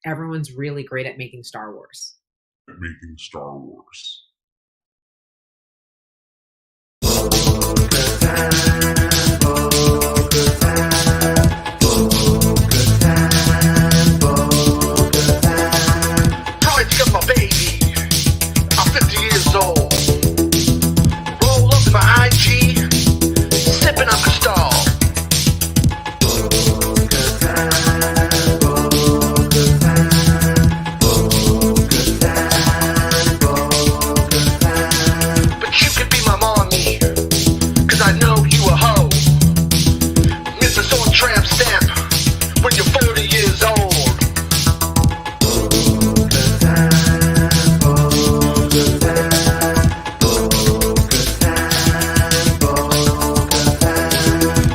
everyone's really great at making Star Wars. Making Star Wars. Droid's got my baby. I'm 50 years old. Roll up in my IG, sipping on Cristal. But you could be my mommy, 'cause I know you a hoe. Mr. Sword Tramp Stamp when you're 40 years old.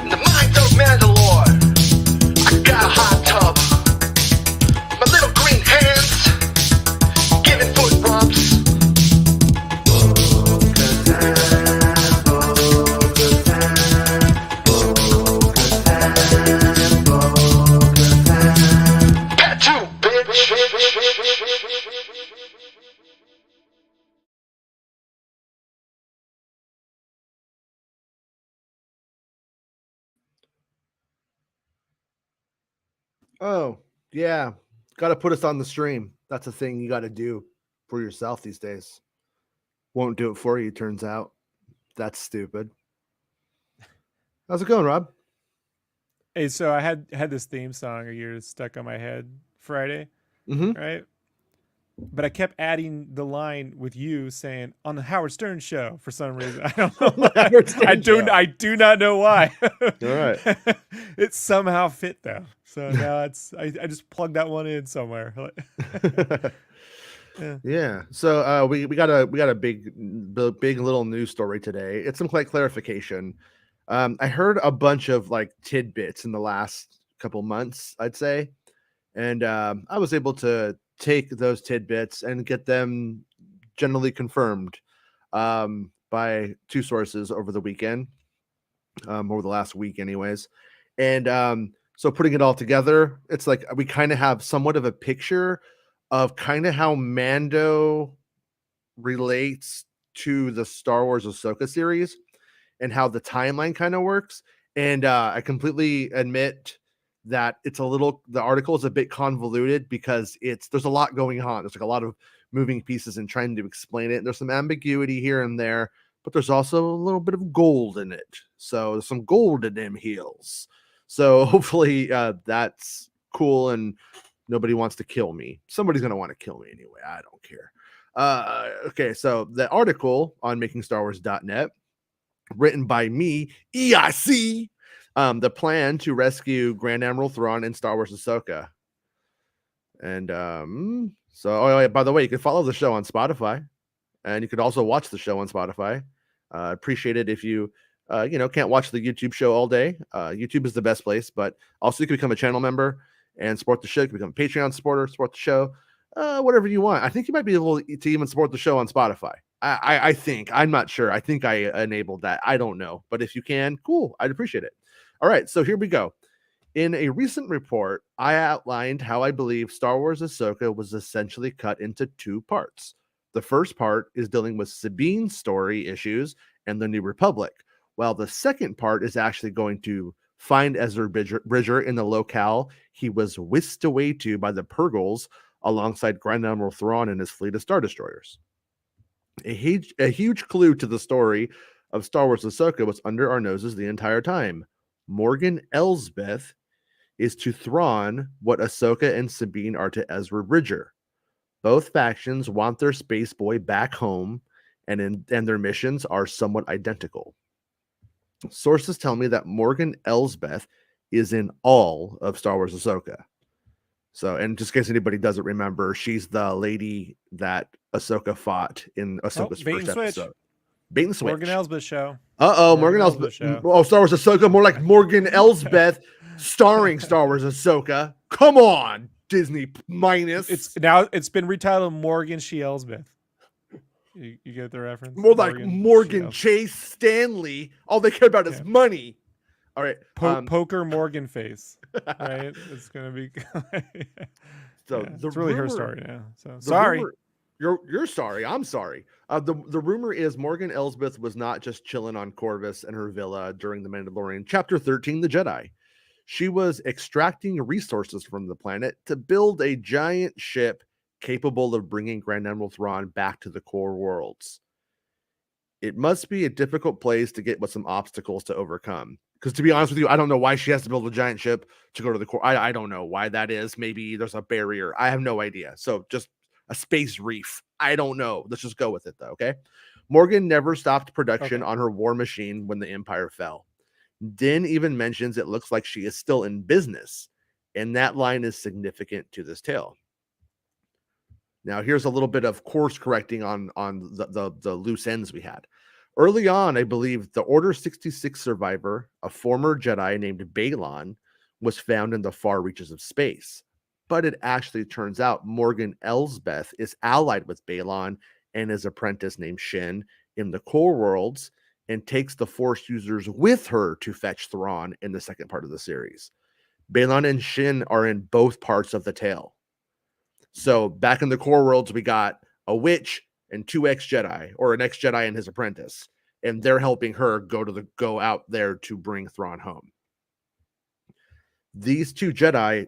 The mind of Mandalore, I got a hot tub. My little green hands, giving foot rubs. Tattoo, bitch. Oh, yeah. Got to put us on the stream. That's a thing you got to do for yourself these days. Won't do it for you, turns out. That's stupid. How's it going, Rob? Hey, so I had this theme song of yours stuck on my head Friday, right? But I kept adding the line with you saying on the Howard Stern show for some reason. I don't know. Why. I do not know why. All right. It somehow fit though. So now I just plugged that one in somewhere. Yeah. So we got a big little news story today. It's some clarification. I heard a bunch of like tidbits in the last couple months, I'd say, and I was able to take those tidbits and get them generally confirmed by two sources over the weekend, over the last week, anyways, and so putting it all together, it's like we kind of have somewhat of a picture of kind of how Mando relates to the Star Wars Ahsoka series and how the timeline kind of works. And I completely admit that the article is a bit convoluted because there's a lot going on. There's like a lot of moving pieces and trying to explain it. There's some ambiguity here and there, but there's also a little bit of gold in it. So there's some gold in them heels. So hopefully that's cool and nobody wants to kill me. Somebody's going to want to kill me anyway. I don't care. Okay, so the article on MakingStarWars.net, written by me, EIC, the plan to rescue Grand Admiral Thrawn in Star Wars Ahsoka. And by the way, you can follow the show on Spotify, and you could also watch the show on Spotify. Appreciate it if you can't watch the YouTube show all day. YouTube is the best place, but also you can become a channel member and support the show. You can become a Patreon supporter, support the show, whatever you want. I think you might be able to even support the show on Spotify. I think. I'm not sure. I think I enabled that. I don't know. But if you can, cool. I'd appreciate it. All right, so here we go. In a recent report, I outlined how I believe Star Wars Ahsoka was essentially cut into two parts. The first part is dealing with Sabine's story issues and the New Republic, while the second part is actually going to find Ezra Bridger in the locale he was whisked away to by the Purgles alongside Grand Admiral Thrawn and his fleet of Star Destroyers. A huge clue to the story of Star Wars Ahsoka was under our noses the entire time. Morgan Elsbeth is to Thrawn what Ahsoka and Sabine are to Ezra Bridger. Both factions want their space boy back home, and their missions are somewhat identical. Sources tell me that Morgan Elsbeth is in all of Star Wars Ahsoka. So, and just in case anybody doesn't remember, she's the lady that Ahsoka fought in Ahsoka's first episode. Bait and switch. Morgan Elsbeth show. Morgan Elsbeth show. Oh, Star Wars Ahsoka, more like Morgan Elsbeth starring Star Wars Ahsoka. Come on, Disney minus. It's been retitled Morgan She Elsbeth. You get the reference? More like Morgan Chase Stanley. All they care about is money. All right. Poker Morgan face, right? It's gonna be. So Yeah, the it's really her rumor, story now. So the sorry. rumor, you're sorry. I'm sorry. The rumor is Morgan Elsbeth was not just chilling on Corvus and her villa during the Mandalorian Chapter 13, The Jedi. She was extracting resources from the planet to build a giant ship capable of bringing Grand Admiral Thrawn back to the core worlds. It must be a difficult place to get with some obstacles to overcome. Because to be honest with you, I don't know why she has to build a giant ship to go to the core. I don't know why that is. Maybe there's a barrier. I have no idea. So just a space reef. I don't know. Let's just go with it though. Okay. Morgan never stopped production on her war machine when the Empire fell. Din even mentions it looks like she is still in business, and that line is significant to this tale. Now, here's a little bit of course correcting on the loose ends we had. Early on, I believe the Order 66 survivor, a former Jedi named Balon, was found in the far reaches of space. But it actually turns out Morgan Elsbeth is allied with Balon and his apprentice named Shin in the core worlds, and takes the Force users with her to fetch Thrawn in the second part of the series. Balon and Shin are in both parts of the tale. So back in the core worlds, we got a witch and two ex-Jedi, or an ex-Jedi and his apprentice, and they're helping her go out there to bring Thrawn home. These two Jedi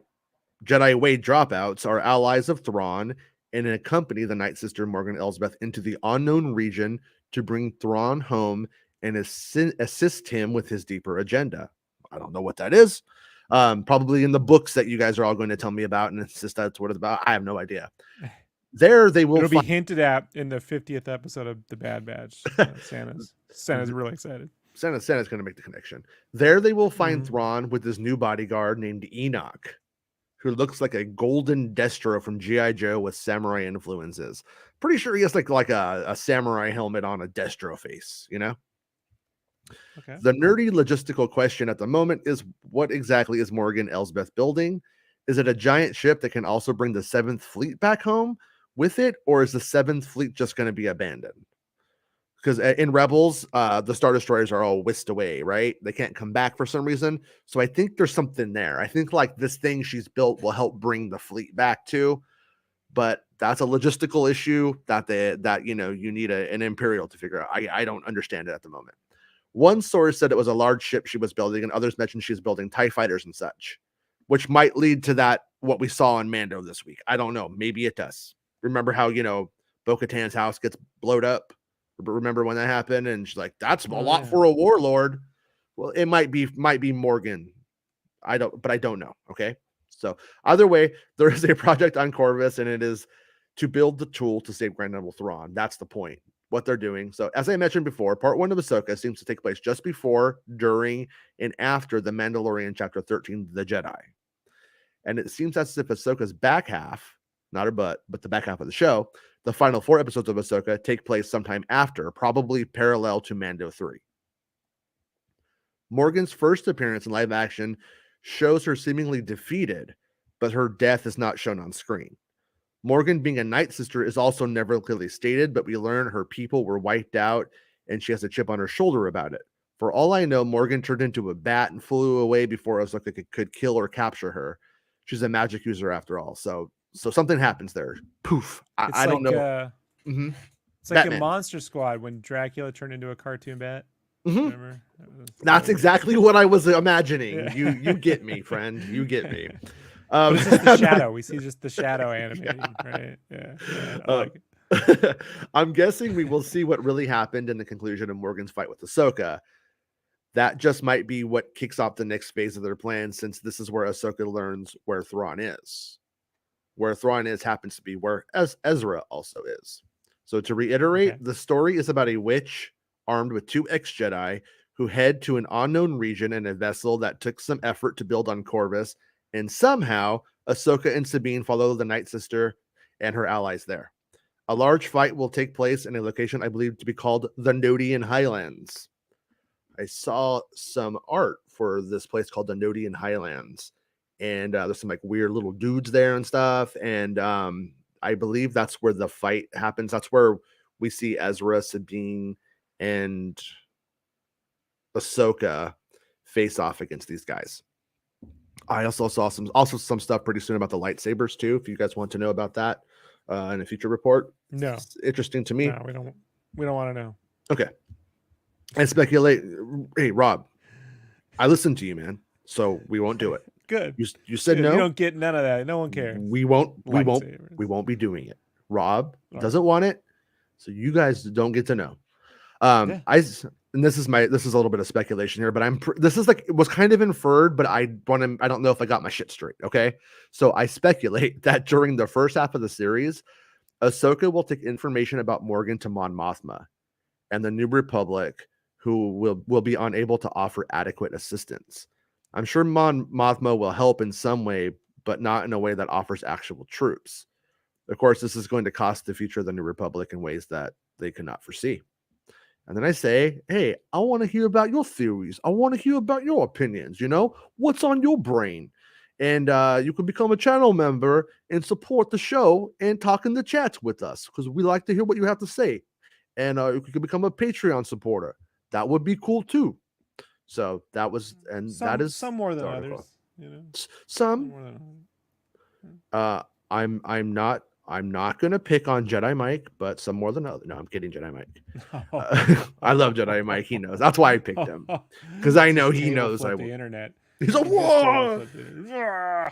Way dropouts are allies of Thrawn and accompany the Night Sister Morgan Elsbeth into the unknown region to bring Thrawn home and assist him with his deeper agenda. I don't know what that is. Probably in the books that you guys are all going to tell me about and insist that's what it's about. I have no idea. There they will. It'll be hinted at in the 50th episode of The Bad Batch. Santa's really excited. Santa's going to make the connection. There they will find Thrawn with his new bodyguard named Enoch, who looks like a golden Destro from G.I. Joe with samurai influences. Pretty sure he has like a samurai helmet on a Destro face, you know? Okay. The nerdy logistical question at the moment is, what exactly is Morgan Elsbeth building? Is it a giant ship that can also bring the 7th Fleet back home with it, or is the 7th Fleet just going to be abandoned? Because in Rebels, the Star Destroyers are all whisked away, right? They can't come back for some reason. So I think there's something there. I think like this thing she's built will help bring the fleet back too. But that's a logistical issue that you need an Imperial to figure out. I don't understand it at the moment. One source said it was a large ship she was building, and others mentioned she's building TIE fighters and such, which might lead to what we saw on Mando this week. I don't know. Maybe it does. Remember how, Bo-Katan's house gets blowed up? Remember when that happened? And she's like, that's a lot for a warlord. Well, it might be Morgan. I don't know. Okay. So either way, there is a project on Corvus, and it is to build the tool to save Grand Admiral Thrawn. That's the point. What they're doing. So as I mentioned before, part 1 of Ahsoka seems to take place just before, during, and after the Mandalorian Chapter 13, The Jedi. And it seems as if Ahsoka's back half, not her butt, but the back half of the show, the final 4 episodes of Ahsoka take place sometime after, probably parallel to Mando 3. Morgan's first appearance in live action shows her seemingly defeated, but her death is not shown on screen. Morgan being a Night Sister is also never clearly stated, but we learn her people were wiped out and she has a chip on her shoulder about it. For all I know, Morgan turned into a bat and flew away before Ahsoka could kill or capture her. She's a magic user after all. So something happens there. Poof. I don't know. It's like a Monster Squad when Dracula turned into a cartoon bat. Remember? That's exactly what I was imagining. Yeah. You get me, friend. You get me. It's just the shadow. We see just the shadow animating, right? Yeah. I like it. I'm guessing we will see what really happened in the conclusion of Morgan's fight with Ahsoka. That just might be what kicks off the next phase of their plan, since this is where Ahsoka learns where Thrawn is. Where Thrawn is happens to be where Ezra also is. So to reiterate, the story is about a witch armed with 2 ex-Jedi who head to an unknown region in a vessel that took some effort to build on Corvus, and somehow Ahsoka and Sabine follow the Night Sister and her allies there. A large fight will take place in a location I believe to be called the Nodian Highlands. I saw some art for this place called the Nodian Highlands, and there's some like weird little dudes there and stuff, and I believe that's where the fight happens. That's where we see Ezra, Sabine, and Ahsoka face off against these guys. I also saw some stuff pretty soon about the lightsabers too. If you guys want to know about that in a future report, No, it's interesting to me. No, we don't want to know. Okay, and speculate. Hey, Rob, I listened to you, man. So we won't do it. Good. You said Good. no. You don't get none of that. No one cares. We won't be doing it. Rob doesn't want it, so you guys don't get to know. Yeah. And this is a little bit of speculation here, but this is like, it was kind of inferred, but I don't know if I got my shit straight. Okay. So I speculate that during the first half of the series, Ahsoka will take information about Morgan to Mon Mothma and the New Republic, who will be unable to offer adequate assistance. I'm sure Mon Mothma will help in some way, but not in a way that offers actual troops. Of course, this is going to cost the future of the New Republic in ways that they cannot foresee. And then I say, hey, I want to hear about your theories. I want to hear about your opinions. You know, what's on your brain? And you can become a channel member and support the show and talk in the chats with us, because we like to hear what you have to say. And you can become a Patreon supporter. That would be cool too. So that was, and that is some more than others. You know, some. more than others. I'm not gonna pick on Jedi Mike, but some more than others. No, I'm kidding, Jedi Mike. I love Jedi Mike. He knows. That's why I picked him, because I know he knows I will. The internet. He's a whoa. Yeah.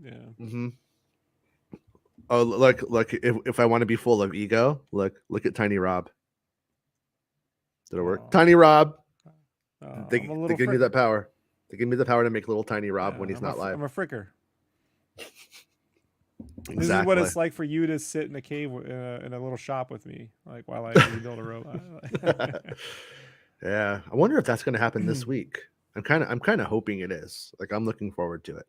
Mm-hmm. Oh, look! If I want to be full of ego, look at Tiny Rob. Did it work? Oh. Tiny Rob. They I'm a give me that power. They give me the power to make little Tiny Rob when he's not live. I'm a fricker. Exactly. This is what it's like for you to sit in a cave in a little shop with me, like while I rebuild a robot. Yeah, I wonder if that's going to happen this week. I'm kind of hoping it is. Like, I'm looking forward to it.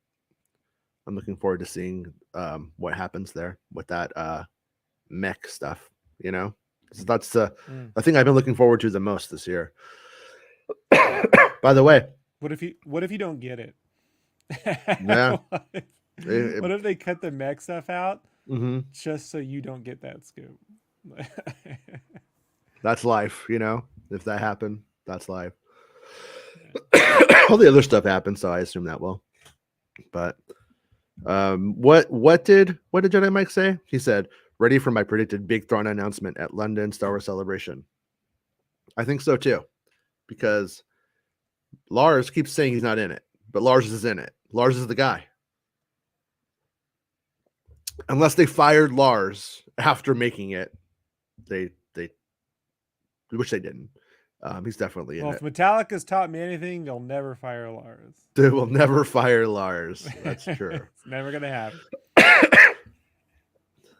I'm looking forward to seeing what happens there with that mech stuff. You know, so that's the thing I've been looking forward to the most this year. By the way, what if you don't get it? Yeah. What if they cut the mech stuff out just so you don't get that scoop? That's life, you know. If that happened, that's life. All the other stuff happened, so I assume that will. But what did Jedi Mike say? He said, "Ready for my predicted big Thrawn announcement at London Star Wars Celebration." I think so too, because Lars keeps saying he's not in it, but Lars is in it. Lars is the guy. Unless they fired Lars after making it, they which they didn't. He's definitely in it. If Metallica's taught me anything, they'll never fire Lars. They will never fire Lars. That's true. It's never gonna happen.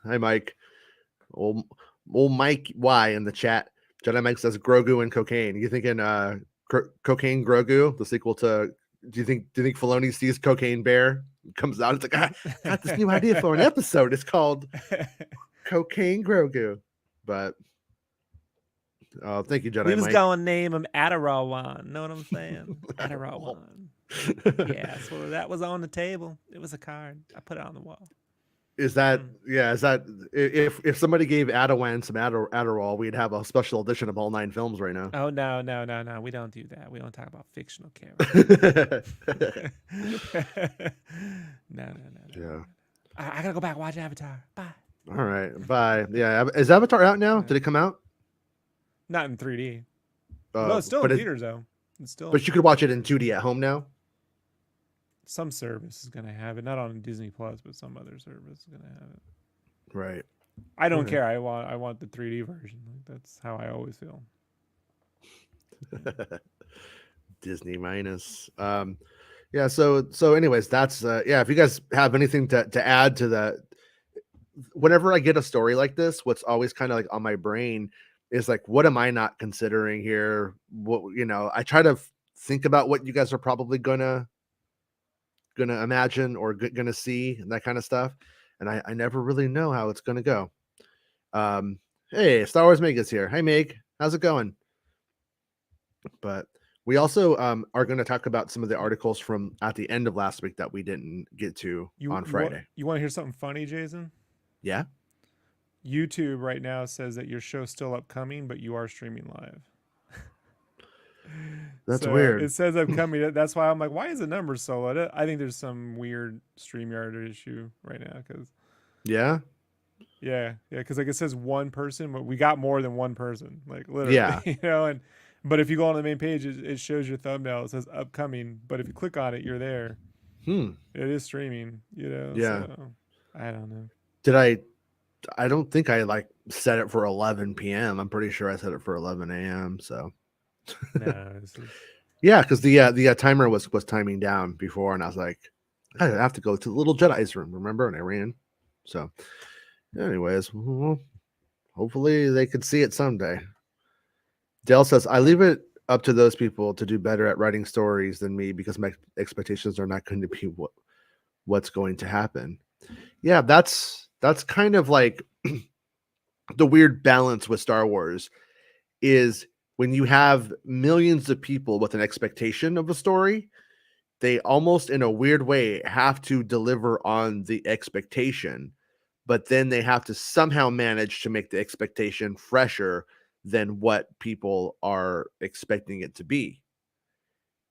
Hi, Mike. Old Mike Y in the chat. Jedi Mike says Grogu and cocaine. You thinking Cocaine Grogu, the sequel to? Do you think Filoni sees Cocaine Bear? Comes out, it's like, I got this new idea for an episode. It's called Cocaine Grogu. But thank you, Jedi Mike. We was going to name him Admiral one. Know what I'm saying? Admiral one. Yeah, so that was on the table. It was a card. I put it on the wall. Is that if somebody gave Adawan some Adderall, we'd have a special edition of all 9 films right now. Oh no, we don't do that. We don't talk about fictional characters. No. Yeah. I gotta go back and watch Avatar. Bye. All right, bye. Yeah, is Avatar out now? Did it come out? Not in 3D. No, it's still in theaters though. It's still. But you could watch it in 2D at home now. Some service is gonna have it, not on Disney Plus, but some other service is gonna have it. Right. I don't care. I want the 3D version. That's how I always feel. Disney minus. Yeah. So anyways, that's if you guys have anything to add to that, whenever I get a story like this, what's always kind of like on my brain is like, what am I not considering here? What, I try to think about what you guys are probably gonna imagine or gonna see and that kind of stuff, and I never really know how it's gonna go. Hey, Star Wars Meg is here. Hi Meg, how's it going? But we also are going to talk about some of the articles from at the end of last week that we didn't get to on Friday. You want to hear something funny, Jason? Yeah. YouTube right now says that your show's still upcoming, but you are streaming live. That's So weird. it says I'm coming. That's why I'm like, why is the number so low? I think there's some weird StreamYard issue right now because Yeah. because like it says one person, but we got more than one person, like literally, Yeah. And but if you go on the main page, it shows your thumbnail. It says upcoming, but if you click on it, you're there. It is streaming, Yeah. So I don't know. I don't think I like set it for 11 p.m. I'm pretty sure I set it for 11 a.m. So No, yeah, because the timer was timing down before, and I was like, I have to go to the little Jedi's room, remember? And I ran. So, anyways, well, hopefully they could see it someday. Dale says, I leave it up to those people to do better at writing stories than me because my expectations are not going to be what's going to happen. Yeah, that's kind of like the weird balance with Star Wars is when you have millions of people with an expectation of a story, they almost in a weird way have to deliver on the expectation, but then they have to somehow manage to make the expectation fresher than what people are expecting it to be.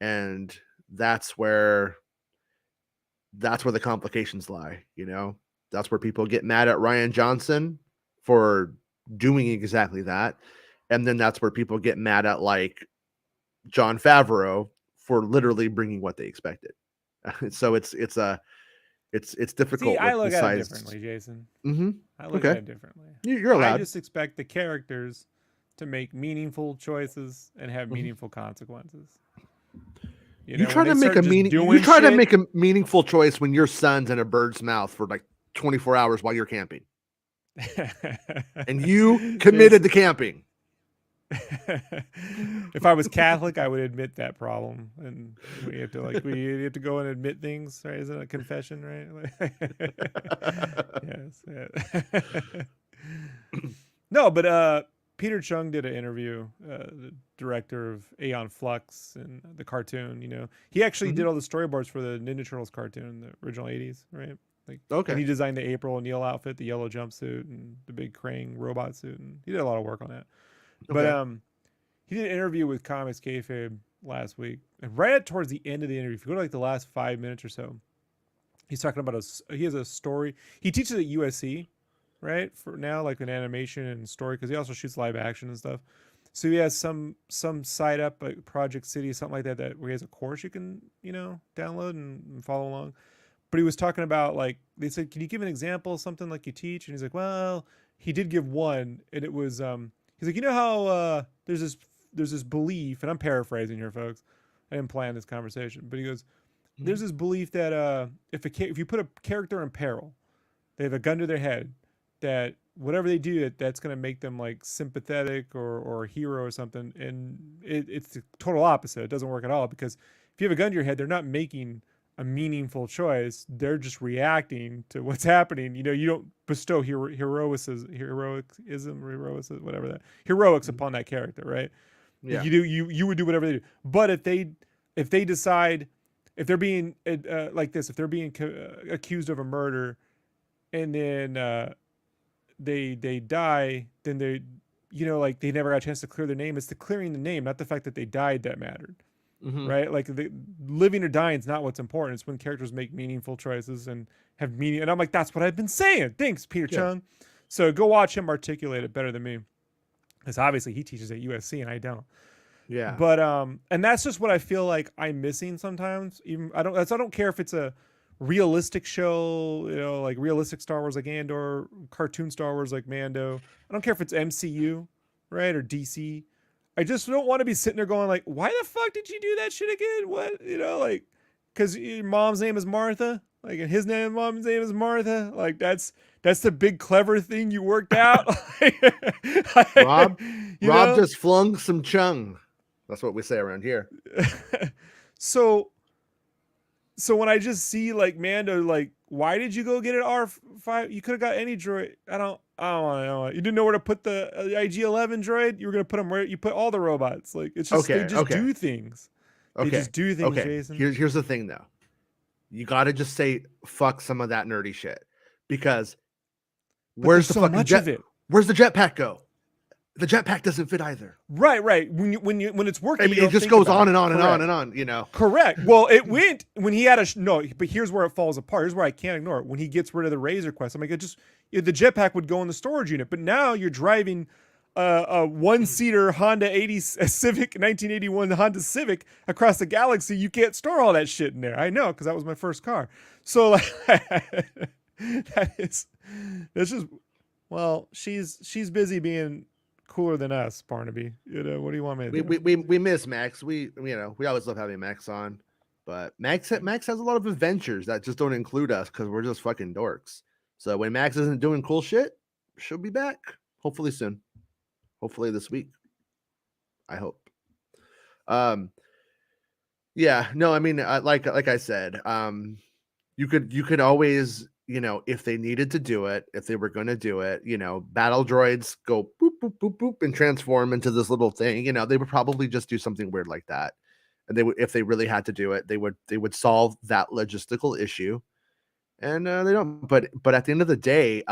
And that's where the complications lie, That's where people get mad at Rian Johnson for doing exactly that. And then that's where people get mad at like Jon Favreau for literally bringing what they expected. So it's difficult. See, I look at it differently, Jason. I look at it differently. You're allowed. I just expect the characters to make meaningful choices and have meaningful consequences. You try to make a meaningful choice when your son's in a bird's mouth for like 24 hours while you're camping. And you committed to camping. If I was Catholic, I would admit that problem, and we have to go and admit things, right? Isn't it a confession, right? Yes. No, but Peter Chung did an interview, the director of Aeon Flux and the cartoon. He actually did all the storyboards for the Ninja Turtles cartoon, the original '80s, right? And he designed the April O'Neil outfit, the yellow jumpsuit, and the big Krang robot suit, and he did a lot of work on that. But he did an interview with Comics Kayfabe last week, and right towards the end of the interview, if you go to the last 5 minutes or so, he's talking about he has a story. He teaches at USC, right? For now, like an animation and story, because he also shoots live action and stuff. So he has some site up like Project City, something like that where he has a course you can download and follow along. But he was talking about they said, can you give an example of something like you teach? And he's like, well, he did give one, and it was he's like, how there's this belief, and I'm paraphrasing here, folks. I didn't plan this conversation, but he goes, there's this belief that if you put a character in peril, they have a gun to their head, that whatever they do, that's going to make them like sympathetic or a hero or something. And it's the total opposite. It doesn't work at all, because if you have a gun to your head, they're not making a meaningful choice. They're just reacting to what's happening. You don't bestow heroics upon that character, right? Yeah. You would do whatever they do. But if they decide, if they're being like this, if they're being accused of a murder, and then they die, then they they never got a chance to clear their name. It's the clearing the name, not the fact that they died, that mattered. Right? Like living or dying is not what's important. It's when characters make meaningful choices and have meaning. And I'm like, that's what I've been saying. Thanks, Peter Chung. So go watch him articulate it better than me, because obviously he teaches at USC and I don't. Yeah. But and that's just what I feel like I'm missing sometimes. Even I don't care if it's a realistic show, like realistic Star Wars like Andor, cartoon Star Wars like Mando. I don't care if it's MCU, right, or DC. I just don't want to be sitting there going like, why the fuck did you do that shit again? What, because your mom's name is Martha, like, and his mom's name is Martha. Like, that's the big clever thing you worked out. Rob just flung some Chung. That's what we say around here. So when I just see like Mando, like, why did you go get an R5? You could have got any droid. I don't want to know. You didn't know where to put the IG-11 droid. You were gonna put them where you put all the robots. Like, it's just they just do things. They just do things, Jason. Here's the thing though. You got to just say fuck some of that nerdy shit, because where's the fucking jet? Where's the jetpack go? the jetpack doesn't fit either. Right. When it's working, I mean, it just goes on and on and on and on. You know. Correct. Well, it went when he had but here's where it falls apart. Here's where I can't ignore it. When he gets rid of the Razor Quest, I'm like, the jetpack would go in the storage unit, but now you're driving a one-seater Honda Civic 1981 Honda Civic across the galaxy. You can't store all that shit in there. I know, because that was my first car. So like, that's just, well, she's busy being cooler than us, Barnaby. You know, what do you want me to do? We miss Max. We always love having Max on, but Max has a lot of adventures that just don't include us because we're just fucking dorks. So when Max isn't doing cool shit, she'll be back hopefully soon. Hopefully this week. I hope. Yeah, no, I mean, like I said, you could always, you know, if they needed to do it, if they were going to do it, you know, battle droids go boop, boop, boop, boop, and transform into this little thing, you know, they would probably just do something weird like that. And they would, if they really had to do it, they would solve that logistical issue. And they don't, but at the end of the day,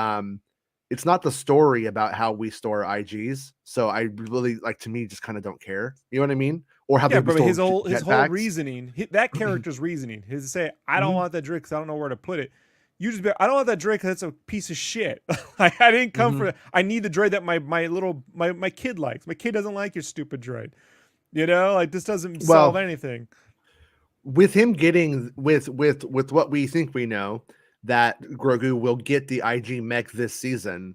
it's not the story about how we store IGs. So I really, like, to me, just kind of don't care. You know what I mean? Or how but his whole reasoning, that character's reasoning, his say, I don't want that droid because I don't know where to put it. You just be, I don't want that droid because that's a piece of shit. Like, I didn't come for it. I need the droid that my kid likes. My kid doesn't like your stupid droid. You know, like, this doesn't solve anything. With him getting with what we think we know, that Grogu will get the IG mech this season,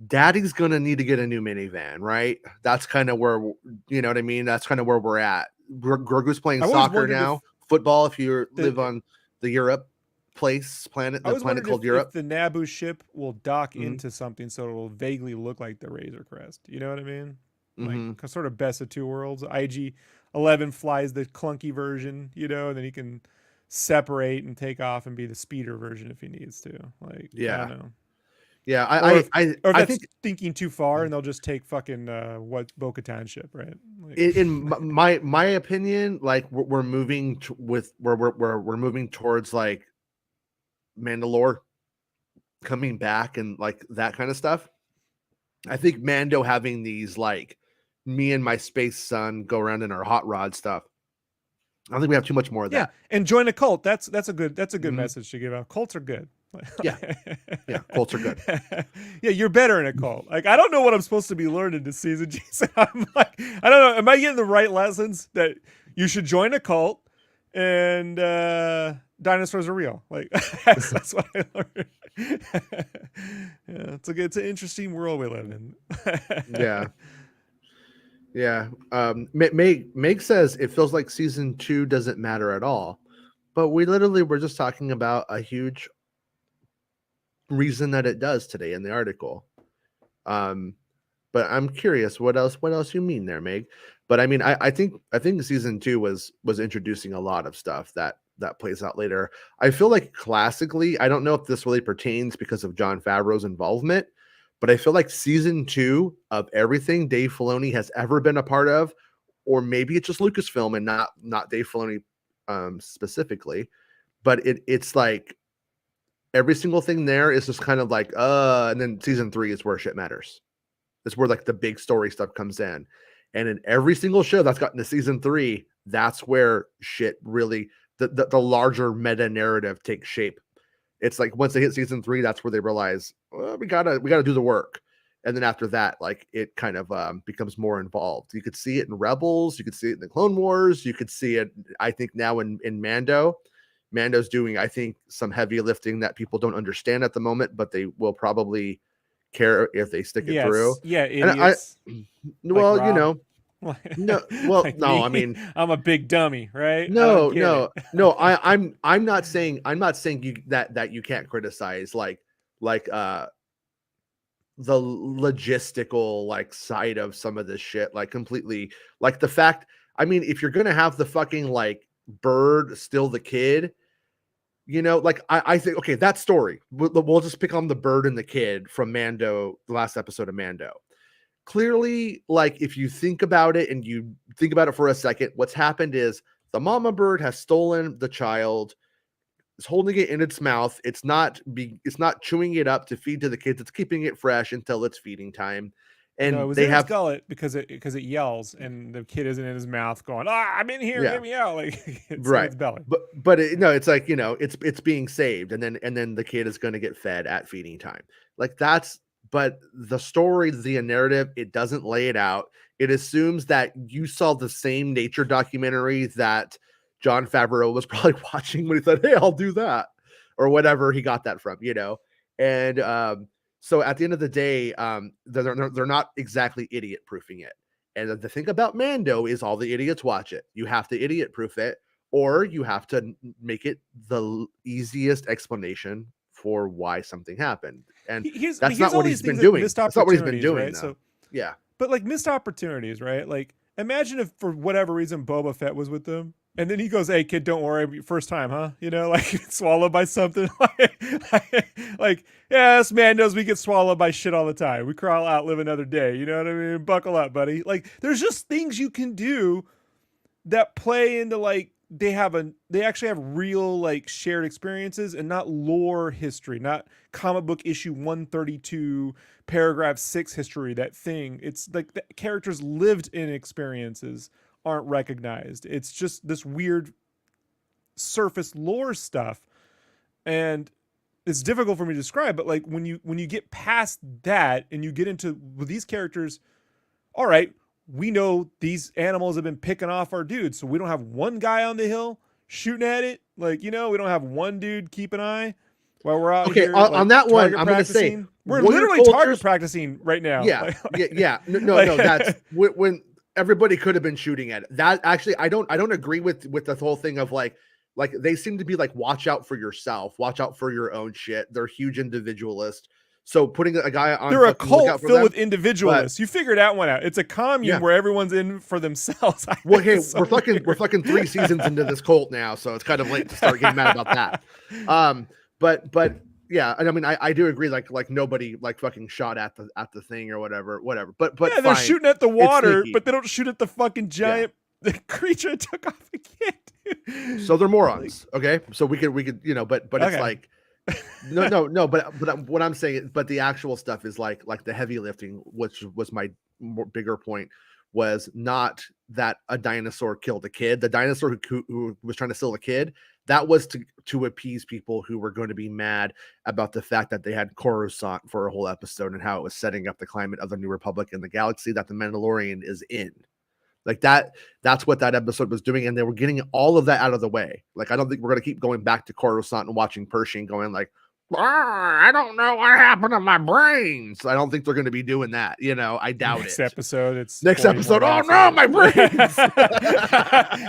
Daddy's gonna need to get a new minivan, right? That's kind of where, you know what I mean? That's kind of where we're at. Grogu's playing soccer now, football if you live on the Europe planet called Europe. If the Naboo ship will dock into something so it will vaguely look like the Razor Crest. You know what I mean? Like, sort of best of two worlds. IG-11 flies the clunky version, you know, and then he can separate and take off and be the speeder version if he needs to. Like, I don't know. Yeah, I think thinking too far, and they'll just take fucking Bo-Katan ship, right? Like, in my opinion, like, we're moving we're moving towards like Mandalore coming back and like that kind of stuff. I think Mando having these, like, me and my space son go around in our hot rod stuff, I don't think we have too much more of that. Yeah, and join a cult. That's a good message to give out. Cults are good. Yeah, cults are good. Yeah, you're better in a cult. Like, I don't know what I'm supposed to be learning this season, Jason. I'm like, I don't know. Am I getting the right lessons that you should join a cult and dinosaurs are real? Like, that's what I learned. Yeah, it's an interesting world we live in. Yeah. Meg says it feels like season 2 doesn't matter at all, but we literally were just talking about a huge reason that it does today in the article. But I'm curious what else you mean there, Meg. But I mean, I think season 2 was introducing a lot of stuff that plays out later. I feel like classically, I don't know if this really pertains because of Jon Favreau's involvement, but I feel like season 2 of everything Dave Filoni has ever been a part of, or maybe it's just Lucasfilm and not Dave Filoni specifically, but it's like every single thing there is just kind of like, and then season 3 is where shit matters. It's where like the big story stuff comes in. And in every single show that's gotten to season 3, that's where shit really, the larger meta narrative takes shape. It's like once they hit season 3, that's where they realize, well, we gotta do the work. And then after that, like, it kind of becomes more involved. You could see it in Rebels, you could see it in the Clone Wars, you could see it, I think, now in Mando. Mando's doing, I think, some heavy lifting that people don't understand at the moment, but they will probably care if they stick it through. Yeah, idiots. Well, like, you know, no, well, like no, me. I mean, I'm a big dummy, right? No. I'm not saying you that you can't criticize like the logistical like side of some of this shit, like completely, like the fact, I mean, if you're gonna have the fucking like bird still the kid, you know, like I think, okay, that story, we'll just pick on the bird and the kid from Mando, the last episode of Mando. Clearly, like, if you think about it and you think about it for a second, what's happened is the mama bird has stolen the child, is holding it in its mouth. It's not chewing it up to feed to the kids. It's keeping it fresh until it's feeding time. And no, it was they in have its gullet because it yells, and the kid isn't in his mouth going, I'm in here, Yeah. get me out. Like it's in right, its belly. but no, it's like, it's being saved, and then the kid is going to get fed at feeding time. Like that's, but the story, the narrative, it doesn't lay it out. It assumes that you saw the same nature documentary that Jon Favreau was probably watching when he thought, hey, I'll do that, or whatever he got that from, and so at the end of the day, they're not exactly idiot proofing it. And the thing about Mando is all the idiots watch it. You have to idiot proof it, or you have to make it the easiest explanation for why something happened. And that's not what he's been doing. That's not what he's been doing. Right? So yeah, but like missed opportunities, right? Like imagine if for whatever reason Boba Fett was with them, and then he goes, "Hey kid, don't worry, first time, huh? Like swallowed by something." like yeah, us Mandos, we get swallowed by shit all the time. We crawl out, live another day. You know what I mean? Buckle up, buddy. Like there's just things you can do that play into like they actually have real like shared experiences and not lore history, not comic book issue 132 paragraph 6 history. That thing, it's like the characters lived in experiences aren't recognized. It's just this weird surface lore stuff, and it's difficult for me to describe. But like when you get past that and you get into with these characters, all right, we know these animals have been picking off our dudes, so we don't have one guy on the hill shooting at it. Like, we don't have one dude keep an eye while we're out here. On that one, I'm going to say we're literally target practicing right now. Yeah, yeah. No. That's when everybody could have been shooting at it. That actually, I don't agree with the whole thing of like they seem to be like, watch out for yourself, watch out for your own shit. They're huge individualists. So putting a guy on, they're a cult filled with individualists. You figured that one out. It's a commune where everyone's in for themselves. Well, hey, we're fucking 3 seasons into this cult now, so it's kind of late to start getting mad about that. But yeah, and I mean, I do agree. Like nobody like fucking shot at the thing or whatever. But yeah, they're shooting at the water, but they don't shoot at the fucking giant creature that took off the kid. So they're morons. Okay, so we could but okay. It's like. No, but what I'm saying, but the actual stuff is like the heavy lifting, which was my bigger point, was not that a dinosaur killed a kid. The dinosaur who was trying to steal a kid, that was to appease people who were going to be mad about the fact that they had Coruscant for a whole episode and how it was setting up the climate of the New Republic and the galaxy that the Mandalorian is in. Like that's what that episode was doing, and they were getting all of that out of the way. Like, I don't think we're going to keep going back to Coruscant and watching Pershing going like, I don't know what happened to my brain. So I don't think they're going to be doing that. I doubt next it. Next episode. Oh no, my brains.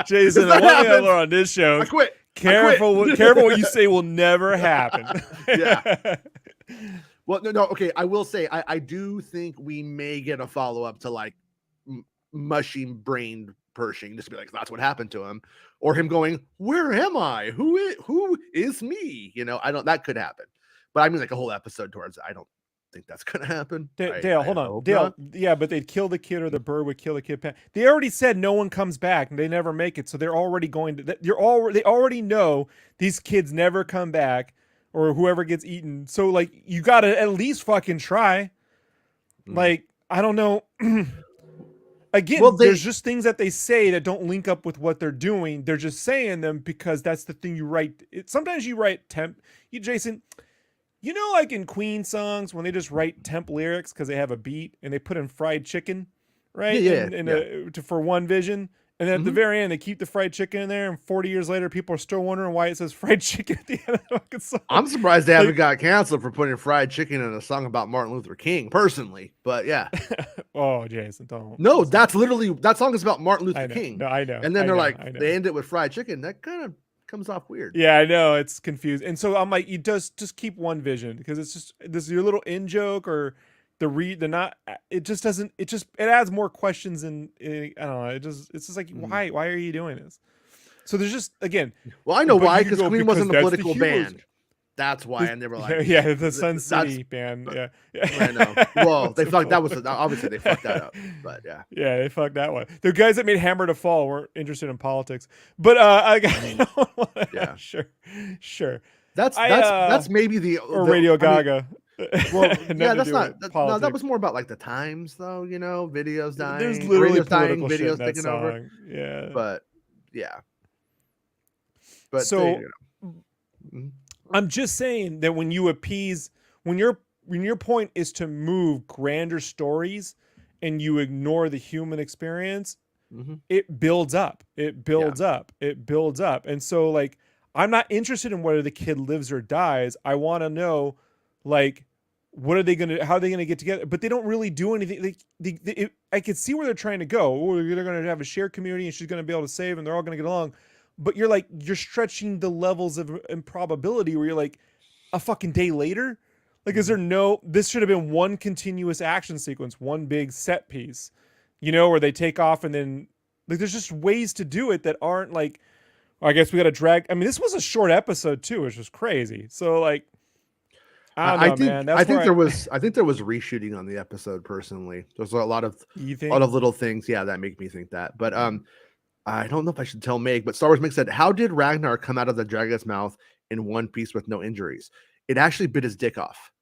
Jason, the one thing on this show. I quit. Careful what you say will never happen. Yeah. Well, no. Okay, I will say I do think we may get a follow up to like mushy brained Pershing, just be like, that's what happened to him, or him going, where am I? Who is me? That could happen, but I mean like a whole episode towards it. I don't think that's gonna happen. Dale, hold on. Dale, yeah, but they'd kill the kid, or the bird would kill the kid. They already said no one comes back and they never make it, so they're already going to they already know these kids never come back, or whoever gets eaten. So like, you gotta at least fucking try. Like, I don't know. Again, there's just things that they say that don't link up with what they're doing. They're just saying them because that's the thing you write. Sometimes you write Jason, like in Queen songs when they just write temp lyrics because they have a beat and they put in fried chicken, right? Yeah. For one vision. And then at the very end, they keep the fried chicken in there, and 40 years later, people are still wondering why it says fried chicken at the end of the fucking song. I'm surprised they haven't got canceled for putting fried chicken in a song about Martin Luther King, personally. But yeah. Oh, Jason, don't. No, that's literally, that song is about Martin Luther King. No, I know. And then they end it with fried chicken. That kind of comes off weird. Yeah, I know. It's confused. And so I'm like, you just keep one vision, because it's just, this is your little in joke, or it adds more questions, and I don't know, it's just like, why are you doing this? So there's just, again, well, I know why, because Queen wasn't a political band. That's why. And they were like, the Sun City band. Yeah. I know. Well, they fucked, that was, obviously they fucked that up, but yeah. Yeah, they fucked that one. The guys that made Hammer to Fall weren't interested in politics, but yeah, sure. That's maybe or Radio Gaga. Well, Nothing yeah, to that's do not. with No, that politics. was more about like the times, though. You know, videos There's dying, literally radios dying, political shit in videos that taking over. song. Yeah. But yeah, but So Mhm. I'm just saying that when you appease, when your point is to move grander stories and you ignore the human experience, Mhm. it builds up. It builds up. It builds up. And so like I'm not interested in whether the kid lives or dies. I want to know like what are they going to how are they going to get together? But they don't really do anything. I could see where they're trying to go. Oh, they're going to have a shared community and she's going to be able to save and they're all going to get along. But you're stretching the levels of improbability where you're like a fucking day later. Like, is there no? This should have been one continuous action sequence, one big set piece, where they take off and then like there's just ways to do it that aren't like. I guess we got to drag. I mean, this was a short episode too, which was crazy. So like, I don't know, man. That's I think where there was reshooting on the episode. Personally, there's a lot of you think little things, that make me think that. But I don't know if I should tell Meg, but Star Wars Meg said, "How did Ragnar come out of the dragon's mouth in one piece with no injuries? It actually bit his dick off."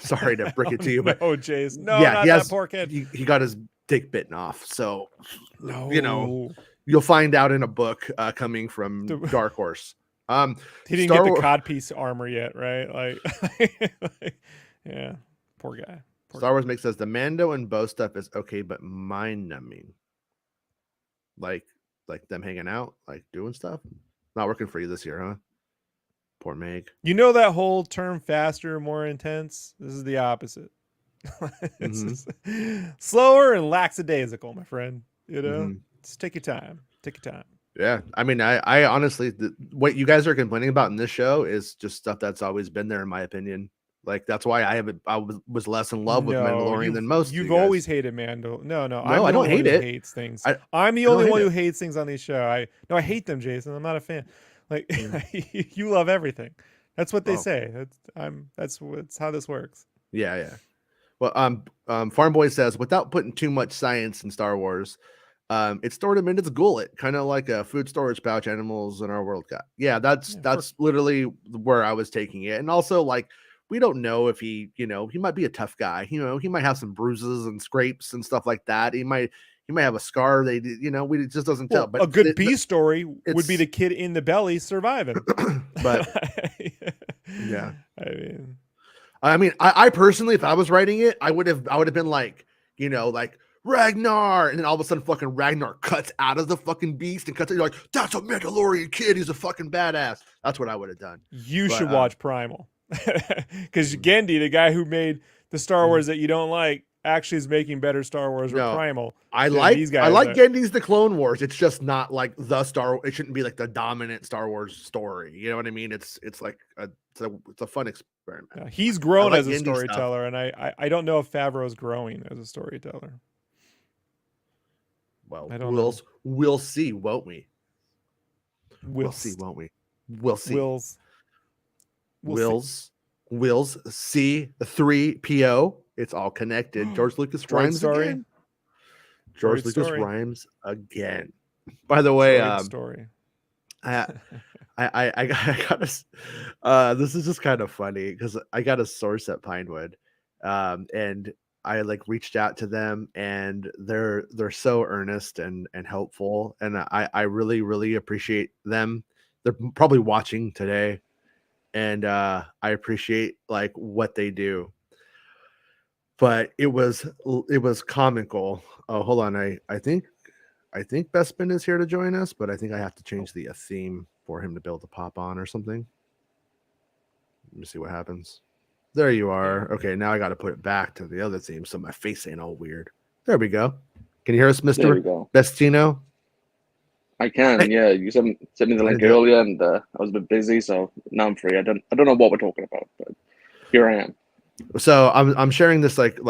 Sorry to break it to you, but Jace, no, yeah, not he that has, poor kid. He got his dick bitten off. So, No. You'll find out in a book coming from Dark Horse. He didn't get the codpiece armor yet, right? Like, yeah, poor guy. Star Wars Meg says the Mando and Bo stuff is okay, but mind numbing. Like them hanging out, like doing stuff. Not working for you this year, huh? Poor Meg. You know that whole term faster, more intense? This is the opposite. It's just slower and lackadaisical, my friend. Just take your time. Take your time. Yeah. I mean, I honestly, what you guys are complaining about in this show is just stuff that's always been there, in my opinion. Like, that's why I was less in love with Mandalorian than most. You've always hated Mando. No, I don't hate it. Hates things. I'm the only one who hates things on this show. I hate them, Jason. I'm not a fan. Like, you love everything. That's what they say. That's how this works. Yeah. Well, Farm Boy says, without putting too much science in Star Wars, it stored him in its gullet, kind of like a food storage pouch animals in our world got. Yeah, that's literally where I was taking it. And also, like, we don't know if he might be a tough guy. He might have some bruises and scrapes and stuff like that. He might have a scar. It just doesn't tell. But a good B story would be the kid in the belly surviving. But yeah, I mean, I personally, if I was writing it, I would have been like, like Ragnar, and then all of a sudden, fucking Ragnar cuts out of the fucking beast and cuts it. You're like, that's a Mandalorian kid. He's a fucking badass. That's what I would have done. You should watch Primal. Because Gendy, the guy who made the Star Wars that you don't like, actually is making better Star Wars with Primal. I like Gendy's The Clone Wars. It's just not like the Star. It shouldn't be like the dominant Star Wars story. You know what I mean? It's like it's a fun experiment. Yeah, he's grown as a storyteller, and I don't know if Favreau's growing as a storyteller. Well, we'll see, won't we? We'll see, won't we? We'll see. Wills C3PO. It's all connected. George Lucas rhymes again. George Lucas rhymes again. By the way, story. I got a. This is just kind of funny because I got a source at Pinewood, and I reached out to them, and they're so earnest and helpful, and I really appreciate them. They're probably watching today. And I appreciate what they do, but it was comical. Oh, hold on, I think Bespin is here to join us, but I think I have to change the theme for him to be able to pop on or something. Let me see what happens. There you are. Okay, now I got to put it back to the other theme so my face ain't all weird. There we go. Can you hear us, Mr. Bestino? I can, yeah. You sent me the link earlier, and I was a bit busy, so now I'm free. I don't know what we're talking about, but here I am. So I'm sharing this like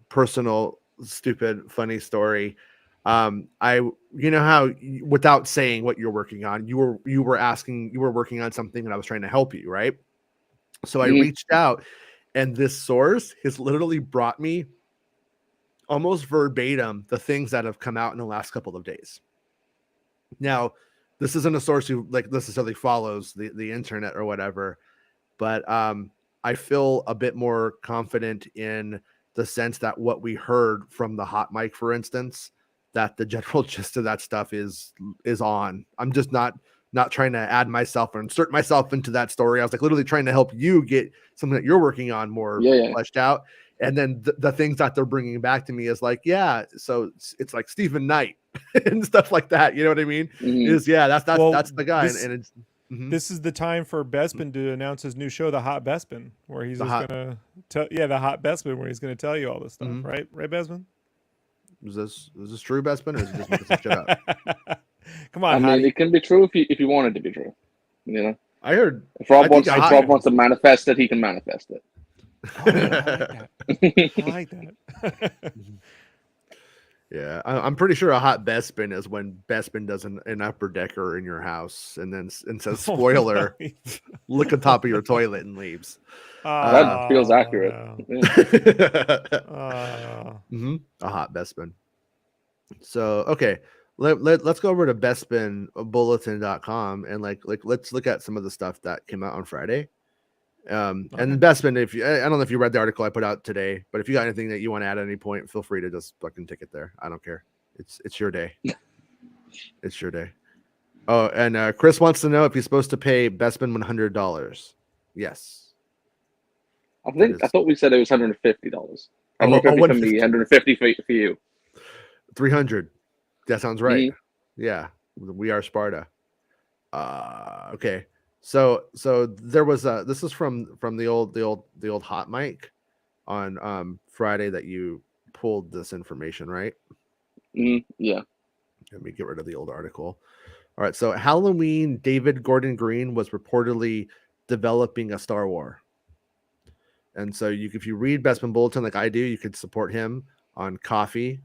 personal, stupid, funny story. How without saying what you're working on, you were working on something, and I was trying to help you, right? So I reached out, and this source has literally brought me almost verbatim the things that have come out in the last couple of days. Now, this isn't a source who necessarily follows the internet or whatever, but I feel a bit more confident in the sense that what we heard from the hot mic, for instance, that the general gist of that stuff is on. I'm just not trying to add myself or insert myself into that story. I was like literally trying to help you get something that you're working on more fleshed out. And then the things that they're bringing back to me is like, yeah, so it's like Stephen Knight and stuff like that. You know what I mean? Is that's the guy. And it's this is the time for Bespin to announce his new show, The Hot Bespin, where he's gonna tell the Hot Bespin, where he's gonna tell you all this stuff, right? Right, Bespin? Is this true, Bespin, or is it just making some shit up? Come on, I mean, it can be true if you want it to be true. You know, I heard if Rob wants to manifest it, he can manifest it. Oh, yeah, I like that. Yeah, I'm pretty sure a hot Bespin is when Bespin does an upper decker in your house and says, spoiler, look on top of your toilet and leaves. That feels accurate. No. A hot Bespin. So, okay, let's go over to BespinBulletin.com and let's look at some of the stuff that came out on Friday. And Bespin, I don't know if you read the article I put out today, but if you got anything that you want to add at any point, feel free to just fucking take it there. I don't care. It's your day. It's your day. Oh, and Chris wants to know if he's supposed to pay Bespin $100. Yes. I thought we said it was $150. $150 for me, $150 for you. 300. That sounds right. Yeah, we are Sparta. Okay. So there was this is from the old hot mic on Friday that you pulled this information, right? Yeah. Let me get rid of the old article. All right. So Halloween, David Gordon Green was reportedly developing a Star Wars. And so if you read Bespin Bulletin like I do, you could support him on Coffee.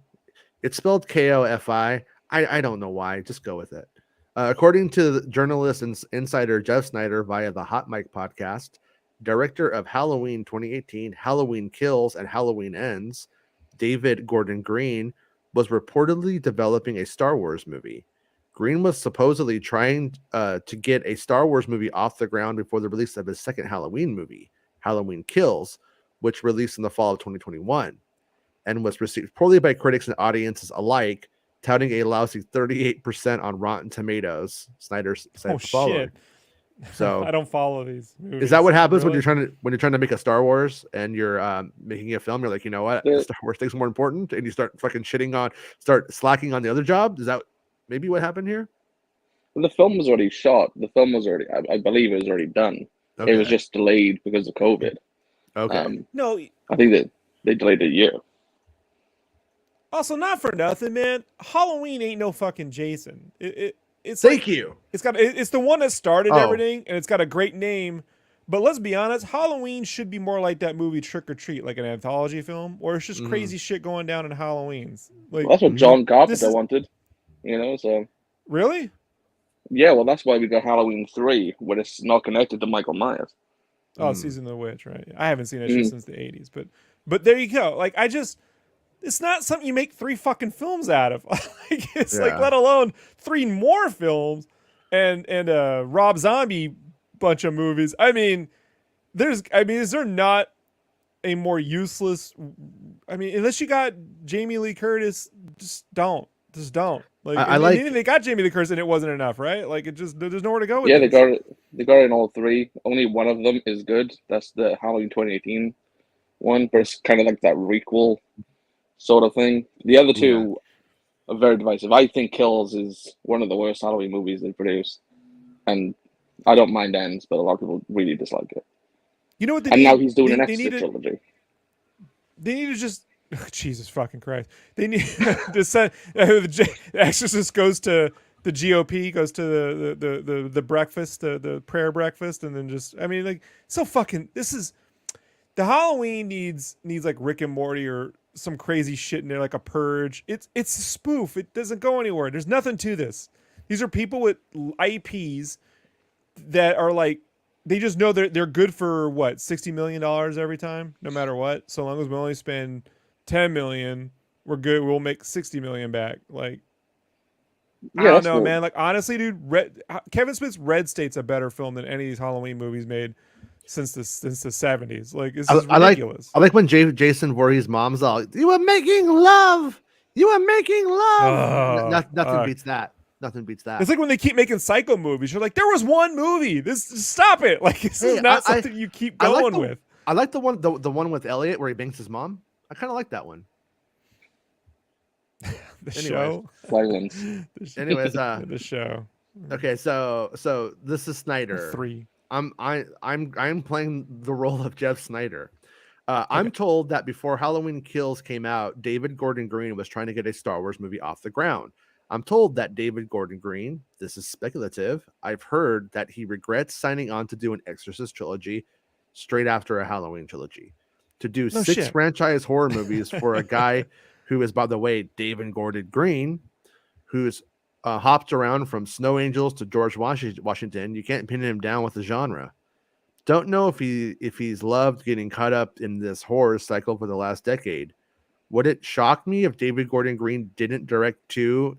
It's spelled Kofi. I don't know why. Just go with it. According to journalist and insider Jeff Snyder via the Hot Mic podcast, director of Halloween 2018, Halloween Kills, and Halloween Ends, David Gordon Green was reportedly developing a Star Wars movie. Green was supposedly trying to get a Star Wars movie off the ground before the release of his second Halloween movie, Halloween Kills, which released in the fall of 2021, and was received poorly by critics and audiences alike, touting a lousy 38% on Rotten Tomatoes. Snyder said, shit. So I don't follow these movies. Is that what happens when you're trying to make a Star Wars and you're making a film? You're like, you know what, Star Wars thing's more important, and you start fucking start slacking on the other job. Is that maybe what happened here? Well, the film was already shot. The film was already, I believe, it was already done. Okay. It was just delayed because of COVID. Okay. No, I think that they delayed it a year. Also, not for nothing, man. Halloween ain't no fucking Jason. It's Thank you. It's the one that started everything, and it's got a great name. But let's be honest, Halloween should be more like that movie Trick or Treat, like an anthology film, or it's just crazy shit going down in Halloweens. Like, well, that's what John Carpenter wanted, you know. So really, yeah. Well, that's why we got Halloween 3, when it's not connected to Michael Myers. Oh, Season of the Witch, right? I haven't seen it since the '80s, but there you go. Like, it's not something you make 3 fucking films out of. Like, let alone 3 more films and Rob Zombie bunch of movies. I mean, is there not a more useless? I mean, unless you got Jamie Lee Curtis, just don't. Like, they got Jamie Lee Curtis and it wasn't enough, right? Like, there's nowhere to go with this. They got it in all 3. Only one of them is good. That's the Halloween 2018 one, but it's kind of like that requel sort of thing. The other 2 are very divisive. I think Kills is one of the worst Halloween movies they produced, and I don't mind Ends, but a lot of people really dislike it. You know what? Now he's doing an Exorcist trilogy. They need to just Jesus fucking Christ. They need to send the Exorcist goes to the GOP, goes to the breakfast, the prayer breakfast, and then this is the Halloween needs like Rick and Morty or some crazy shit in there, like a Purge. It's a spoof. It doesn't go anywhere. There's nothing to this. These are people with IPs that are like, they just know they're good for what, $60 million every time, no matter what. So long as we only spend $10 million, we're good. We'll make $60 million back. Like, I don't know, man. Like, honestly, dude, Kevin Smith's Red State's a better film than any of these Halloween movies made. since the 70s. Like, this I, is I like ridiculous. I like when Jason Voorhees' mom's all, "You are making love. You are making love." Nothing beats that. Nothing beats that. It's like when they keep making Psycho movies. You're like, there was one movie. Stop it. Like, this is not something you keep going with. I like the one with Elliot where he bangs his mom. I kind of like that one. Show. Silence. Anyways, The show. Okay, so this is Snyder. 3. I'm playing the role of Jeff Snyder. I'm told that before Halloween Kills came out, David Gordon Green was trying to get a Star Wars movie off the ground. I'm told that David Gordon Green, this is speculative, I've heard that he regrets signing on to do an Exorcist trilogy straight after a Halloween trilogy. To do 6 franchise horror movies for a guy who is, by the way, David Gordon Green, who's hopped around from Snow Angels to George Washington. You can't pin him down with the genre. Don't know if he's loved getting caught up in this horror cycle for the last decade. Would it shock me if David Gordon Green didn't direct 2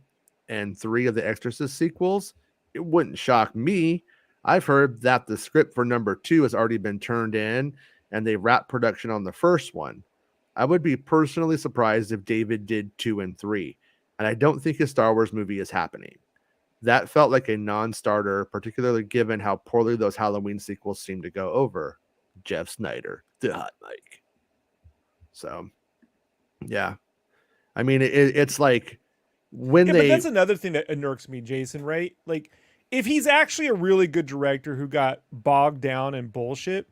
and 3 of the Exorcist sequels? It wouldn't shock me. I've heard that the script for number 2 has already been turned in and they wrapped production on the first one. I would be personally surprised if David did 2 and 3, and I don't think a Star Wars movie is happening. That felt like a non-starter, particularly given how poorly those Halloween sequels seem to go over. Jeff Snyder, the hot Mike. So, yeah. I mean, it's like when but that's another thing that irks me, Jason, right? Like, if he's actually a really good director who got bogged down in bullshit,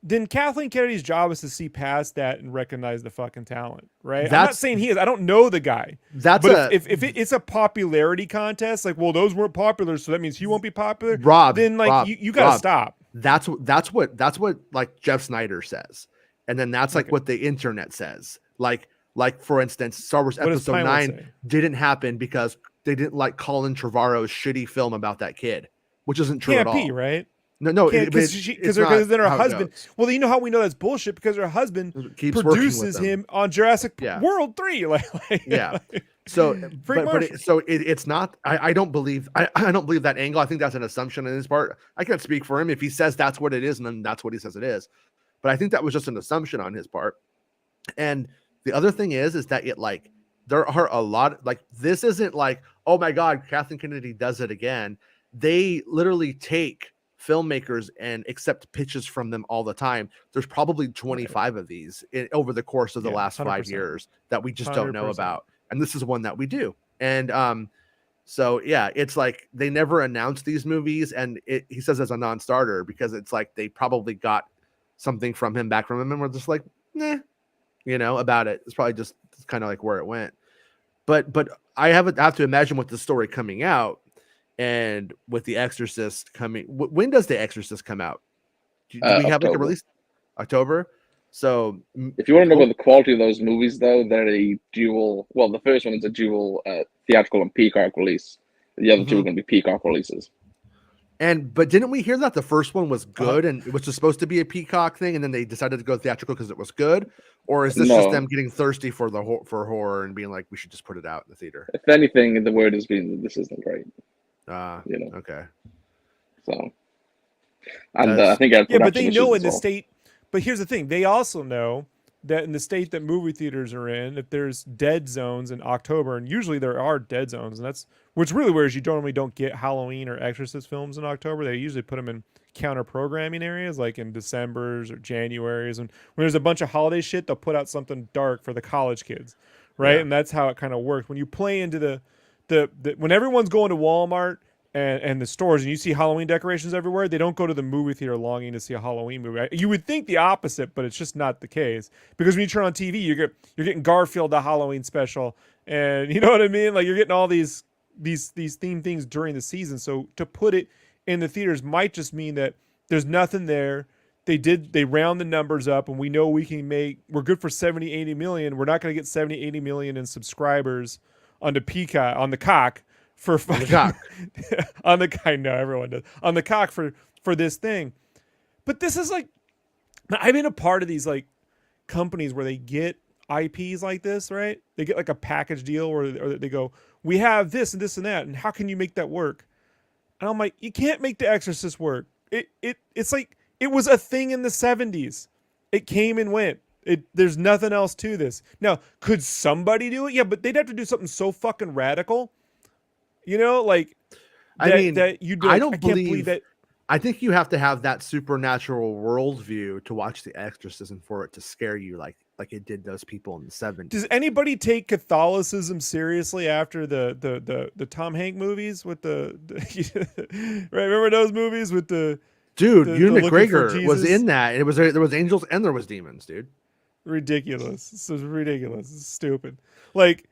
then Kathleen Kennedy's job is to see past that and recognize the fucking talent, right? I'm not saying he is. I don't know the guy. If it's a popularity contest, like, well, those weren't popular, so that means he won't be popular. Then you gotta stop. That's what like Jeff Snyder says, and then that's like what the internet says. Like for instance, Star Wars Episode 9 didn't happen because they didn't like Colin Trevorrow's shitty film about that kid, which isn't true at all. Right? No, because then her husband. Well, you know how we know that's bullshit, because her husband produces him on Jurassic World 3. So, it's not. I don't believe. I don't believe that angle. I think that's an assumption on his part. I can't speak for him if he says that's what it is, and then that's what he says it is. But I think that was just an assumption on his part. And the other thing is that it like there are a lot like this isn't like, oh my God, Kathleen Kennedy does it again. They literally take filmmakers and accept pitches from them all the time. There's probably 25 of these over the course of the last 5 years that we just don't know about. And this is one that we do. And so yeah, it's like they never announced these movies, and he says as a non-starter because it's like they probably got something from him back from him and we're just like, nah, about it. It's probably just kind of like where it went. But I have to imagine with the story coming out, and with The Exorcist coming, when does The Exorcist come out? Do we have like a release? October. So if you want to know about the quality of those movies, though, they're a dual. Well, the first one is a dual theatrical and Peacock release. The other two are going to be Peacock releases. But didn't we hear that the first one was good and it was just supposed to be a Peacock thing, and then they decided to go theatrical because it was good? Or is this just them getting thirsty for horror and being like, we should just put it out in the theater? If anything, the word has been that this isn't great. Okay. So, and I think but they know in the state. But here's the thing: they also know that in the state that movie theaters are in, if there's dead zones in October, and usually there are dead zones, and that's what's really weird is you normally don't get Halloween or Exorcist films in October. They usually put them in counter programming areas like in December's or January's, and when there's a bunch of holiday shit, they'll put out something dark for the college kids, right? Yeah. And that's how it kind of works when you play into the when everyone's going to Walmart and the stores and you see Halloween decorations everywhere, they don't go to the movie theater longing to see a Halloween movie. You would think the opposite, but it's just not the case, because when you turn on TV, you're getting Garfield, the Halloween special, and you know what I mean? Like, you're getting all these themed things during the season. So to put it in the theaters might just mean that there's nothing there. They round the numbers up, and we know we're good for 70, 80 million. We're not going to get 70, 80 million in subscribers on the Peacock, on the cock for fucking, on the I know everyone does, on the cock for this thing. But this is like, I've been a part of these like companies where they get IPs like this, right? They get like a package deal where they go, we have this and this and that, and how can you make that work? And I'm like, you can't make The Exorcist work. It's like It was a thing in the 70s. It came and went. There's nothing else to this. Now, could somebody do it? Yeah, but they'd have to do something so fucking radical. You know, like I mean, that you'd be like, I can't believe that. I think you have to have that supernatural worldview to watch The Exorcist and for it to scare you like it did those people in the 70s. Does anybody take Catholicism seriously after the Tom Hanks movies with the right? Remember those movies with the dude? the Ewan looking for McGregor was Jesus? in that. There was angels and there was demons, dude. Ridiculous. This is ridiculous. It's stupid. Like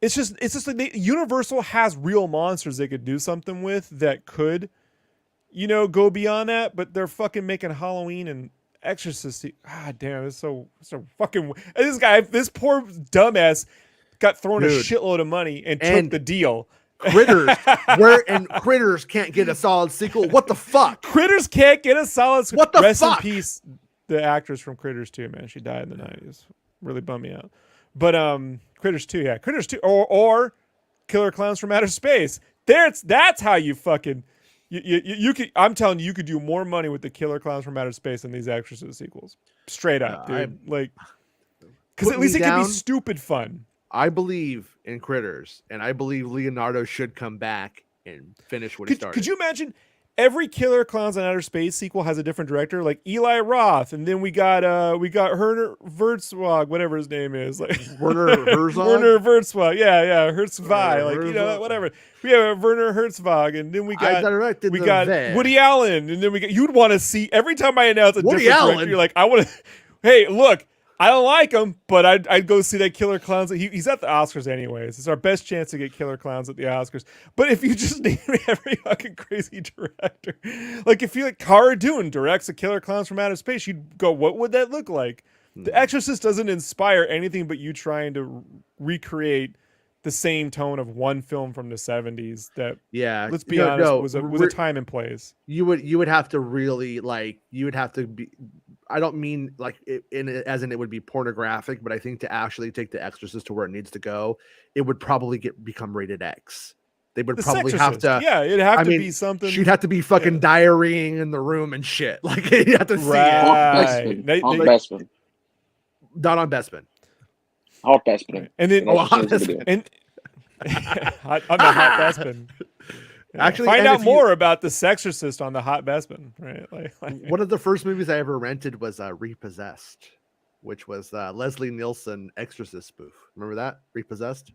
it's just like Universal has real monsters they could do something with that could, go beyond that, but they're fucking making Halloween and Exorcist. God damn, it's so fucking. This poor dumbass got thrown a shitload of money and took the deal. Critters, Critters can't get a solid sequel. What the fuck? Critters can't get a solid sequel. What the Rest fuck? in peace, the actress from Critters 2, man. She died in the 90s. Really bummed me out. But Critters 2, yeah. Critters 2 or Killer Clowns from Outer Space. That's how you fucking you could, I'm telling you could do more money with the Killer Clowns from Outer Space than these Exorcist sequels. Straight up, dude. Because at least it can be stupid fun. I believe in Critters, and I believe Leonardo should come back and finish what he started. Could you imagine every Killer Clowns on Outer Space sequel has a different director, like Eli Roth, and then we got Werner Herzog, whatever his name is, like Werner Herzog, Werner Herzog, yeah, Herzog, whatever. We have Werner Herzog, and then we got Woody Allen, and then we got. You'd want to see every time I announce a different director, you're like, I want to. Hey, look. I don't like him, but I'd go see that Killer Clowns. He's at the Oscars anyways. It's our best chance to get Killer Clowns at the Oscars. But if you just name every fucking crazy director, like if you like Cara Dune directs a Killer Clowns from Outer Space, you'd go, what would that look like? The Exorcist doesn't inspire anything but you trying to recreate the same tone of one film from the 70s that, let's be honest, was a time and place. You would have to really be. I don't mean like as in it would be pornographic, but I think to actually take The Exorcist to where it needs to go, it would probably become rated X. They would probably have to. Yeah, it'd have to be something. She'd have to be fucking diarrheaing in the room and shit. Like you have to see it. On Bespin. Not on Bespin. Hot Bespin. And then Hot Bespin. And on the Hot Bespin. Yeah. Actually, find out more about the Sexorcist on the Hot Bespin, right? Like one of the first movies I ever rented was Repossessed, which was Leslie Nielsen Exorcist spoof. Remember that? Repossessed?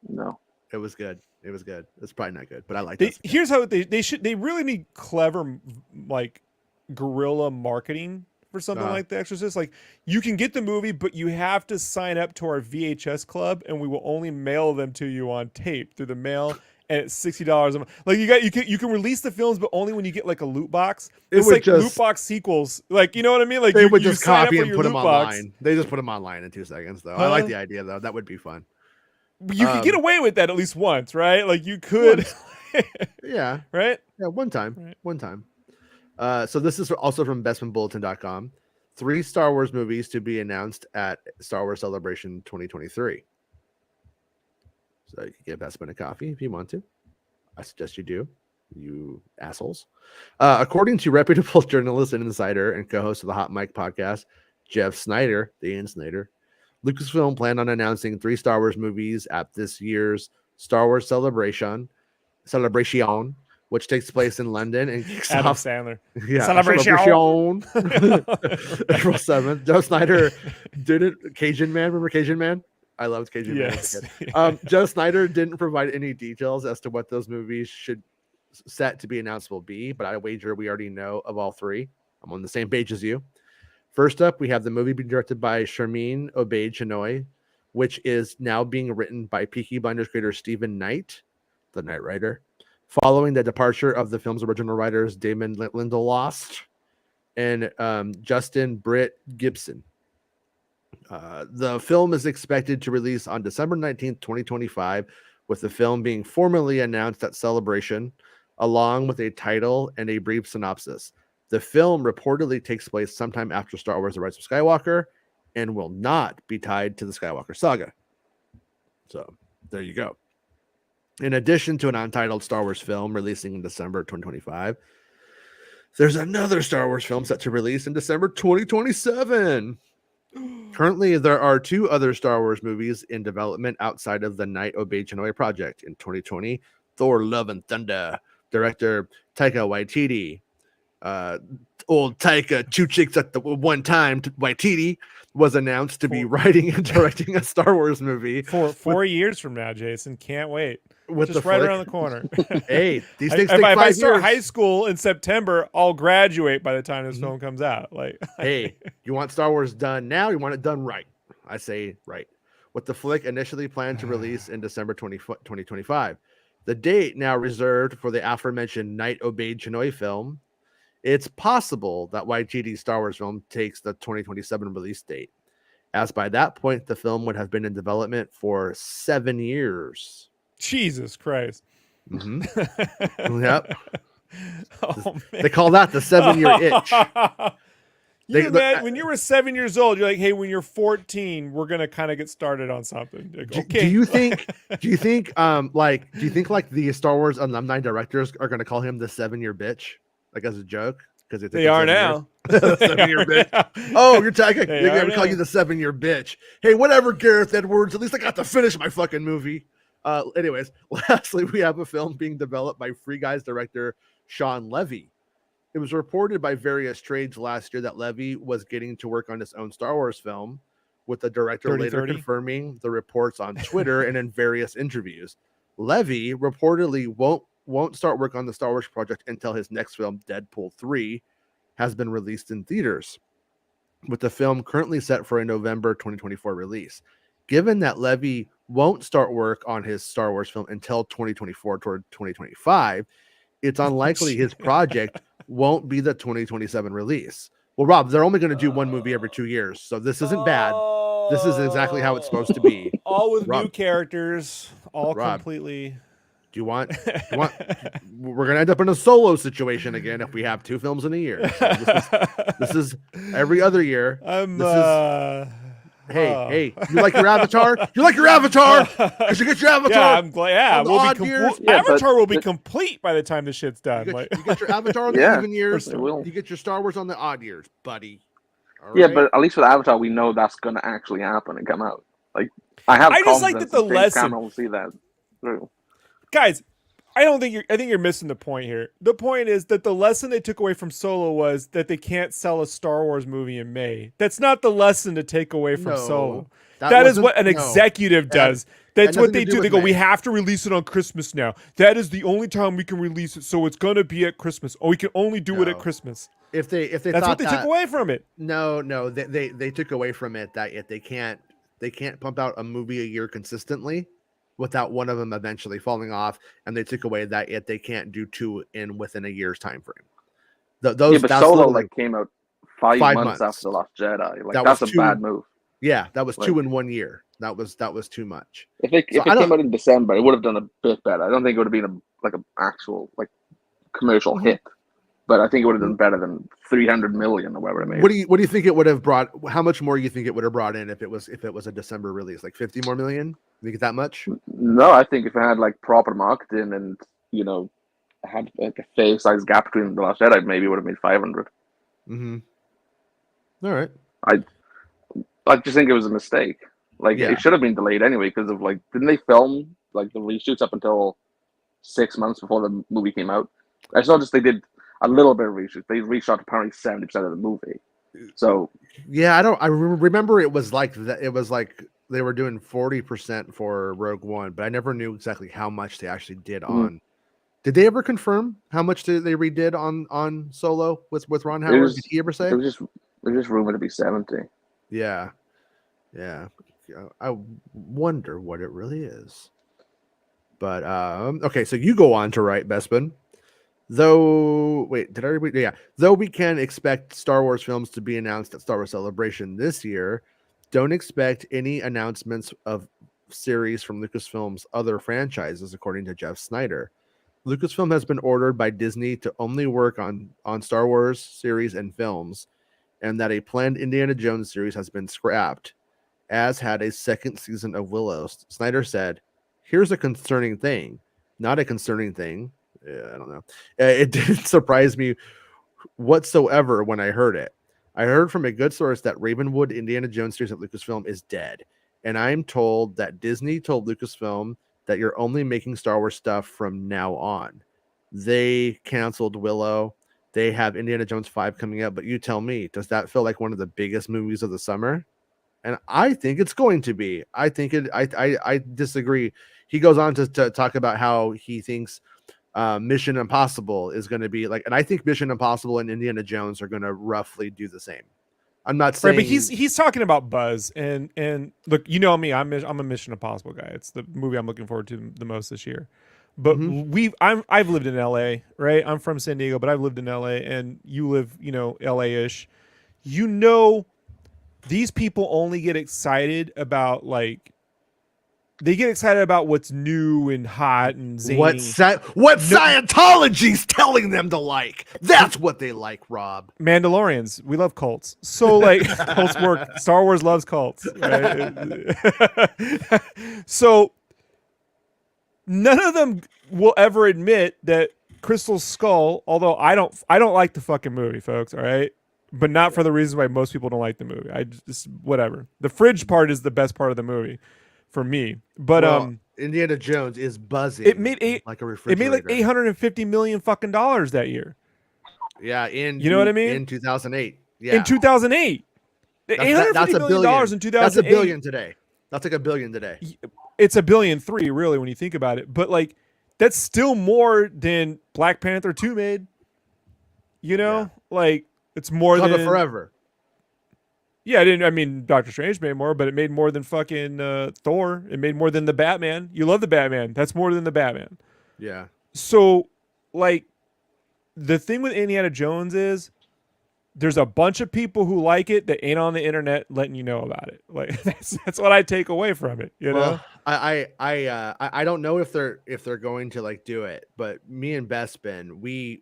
No. It was good. It's probably not good, but I like it. Here's how they really need clever like guerrilla marketing for something like The Exorcist. Like you can get the movie, but you have to sign up to our VHS club and we will only mail them to you on tape through the mail. And it's $60 a month. Like you can release the films, but only when you get like a loot box. It's like loot box sequels. Like you know what I mean? Like they would just copy and put them online. They just put them online in 2 seconds, though. I like the idea, though. That would be fun. You could get away with that at least once, right? Like you could. Yeah. Right. Yeah. One time. Right. One time. So this is also from BestmanBulletin.com. 3 Star Wars movies to be announced at Star Wars Celebration 2023. So you can get Bestman a coffee if you want to. I suggest you do, you assholes. According to reputable journalist and insider and co-host of the Hot Mike podcast, Jeff Snyder, the Ian Snyder, Lucasfilm planned on announcing 3 Star Wars movies at this year's Star Wars Celebration, which takes place in London and kicks Adam off. Sandler. Yeah, Celebration. April 7th. Joe Snyder did it. Cajun Man, remember Cajun Man? I loved Cajun Man. Joe Snyder didn't provide any details as to what those movies should set to be announced will be, but I wager we already know of all 3. I'm on the same page as you. First up, we have the movie being directed by Sharmeen Obaid-Chinoy, which is now being written by Peaky Blinders creator Stephen Knight, the Knight Rider, following the departure of the film's original writers Damon Lindelof and Justin Britt Gibson. The film is expected to release on December 19th, 2025, with the film being formally announced at Celebration, along with a title and a brief synopsis. The film reportedly takes place sometime after Star Wars: The Rise of Skywalker and will not be tied to the Skywalker saga. So, there you go. In addition to an untitled Star Wars film releasing in December 2025, There's another Star Wars film set to release in December 2027. Currently, there are 2 other Star Wars movies in development outside of the Night Obey Chinoy project. In 2020, Thor: Love and Thunder, director Taika Waititi, old Taika, 2 chicks at the one time, Waititi, was announced to be writing and directing a Star Wars movie. For 4 years from now, Jason. Can't wait. With Just the right flick. around the corner. Hey, these I- things if, take I- 5 if I start years. high school in September, I'll graduate by the time this film comes out. Like, Hey, you want Star Wars done now? You want it done right? I say right. With the flick initially planned to release in December 2025, the date now reserved for the aforementioned Night Obeyed Chinoy film, it's possible that Waititi's Star Wars film takes the 2027 release date, as by that point the film would have been in development for 7 years. Jesus Christ. Yep. Oh, They call that the 7-year itch. When you were 7 years old, you're like, hey, when you're 14, we're gonna kind of get started on something. Like, okay. Do you think like the Star Wars alumni directors are going to call him the 7-year bitch, like as a joke? Because they are now. 7-year bitch. Oh, you're talking. They're going to call now. you the 7-year bitch. Hey, whatever, Gareth Edwards. At least I got to finish my fucking movie. Anyways, lastly, we have a film being developed by Free Guy's director Sean Levy. It was reported by various trades last year that Levy was getting to work on his own Star Wars film, with the director later 30-30? confirming the reports on Twitter and in various interviews. Levy reportedly won't start work on the Star Wars project until his next film, Deadpool 3, has been released in theaters, with the film currently set for a November 2024 release. Given that Levy won't start work on his Star Wars film until 2024 toward 2025, it's unlikely his project won't be the 2027 release. Well, Rob, they're only going to do one movie every 2 years, so this isn't bad. This is exactly how it's supposed to be. All with Rob. new characters, all Rob. completely. Do you want? We're going to end up in a solo situation again if we have 2 films in a year. So this is every other year. Hey, you like your Avatar? You like your Avatar? Because you get your Avatar. Yeah, I'm glad. Yeah, on the we'll odd be years. Avatar will be complete by the time the shit's done. You get your Avatar on the Yeah, even years. it will. You get your Star Wars on the odd years, buddy. All Yeah, right? but at least with Avatar, we know that's going to actually happen and come out. Like, I just like that the James lesson. Cameron will see that through. Guys, I think you're missing the point here. The point is that the lesson they took away from Solo was that they can't sell a Star Wars movie in May. That's not the lesson to take away from Solo. That is what an executive does. That's what they do. They go, we have to release it on Christmas now. That is the only time we can release it, so it's gonna be at Christmas. Oh, we can only do it at Christmas. If they that's what they took away from it. No, they took away from it that if they can't pump out a movie a year consistently without one of them eventually falling off, and they took away that if they can't do 2 within a year's time frame. But Solo came out 5 months after The Last Jedi. Like that's a bad move. Yeah, that was 2 in 1 year. That was too much. If it came out in December, it would have done a bit better. I don't think it would have been an actual commercial hit, but I think it would have done better than 300 million or whatever it made. What do you think it would have brought? How much more do you think it would have brought in if it was a December release? Like 50 more million? You think it's that much? No, I think if it had proper marketing and had a fair size gap between The Last Jedi, maybe it would have made 500. Mm-hmm. All right. I just think it was a mistake. It should have been delayed anyway because of didn't they film the reshoots up until 6 months before the movie came out? It's not just they did a little bit of reshoots. They reshot apparently 70% of the movie. So yeah, I remember it was like that. It was like they were doing 40% for Rogue One, but I never knew exactly how much they actually did on. Did they ever confirm how much they redid on Solo with Ron Howard? Did he ever say? It was just rumored to be 70. Yeah. I wonder what it really is. But okay, so you go on to write, Bespin. Though we can expect Star Wars films to be announced at Star Wars Celebration this year, don't expect any announcements of series from Lucasfilm's other franchises, according to Jeff Snyder. Lucasfilm has been ordered by Disney to only work on Star Wars series and films, and that a planned Indiana Jones series has been scrapped, as had a second season of Willow. Snyder said, "Here's a concerning thing. Not a concerning thing. I don't know. It didn't surprise me whatsoever when I heard it. I heard from a good source that Ravenwood Indiana Jones series at Lucasfilm is dead. And I'm told that Disney told Lucasfilm that you're only making Star Wars stuff from now on. They canceled Willow. They have Indiana Jones 5 coming up, but you tell me, does that feel like one of the biggest movies of the summer? And I think it's going to be. I disagree. He goes on to talk about how he thinks Mission Impossible is going to be like, and I think Mission Impossible and Indiana Jones are going to roughly do the same. I'm not saying, right, but he's talking about buzz and look, you know me, I'm a Mission Impossible guy. It's the movie I'm looking forward to the most this year. But I've lived in LA, right? I'm from San Diego, but I've lived in LA, and you live, LA-ish. These people only get excited about they get excited about what's new and hot and zany. What Scientology's telling them to like. That's what they like, Rob. Mandalorians. We love cults. So cults work. Star Wars loves cults. Right? So none of them will ever admit that Crystal Skull, although I don't like the fucking movie, folks, all right? But not for the reason why most people don't like the movie. I just whatever. The fridge part is the best part of the movie for me. But Indiana Jones is buzzing. It made like a refrigerator. It made like $850 million fucking dollars that year. Yeah, you know what I mean? In 2008. Yeah. In 2008. That's a billion. In 2008. That's $1 billion today. That's like $1 billion today. It's $1.3 billion really when you think about it. But that's still more than Black Panther 2 made. It's more than forever. Yeah, Doctor Strange made more, but it made more than fucking Thor. It made more than the Batman. You love the Batman. That's more than the Batman. Yeah. So, the thing with Indiana Jones is there's a bunch of people who like it that ain't on the internet letting you know about it. That's what I take away from it. Know. I don't know if they're going to do it, but me and Bespin, we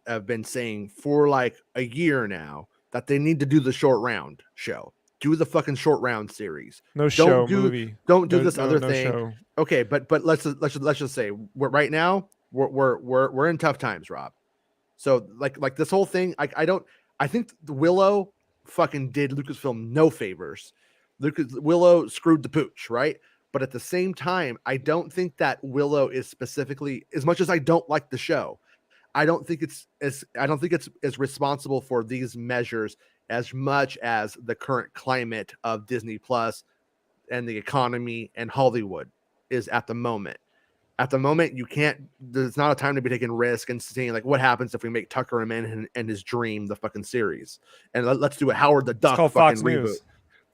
have been saying for a year now that they need to do the short round show. Do the fucking short round series. Movie. Don't do this other thing. Show. Okay, but let's just say right now we're in tough times, Rob. So this whole thing, I think the Willow fucking did Lucasfilm no favors. Willow screwed the pooch, right? But at the same time, I don't think that Willow is specifically, as much as I don't like the show, I don't think it's as responsible for these measures as much as the current climate of Disney Plus and the economy and Hollywood is at the moment. At the moment, there's not a time to be taking risk and seeing what happens if we make Tucker and his Dream the fucking series, and let's do a Howard the Duck fucking Fox reboot. News.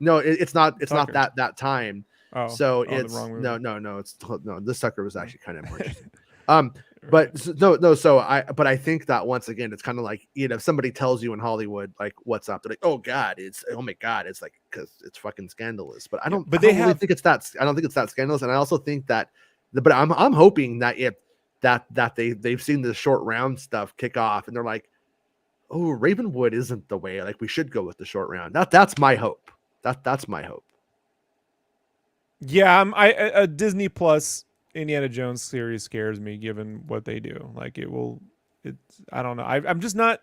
No, it's not. It's Tucker. not that time. Oh, so it's no. This Tucker was actually kind of more interesting. But I think that once again, it's kind of if somebody tells you in Hollywood what's up, they're like, oh my god, it's because it's fucking scandalous. But I don't. But I don't really think it's that. I don't think it's that scandalous, and I also think that. But I'm hoping that they've seen the short round stuff kick off, and they're like, oh, Ravenwood isn't the way. We should go with the short round. That's my hope. That's my hope. Yeah, a Disney Plus Indiana Jones series scares me, given what they do. I don't know. I'm just not.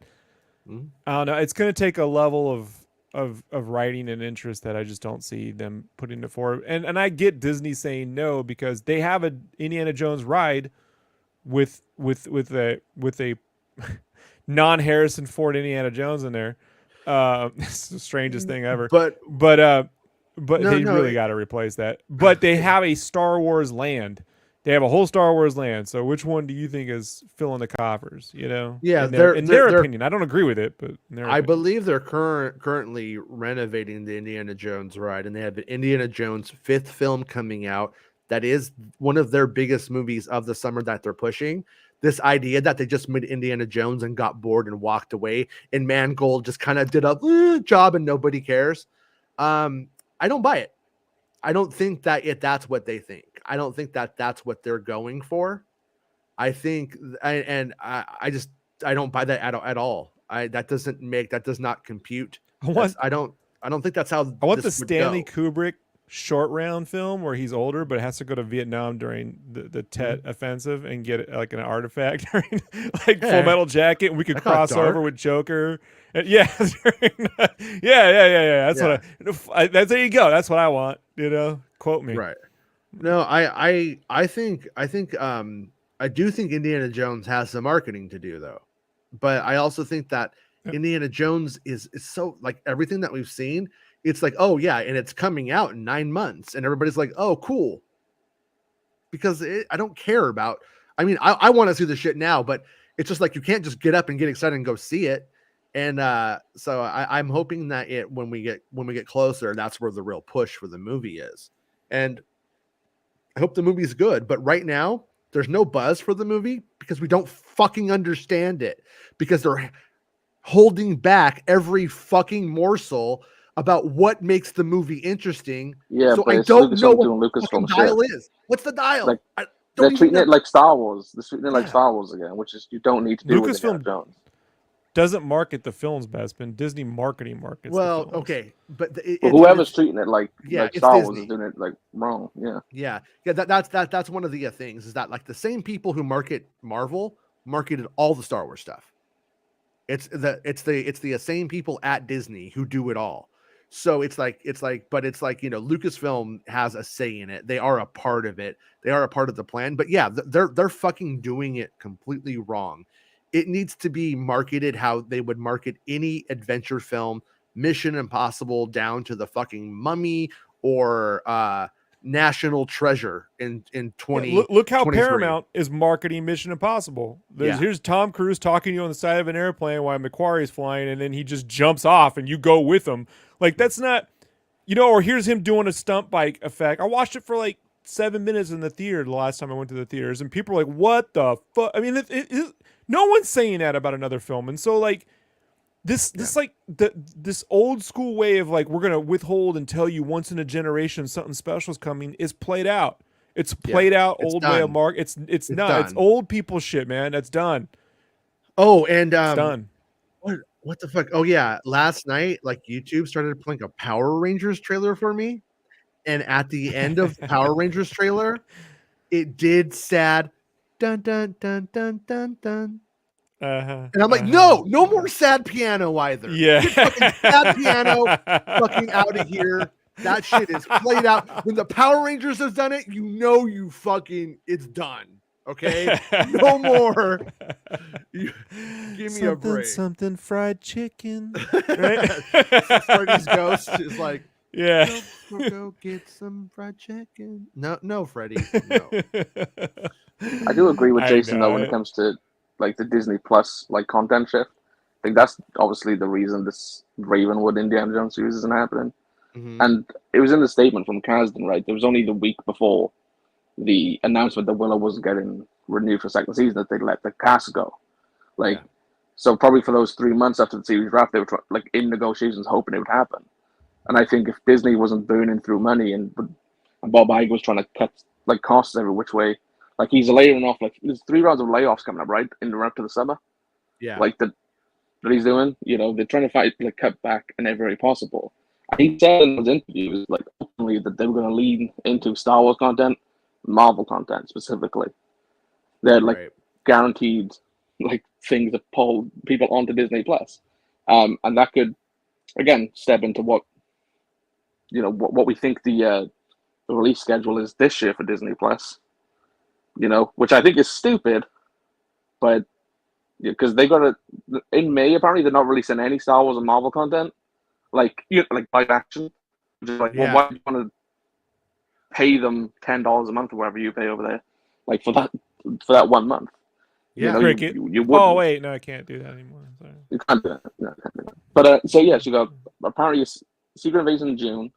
I don't know. It's going to take a level of writing and interest that I just don't see them putting it forward. And I get Disney saying no because they have a Indiana Jones ride with a non-Harrison Ford Indiana Jones in there. It's the strangest thing ever. But they really got to replace that. But they have a Star Wars land. They have a whole Star Wars land. So which one do you think is filling the coffers? Yeah, in their opinion. I don't agree with it, but I believe they're currently renovating the Indiana Jones ride, and they have the Indiana Jones 5th film coming out. That is one of their biggest movies of the summer that they're pushing. This idea that they just made Indiana Jones and got bored and walked away, and Mangold just kind of did a job and nobody cares. I don't buy it. I don't think that's what they think. I don't think that's what they're going for. I think, I don't buy that at all. That does not compute. I don't think that's how. I want the Stanley Kubrick short round film where he's older but has to go to Vietnam during the Tet offensive and get like an artifact during like Full Metal Jacket, and we could cross over with Joker. And, yeah, yeah. That's what that's there you go. That's what I want. Quote me. Right. No, I think I do think Indiana Jones has some marketing to do though, but I also think that Indiana Jones is so like everything that we've seen. It's like, oh yeah, and it's coming out in 9 months, and everybody's like, oh cool, because I don't care about. I mean, I want to see the shit now, but it's just like you can't just get up and get excited and go see it. And so I'm hoping that when we get closer, that's where the real push for the movie is. And I hope the movie's good. But right now, there's no buzz for the movie because we don't fucking understand it, because they're holding back every fucking morsel about what makes the movie interesting. Yeah, so but I don't know what Lucasfilm the dial is. What's the dial? Like, they're treating it like Star Wars. They're treating it like Star Wars again, which is you don't need to do with Indiana Jones. Doesn't market the films best, but Disney marketing markets. Well, the films. okay, but whoever's treating it like Star Disney. Wars is doing it like wrong. Yeah. That's one of the things is that like the same people who market Marvel marketed all the Star Wars stuff. It's the same people at Disney who do it all. So it's like Lucasfilm has a say in it. They are a part of it. They are a part of the plan. But yeah, they're fucking doing it completely wrong. It needs to be marketed how they would market any adventure film, Mission Impossible down to the fucking Mummy or National Treasure in 20. Look how Paramount is marketing Mission Impossible. Here's Tom Cruise talking to you on the side of an airplane while Macquarie is flying, and then he just jumps off and you go with him. Like, that's not, or here's him doing a stunt bike effect. I watched it for like 7 minutes in the theater the last time I went to the theaters, and people are like, what the fuck? I mean, no one's saying that about another film. And so like this old school way of like, we're going to withhold and tell you once in a generation something special is coming is played out. It's played out. It's old done. Way of mark. It's not, done. It's old people shit, man. That's done. Oh, and it's done. What the fuck? Oh yeah. Last night, like YouTube started playing a Power Rangers trailer for me. And at the end of the Power Rangers trailer, it did sad dun dun dun dun dun dun. And I'm like, no more sad piano either. Yeah, get fucking sad piano, fucking out of here. That shit is played out. When the Power Rangers has done it, it's done. Okay, no more. Give me a break. Something fried chicken. Right? Freddy's ghost is like. Yeah. Go get some fried chicken. No, Freddie. No. I do agree with Jason though when it comes to like the Disney Plus like content shift. I think that's obviously the reason this Ravenwood Indiana Jones series isn't happening. Mm-hmm. And it was in the statement from Kasdan, right? There was only the week before the announcement that Willow wasn't getting renewed for second season that they let the cast go. So probably for those 3 months after the series wrapped, they were like in negotiations hoping it would happen. And I think if Disney wasn't burning through money and Bob Iger was trying to cut like costs every which way, like he's layering off, like there's 3 rounds of layoffs coming up, right, in the run up to the summer. Yeah, like that he's doing. They're trying to fight like cut back in every way possible. He said in his interviews like openly that they were going to lean into Star Wars content, Marvel content specifically. They're like guaranteed like things that pull people onto Disney Plus, and that could again step into what we think the release schedule is this year for Disney Plus, which I think is stupid, but because they got in May, apparently they're not releasing any Star Wars and Marvel content, like live action, which is like, well, why do you want to pay them $10 a month or whatever you pay over there, like for that 1 month? Yeah, Cricket. You oh wait, no, I can't do that anymore. Sorry. You can't do that. No, can't do that. But so yeah, she got apparently Secret Invasion in June.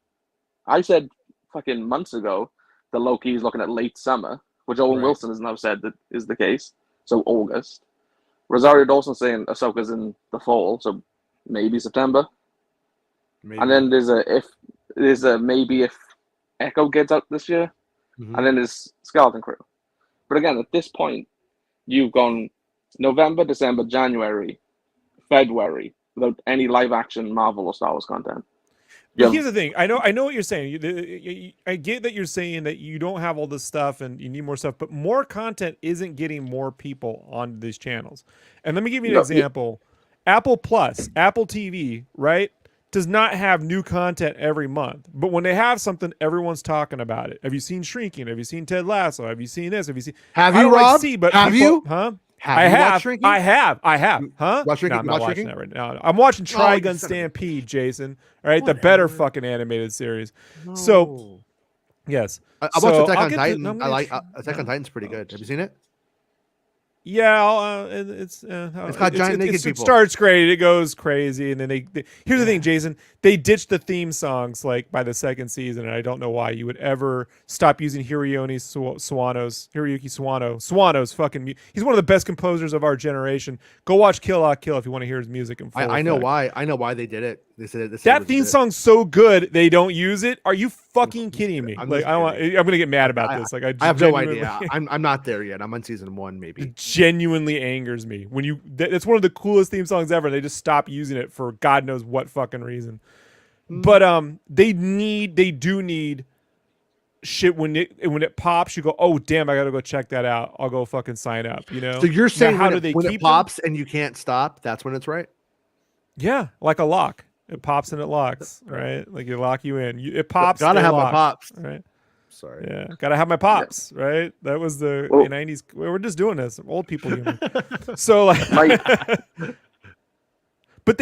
I said fucking months ago that Loki is looking at late summer, which Owen Wilson has now said that is the case. So August. Rosario Dawson saying Ahsoka's in the fall, so maybe September. Maybe. And then there's a maybe if Echo gets out this year, and then there's Skeleton Crew. But again, at this point, you've gone November, December, January, February without any live action Marvel or Star Wars content. Yeah. Here's the thing. I know what you're saying. I get that you're saying that you don't have all this stuff and you need more stuff, but more content isn't getting more people on these channels. And let me give you an example. Apple Plus, Apple TV, right, does not have new content every month. But when they have something, everyone's talking about it. Have you seen Shrinking? Have you seen Ted Lasso? Have you seen this? Have you seen? Have you, Rob? Have you? Huh? I have. I have. Huh? Watch Shrinking? No, I'm not watching that right now. I'm watching Trigun Stampede, Jason. All right, the better fucking animated series. No. So, yes. I watched Attack on Titan. I like Attack on Titan's pretty good. Have you seen it? Yeah, it's got giant naked people. It starts great, it goes crazy, and then they here's the thing, Jason. They ditched the theme songs like by the second season, and I don't know why you would ever stop using Hiroyuki Sawano's fucking. He's one of the best composers of our generation. Go watch Kill La Kill if you want to hear his music in full I know effect. why. I know why they did it. They said it. That theme song's so good they don't use it. Are you fucking kidding me? I'm gonna get mad about this. Like I have no idea. I'm not there yet. I'm on season 1 maybe. It genuinely angers me when that's one of the coolest theme songs ever. They just stop using it for God knows what fucking reason. But they do need shit when it pops. You go, oh damn, I gotta go check that out. I'll go fucking sign up. You know. So you're saying now, when it pops and you can't stop, that's when it's right? Yeah, like a lock. It pops and it locks, right? Like you lock you in. It pops. Gotta have lock, my pops, right? Sorry. Yeah, gotta have my pops, right? That was the 90s. We're just doing this, old people humor. So like, but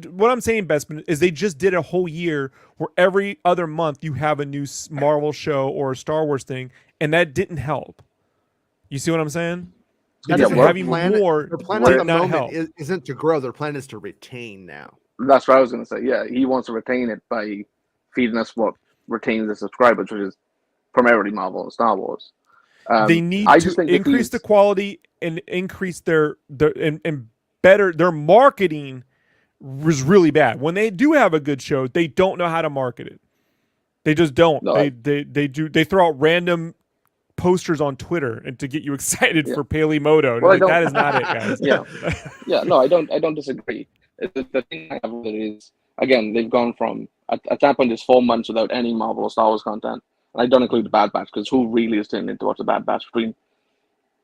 what I'm saying, Bestman, is they just did a whole year where every other month you have a new Marvel show or a Star Wars thing, and that didn't help. You see what I'm saying? Having more their plan at the not moment help. isn't to grow. Their plan is to retain now. That's what I was going to say. Yeah, he wants to retain it by feeding us what retains the subscribers, which is primarily Marvel and Star Wars. They need to increase the quality and increase their better. Their marketing was really bad. When they do have a good show, they don't know how to market it. They just don't. No, they throw out random posters on Twitter and to get you excited for Paley Moto. Well, like, that is not it, guys. Yeah. No, I don't disagree. The thing I have with it is, again, they've gone from at that point there's 4 months without any Marvel or Star Wars content, and I don't include the Bad Batch because who really is tuning in to watch the Bad Batch between,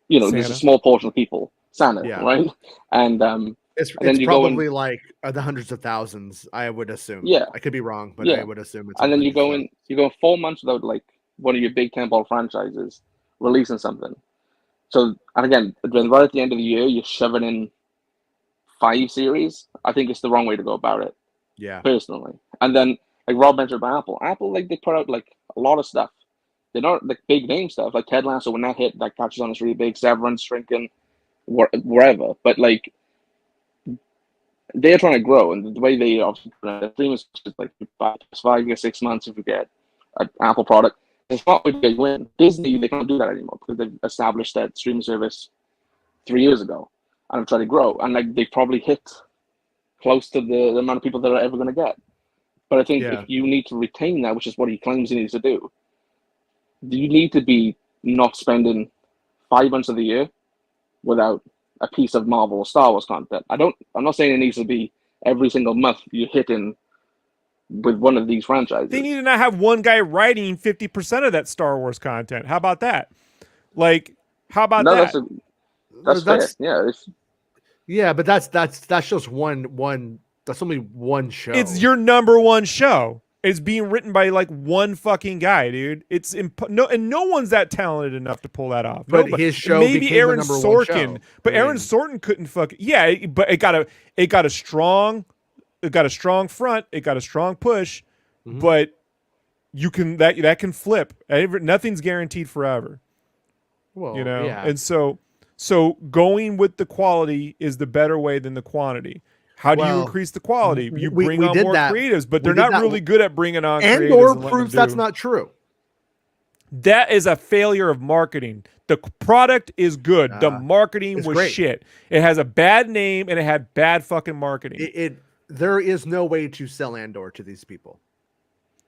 there's a small portion of people, Santa, right? And it's probably like the hundreds of thousands, I would assume. Yeah, I could be wrong, but I would assume it's. And then you go 4 months without like one of your big tentpole franchises releasing something. So, and again, right at the end of the year, you're shoving in 5 series. I think it's the wrong way to go about it. Yeah. Personally. And then, like Rob mentioned about Apple. Apple, like, they put out like a lot of stuff. They're not like big name stuff. Like Ted Lasso, when that hit, that catches on, it's really big. Severance, Shrinking, wherever. But like, they're trying to grow, and the way they obviously the stream is like 5 or 6 months if you get an Apple product. It's not what they win. Disney, they can't do that anymore because they've established that streaming service 3 years ago and have tried to grow. And like they probably hit close to the amount of people that are ever going to get. But I think if you need to retain that, which is what he claims he needs to do, you need to be not spending 5 months of the year without a piece of Marvel or Star Wars content. I'm not saying it needs to be every single month you're hitting with one of these franchises. They need to not have one guy writing 50% of that Star Wars content. How about that? Like, how about that? That's fair. Yeah, but that's just one. That's only one show. It's your number one show. It's being written by like one fucking guy, dude. It's and no one's that talented enough to pull that off. But his show maybe became Aaron the number Sorkin, one show. but Aaron Sorkin couldn't fucking but it got a strong front, it got a strong push, but you can that can flip. Nothing's guaranteed forever. Well, and so going with the quality is the better way than the quantity. How do you increase the quality? You bring on more creatives, but they're not really good at bringing on creatives. Andor proves that's not true. That is a failure of marketing. The product is good. The marketing was great. Shit. It has a bad name and it had bad fucking marketing. There is no way to sell Andor to these people.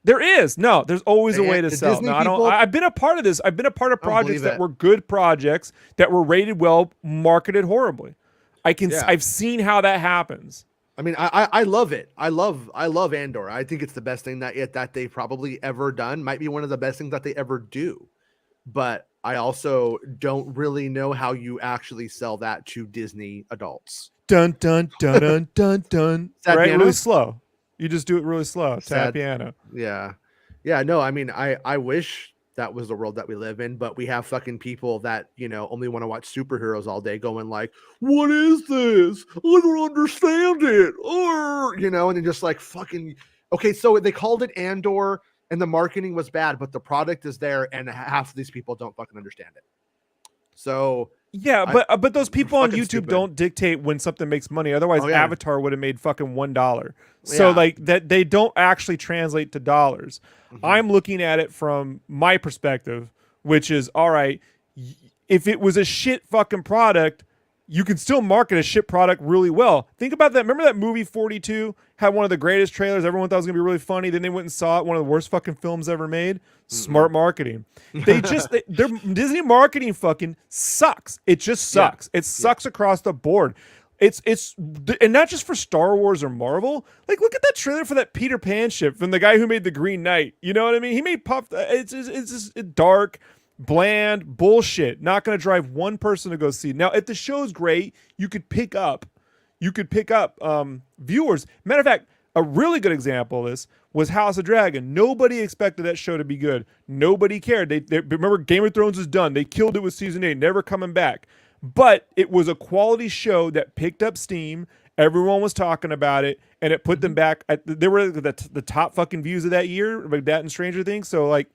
There is. No, there's always a way to sell. Disney No, I've been a part of this. I've been a part of projects that were good projects that were rated well, marketed horribly. I've seen how that happens. I mean, I love it. I love Andor. I think it's the best thing that they've probably ever done. Might be one of the best things that they ever do. But I also don't really know how you actually sell that to Disney adults. Dun dun dun dun dun dun. Sad right, piano? really slow. You just do it really slow. Tap Sad. piano. Yeah. No, I mean, I wish that was the world that we live in, but we have fucking people that, only want to watch superheroes all day going like, what is this? I don't understand it. Or, and then just like fucking, okay, so they called it Andor and the marketing was bad, but the product is there and half of these people don't fucking understand it. So yeah, but those people on YouTube stupid. don't dictate when something makes money. Otherwise, yeah. Avatar would have made fucking $1. So like that, they don't actually translate to dollars. Mm-hmm. I'm looking at it from my perspective, which is all right. If it was a shit fucking product, you can still market a shit product really well. Think about that. Remember that movie 42 had one of the greatest trailers. Everyone thought it was gonna be really funny. Then they went and saw it. One of the worst fucking films ever made. Mm-hmm. Smart marketing. Their Disney marketing fucking sucks. It just sucks. It sucks across the board. It's and not just for Star Wars or Marvel. Like, look at that trailer for that Peter Pan ship from the guy who made the Green Knight. You know what I mean? He made it's just dark, bland bullshit. Not going to drive one person to go see. Now, if the show's great, you could pick up viewers. Matter of fact, a really good example of this was House of Dragon. Nobody expected that show to be good. Nobody cared. They remember Game of Thrones is done. They killed it with season 8, never coming back. But it was a quality show that picked up steam. Everyone was talking about it, and it put them back. They were the top fucking views of that year, like that and Stranger Things. So like,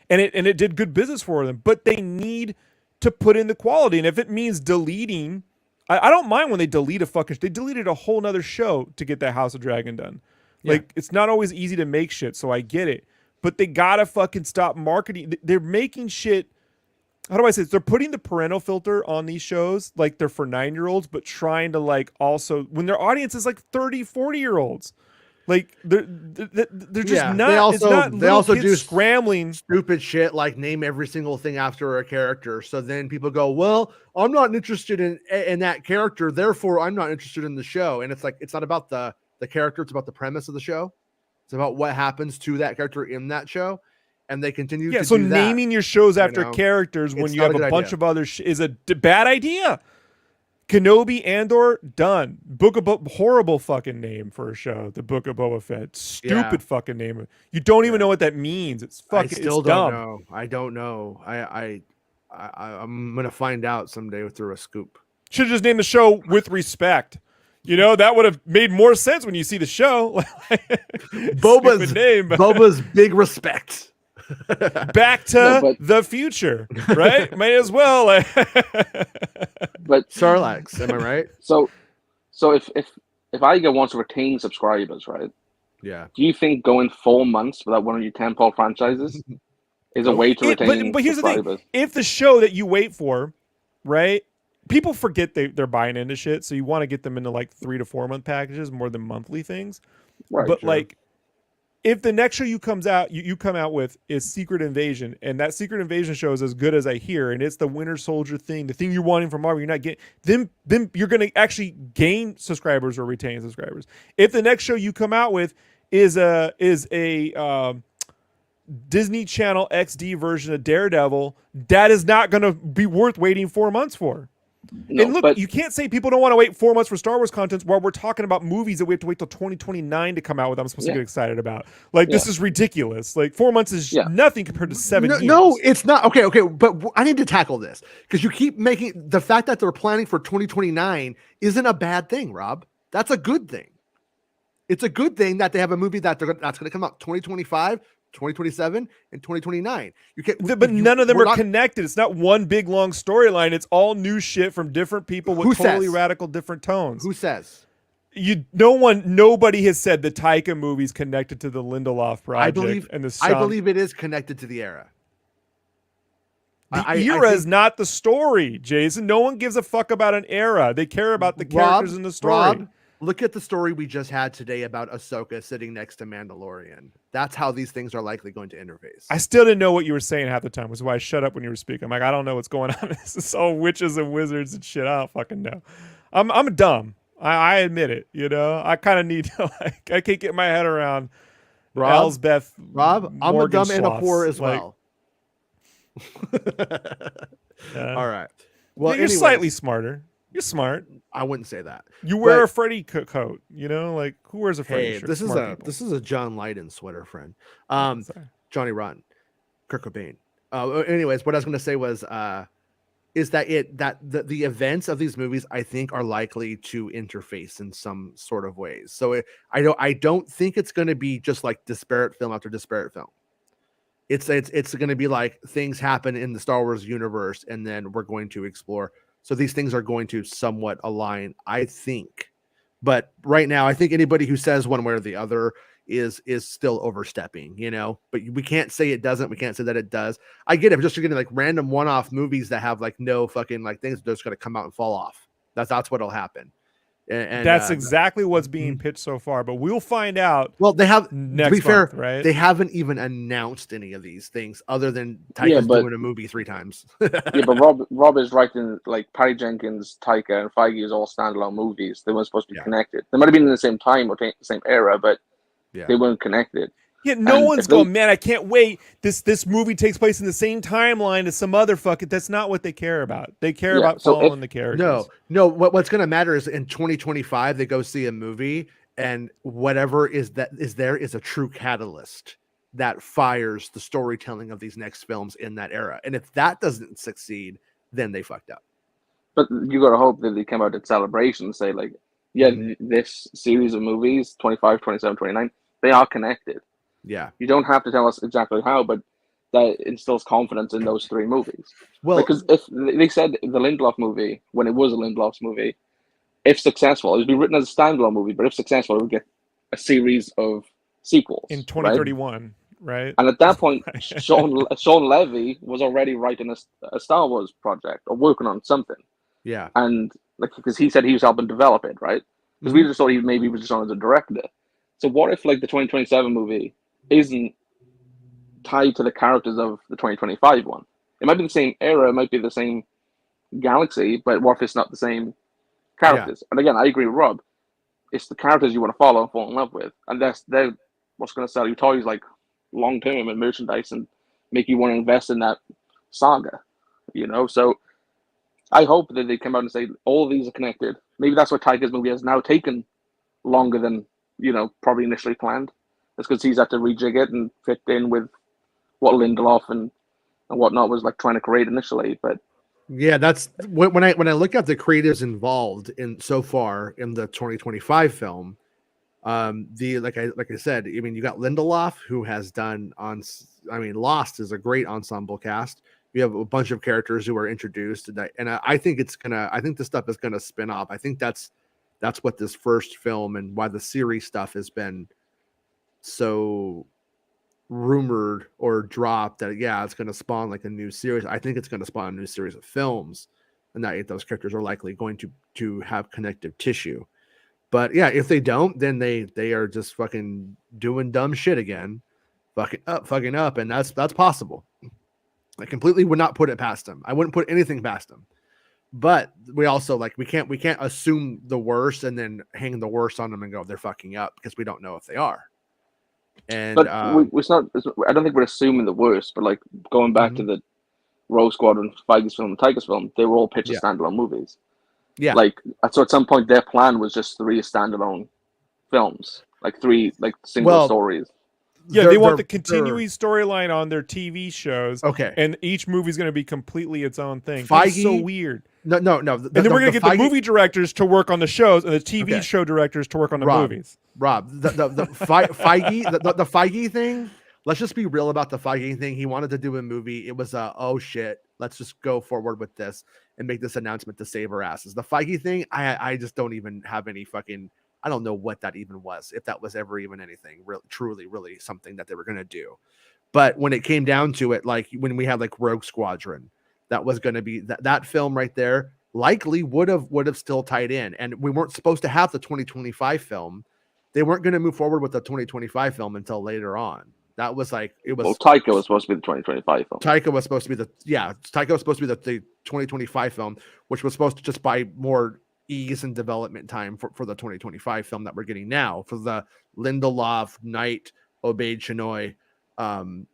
and it did good business for them. But they need to put in the quality, and if it means deleting, I don't mind when they delete a fucking. They deleted a whole nother show to get that House of Dragon done. Yeah. Like, it's not always easy to make shit, so I get it. But they gotta fucking stop marketing. They're making shit. How do I say this? They're putting the parental filter on these shows like they're for 9-year-olds, but trying to like also when their audience is like 30, 40-year-olds. Like they're just not. They also do scrambling stupid shit like name every single thing after a character. So then people go, well, I'm not interested in that character, therefore I'm not interested in the show. And it's like, it's not about the character, it's about the premise of the show. It's about what happens to that character in that show. And they continue to do that. Naming your shows after characters when you have a bunch of other is a bad idea. Kenobi, Andor, done. Horrible fucking name for a show. The Book of Boba Fett. Stupid fucking name. You don't even know what that means. It's fucking. I still don't know. I don't know. I'm gonna find out someday through a scoop. Should have just named the show With Respect. That would have made more sense when you see the show. Boba's name. Boba's Big Respect. Back to the future, right? May as well. But Sarlacc, am I right? So if I want to retain subscribers, right? Yeah. Do you think going 4 months without one of your tentpole franchises is a way to retain but here's subscribers? The thing: if the show that you wait for, right? People forget they're buying into shit, so you want to get them into like 3 to 4 month packages more than monthly things. Right. But like, if the next show you come out with is Secret Invasion, and that Secret Invasion show is as good as I hear, and it's the Winter Soldier thing, the thing you're wanting from Marvel, you're not getting, then you're going to actually gain subscribers or retain subscribers. If the next show you come out with is a Disney Channel XD version of Daredevil, that is not going to be worth waiting 4 months for. No, and look, you can't say people don't want to wait 4 months for Star Wars content while we're talking about movies that we have to wait till 2029 to come out with. I'm supposed to get excited about. Like, this is ridiculous. Like, 4 months is nothing compared to 7 years. No, it's not. Okay. But I need to tackle this because you keep making the fact that they're planning for 2029 isn't a bad thing, Rob. That's a good thing. It's a good thing that they have a movie that's going to come out 2025, 2027, and 2029. But none of them are connected. It's not one big long storyline. It's all new shit from different people with totally radical different tones. Who says? Nobody has said the Taika movie's connected to the Lindelof project. I believe it is connected to the era. The era is not the story, Jason. No one gives a fuck about an era. They care about the characters in the story. Rob, look at the story we just had today about Ahsoka sitting next to Mandalorian. That's how these things are likely going to interface. I still didn't know what you were saying half the time, which is why I shut up when you were speaking. I'm like, I don't know what's going on. This is all witches and wizards and shit. I don't fucking know. I'm dumb. I admit it. You know, I kind of need to like. I can't get my head around Elsbeth. Rob, I'm a dumb and a poor Morgenschloss, as like, well. Yeah. All right. Well, you're anyways, slightly smarter. You're smart. I wouldn't say that. You wear But- a Freddy coat. You know, like who wears a Freddy Hey, shirt? this is Smart a people. this is a John Lydon sweater, friend. Sorry. Johnny Rotten, Kurt Cobain. Anyways, what I was going to say was, is that the events of these movies I think are likely to interface in some sort of ways. So I don't think it's going to be just like disparate film after disparate film. It's going to be like things happen in the Star Wars universe, and then we're going to explore. So these things are going to somewhat align, I think. But right now, I think anybody who says one way or the other is still overstepping, you know. But we can't say it doesn't. We can't say that it does. I get it. Just getting like random one-off movies that have like no fucking like things that are just going to come out and fall off. That's what'll happen. And that's exactly what's being pitched so far. But we'll find out. Well, they have. Next to be fair, month, right? They haven't even announced any of these things other than Taika's doing a movie 3 times. Yeah, but Rob is writing like Patty Jenkins, Taika, and Feige is all standalone movies. They weren't supposed to be connected. They might have been in the same time or the same era, but they weren't connected. Yeah, no one's going, man, I can't wait. This movie takes place in the same timeline as some other fucking. That's not what they care about. They care about following the characters. No. What's going to matter is in 2025 they go see a movie, and whatever is a true catalyst that fires the storytelling of these next films in that era. And if that doesn't succeed, then they fucked up. But you got to hope that they come out at Celebration and say like, this series of movies, 25, 27, 29, they are connected. Yeah. You don't have to tell us exactly how, but that instills confidence in those 3 movies. Well, because if they said the Lindelof movie, when it was a Lindelof's movie, if successful, it would be written as a standalone movie, but if successful, it would get a series of sequels. In 2031, right? And at that point, Sean Levy was already writing a Star Wars project or working on something. Yeah. And like, because he said he was helping develop it, right? Because we just thought he maybe was just on as a director. So what if like the 2027 movie isn't tied to the characters of the 2025 one? It might be the same era, it might be the same galaxy, but what if it's not the same characters? And again, I agree with Rob. It's the characters you want to follow and fall in love with, and they're what's going to sell you toys like long term and merchandise and make you want to invest in that saga. You know, so I hope that they come out and say all of these are connected. Maybe that's why Taika's movie has now taken longer than probably initially planned. It's because he's had to rejig it and fit in with what Lindelof and whatnot was like trying to create initially. But yeah, that's when I look at the creatives involved in so far in the 2025 film. Like I said, I mean, you got Lindelof, who has done Lost is a great ensemble cast. You have a bunch of characters who are introduced, and I think this stuff is gonna spin off. I think that's what this first film and why the series stuff has been so rumored or dropped that it's going to spawn like a new series. I think it's going to spawn a new series of films, and that those characters are likely going to have connective tissue. But yeah, if they don't, then they are just fucking doing dumb shit again, fucking up, and that's possible. I completely would not put it past them. I wouldn't put anything past them. But we also we can't assume the worst and then hang the worst on them and go they're fucking up, because we don't know if they are. And but it's not. I don't think we're assuming the worst. But like going back to the Rogue Squadron, Feige's film, and Taika's film, they were all pitched as standalone movies. Yeah. Like so, at some point, their plan was just 3 standalone films, like 3 single stories. Yeah, they want the continuing storyline on their TV shows. Okay. And each movie's going to be completely its own thing. Feige, that's so weird. No. And then we're going to get the movie directors to work on the shows and the TV show directors to work on the movies. Rob, the Feige, the Feige thing, let's just be real about the Feige thing. He wanted to do a movie. It was oh shit, let's just go forward with this and make this announcement to save our asses. The Feige thing, I just don't even have any fucking, I don't know what that even was, if that was ever even anything truly something that they were going to do. But when it came down to it, like when we had like Rogue Squadron, that was going to be that film right there likely would have still tied in. And we weren't supposed to have the 2025 film. They weren't going to move forward with the 2025 film until later on. That was like, it was. Well, Taika was supposed to be the 2025 film. Taika was supposed to be the 2025 film, which was supposed to just buy more ease and development time for the 2025 film that we're getting now, for the Lindelof, Knight, Obey Chinoy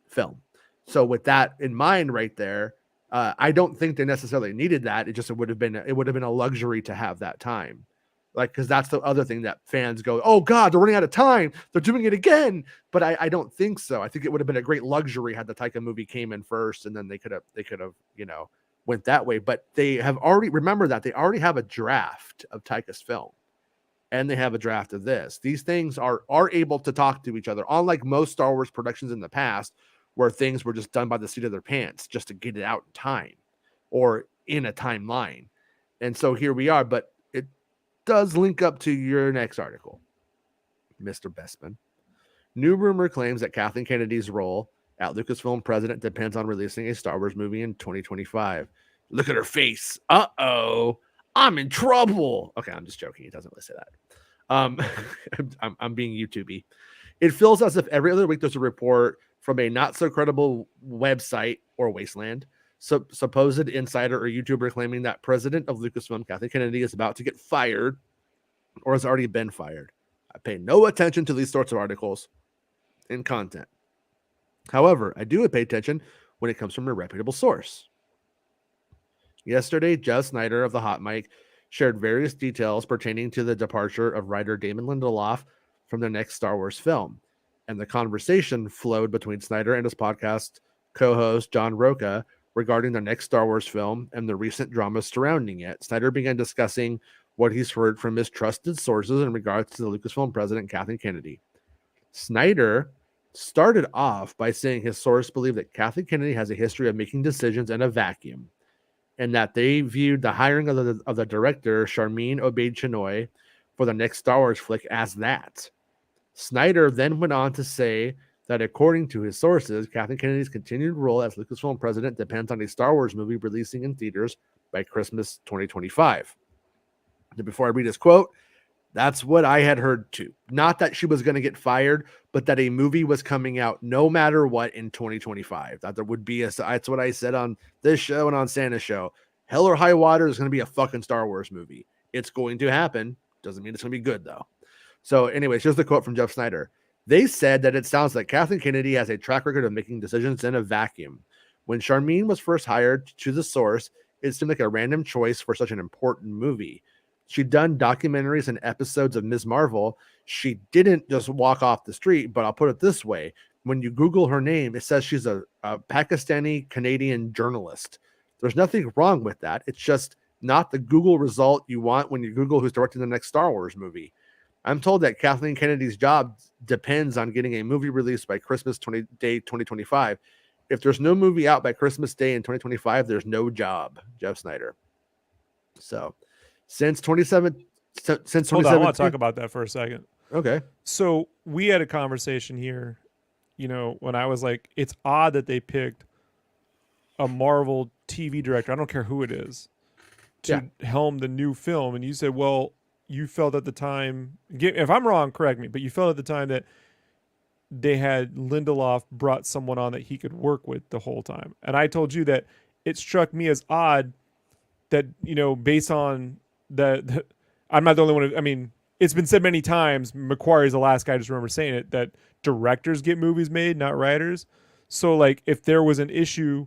film. So with that in mind right there, I don't think they necessarily needed that. It would have been a luxury to have that time. Like, because that's the other thing that fans go, oh God, they're running out of time. They're doing it again. But I don't think so. I think it would have been a great luxury had the Taika movie came in first, and then they could have, went that way. But they have already, remember that they already have a draft of Taika's film, and they have a draft of this. These things are able to talk to each other, unlike most Star Wars productions in the past, where things were just done by the seat of their pants just to get it out in time or in a timeline. And so here we are, but it does link up to your next article, Mr. Bestman. New rumor claims that Kathleen Kennedy's role at Lucasfilm president depends on releasing a Star Wars movie in 2025. Look at her face. Uh-oh. I'm in trouble. Okay, I'm just joking. It doesn't really say that. I'm being YouTubey. It feels as if every other week there's a report from a not so credible website or wasteland, supposed insider or YouTuber claiming that president of Lucasfilm, Kathleen Kennedy, is about to get fired or has already been fired. I pay no attention to these sorts of articles and content. However, I do pay attention when it comes from a reputable source. Yesterday, Jeff Snyder of the Hot Mic shared various details pertaining to the departure of writer Damon Lindelof from the next Star Wars film. And the conversation flowed between Snyder and his podcast co-host John Roca regarding the next Star Wars film and the recent drama surrounding it. Snyder began discussing what he's heard from his trusted sources in regards to the Lucasfilm president, Kathleen Kennedy. Snyder started off by saying his source believed that Kathleen Kennedy has a history of making decisions in a vacuum, and that they viewed the hiring of the director, Sharmeen Obaid-Chinoy, for the next Star Wars flick as that. Snyder then went on to say that according to his sources, Kathleen Kennedy's continued role as Lucasfilm president depends on a Star Wars movie releasing in theaters by Christmas 2025. And before I read his quote, that's what I had heard too. Not that she was going to get fired, but that a movie was coming out no matter what in 2025. That there would be that's what I said on this show and on Santa's show. Hell or high water is going to be a fucking Star Wars movie. It's going to happen. Doesn't mean it's going to be good though. So anyways, here's the quote from Jeff Snyder. They said that it sounds like Kathleen Kennedy has a track record of making decisions in a vacuum. When Sharmeen was first hired, to the source, it seemed like a random choice for such an important movie. She'd done documentaries and episodes of Ms. Marvel. She didn't just walk off the street, but I'll put it this way. When you Google her name, it says she's a Pakistani-Canadian journalist. There's nothing wrong with that. It's just not the Google result you want when you Google who's directing the next Star Wars movie. I'm told that Kathleen Kennedy's job depends on getting a movie released by Christmas Day 2025. If there's no movie out by Christmas Day in 2025, there's no job. Jeff Snyder. So since 2017, hold on, I want to talk about that for a second. Okay. So we had a conversation here, when I was like, it's odd that they picked a Marvel TV director, I don't care who it is, to helm the new film. And you said, well, you felt at the time, if I'm wrong, correct me, but you felt at the time that they had Lindelof brought someone on that he could work with the whole time. And I told you that it struck me as odd that, based on the I'm not the only one. It's been said many times, McQuarrie is the last guy I just remember saying it, that directors get movies made, not writers. So like if there was an issue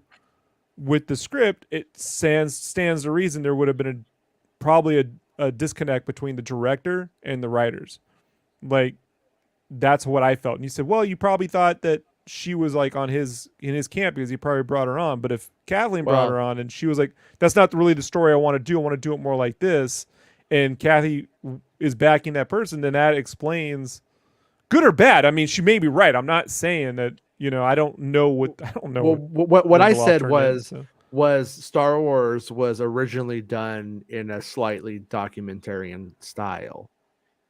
with the script, it stands to reason there would have been probably a disconnect between the director and the writers. Like that's what I felt. And you said, well, you probably thought that she was like in his camp because he probably brought her on. But if Kathleen brought her on and she was like, that's not really the story I want to do. I want to do it more like this. And Kathy is backing that person, then that explains, good or bad. She may be right. I'm not saying that, I don't know what what I said was Star Wars was originally done in a slightly documentarian style.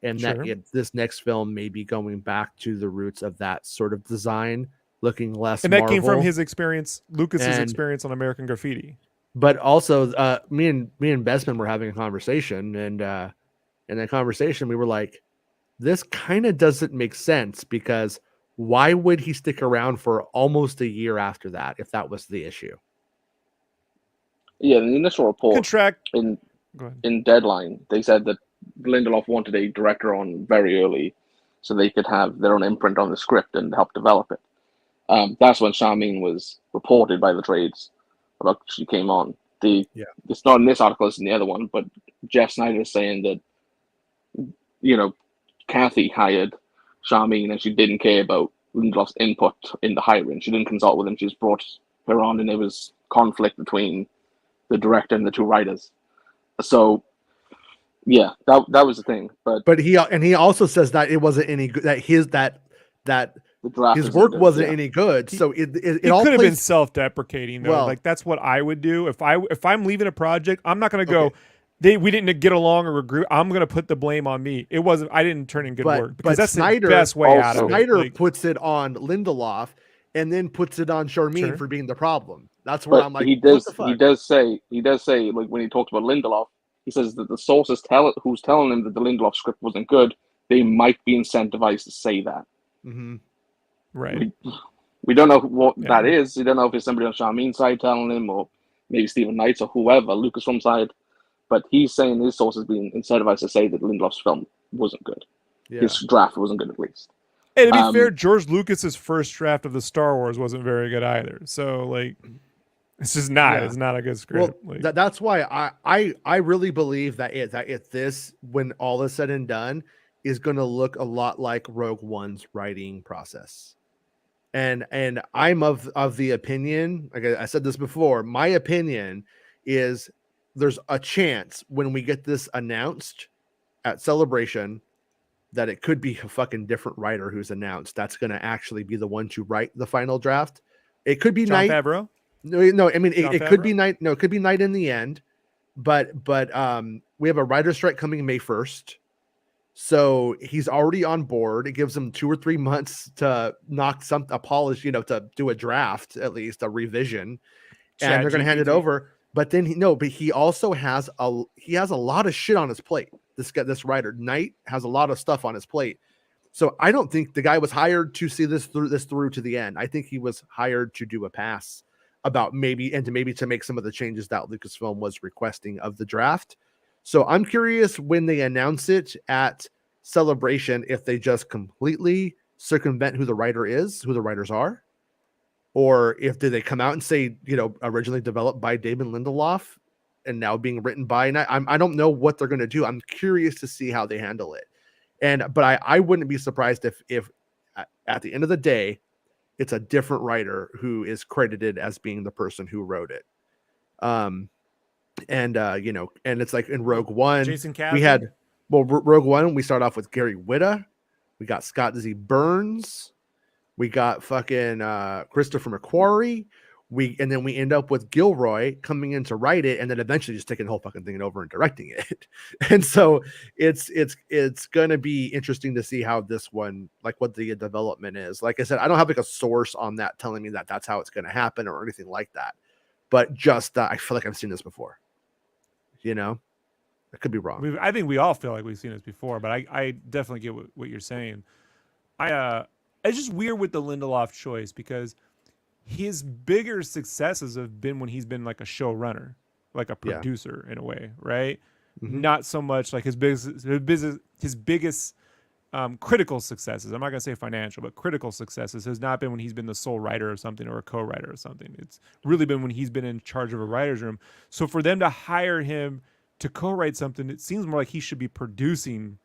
And that this next film may be going back to the roots of that sort of design, looking less. And that Marvel. Came from his experience, Lucas's experience on American Graffiti. But also, me and Besman were having a conversation, and in that conversation, we were like, "This kind of doesn't make sense because why would he stick around for almost a year after that if that was the issue?" Yeah, the initial report contract. Go ahead. in Deadline, they said that Lindelof wanted a director on very early so they could have their own imprint on the script and help develop it. That's when Charmin was reported by the trades about she came on. It's not in this article, it's in the other one, but Jeff Snyder is saying that, you know, Kathy hired Charmin and she didn't care about Lindelof's input in the hiring. She didn't consult with him. She just brought her on, and there was conflict between the director and the two writers. So, yeah, that was the thing. But he also says that it wasn't any good. That his work wasn't any good. So it all could have plays... been self-deprecating though. Well, like that's what I would do if I'm leaving a project. I'm not going to go. We didn't get along or agree. I'm going to put the blame on me. It wasn't. I didn't turn in good work because that's Snyder, the best way out of it. Snyder puts it on Lindelof and then puts it on Charmin for being the problem. That's where I'm like, he does say like when he talks about Lindelof, he says that the sources who's telling him that the Lindelof script wasn't good, they might be incentivized to say that. Mm-hmm. Right. We don't know what that is. We don't know if it's somebody on Charmin's side telling him, or maybe Stephen Knight's or whoever, Lucasfilm side. But he's saying his sources being incentivized to say that Lindelof's film wasn't good. Yeah. His draft wasn't good, at least. And to be fair, George Lucas's first draft of the Star Wars wasn't very good either. So, like, it's just not. Yeah. It's not a good script. Well, that's why I really believe that this, when all is said and done, is going to look a lot like Rogue One's writing process. And I'm of the opinion, like I said this before, my opinion is there's a chance when we get this announced at Celebration that it could be a fucking different writer who's announced that's going to actually be the one to write the final draft. It could be Jon Knight. Favreau? No, I mean it could be Knight. No, it could be Knight in the end. But we have a writer's strike coming May 1st. So he's already on board. It gives him 2 or 3 months to knock a polish, to do a draft, at least a revision, and they're going to hand it over. But then he also has a lot of shit on his plate. This writer Knight has a lot of stuff on his plate. So I don't think the guy was hired to see this through to the end. I think he was hired to do a pass about maybe to make some of the changes that Lucasfilm was requesting of the draft. So I'm curious when they announce it at Celebration, if they just completely circumvent who the writers are, or if they come out and say, originally developed by David Lindelof and now being written by Knight. I don't know what they're going to do. I'm curious to see how they handle it. But I wouldn't be surprised if at the end of the day, it's a different writer who is credited as being the person who wrote it. And it's like in Rogue One, Jason Kasdan? We had, Rogue One, we start off with Gary Whitta. We got Scott Z. Burns. We got fucking Christopher McQuarrie. And then we end up with Gilroy coming in to write it, and then eventually just taking the whole fucking thing over and directing it. And so it's going to be interesting to see how this one, like what the development is. Like I said, I don't have like a source on that telling me that that's how it's going to happen or anything like that. But just I feel like I've seen this before. I could be wrong. I think we all feel like we've seen this before, but I definitely get what you're saying. It's just weird with the Lindelof choice because his bigger successes have been when he's been like a showrunner, like a producer in a way, right? Mm-hmm. Not so much like his biggest critical successes. I'm not gonna say financial, but critical successes has not been when he's been the sole writer of something or a co-writer of something. It's really been when he's been in charge of a writer's room. So for them to hire him to co-write something, it seems more like he should be producing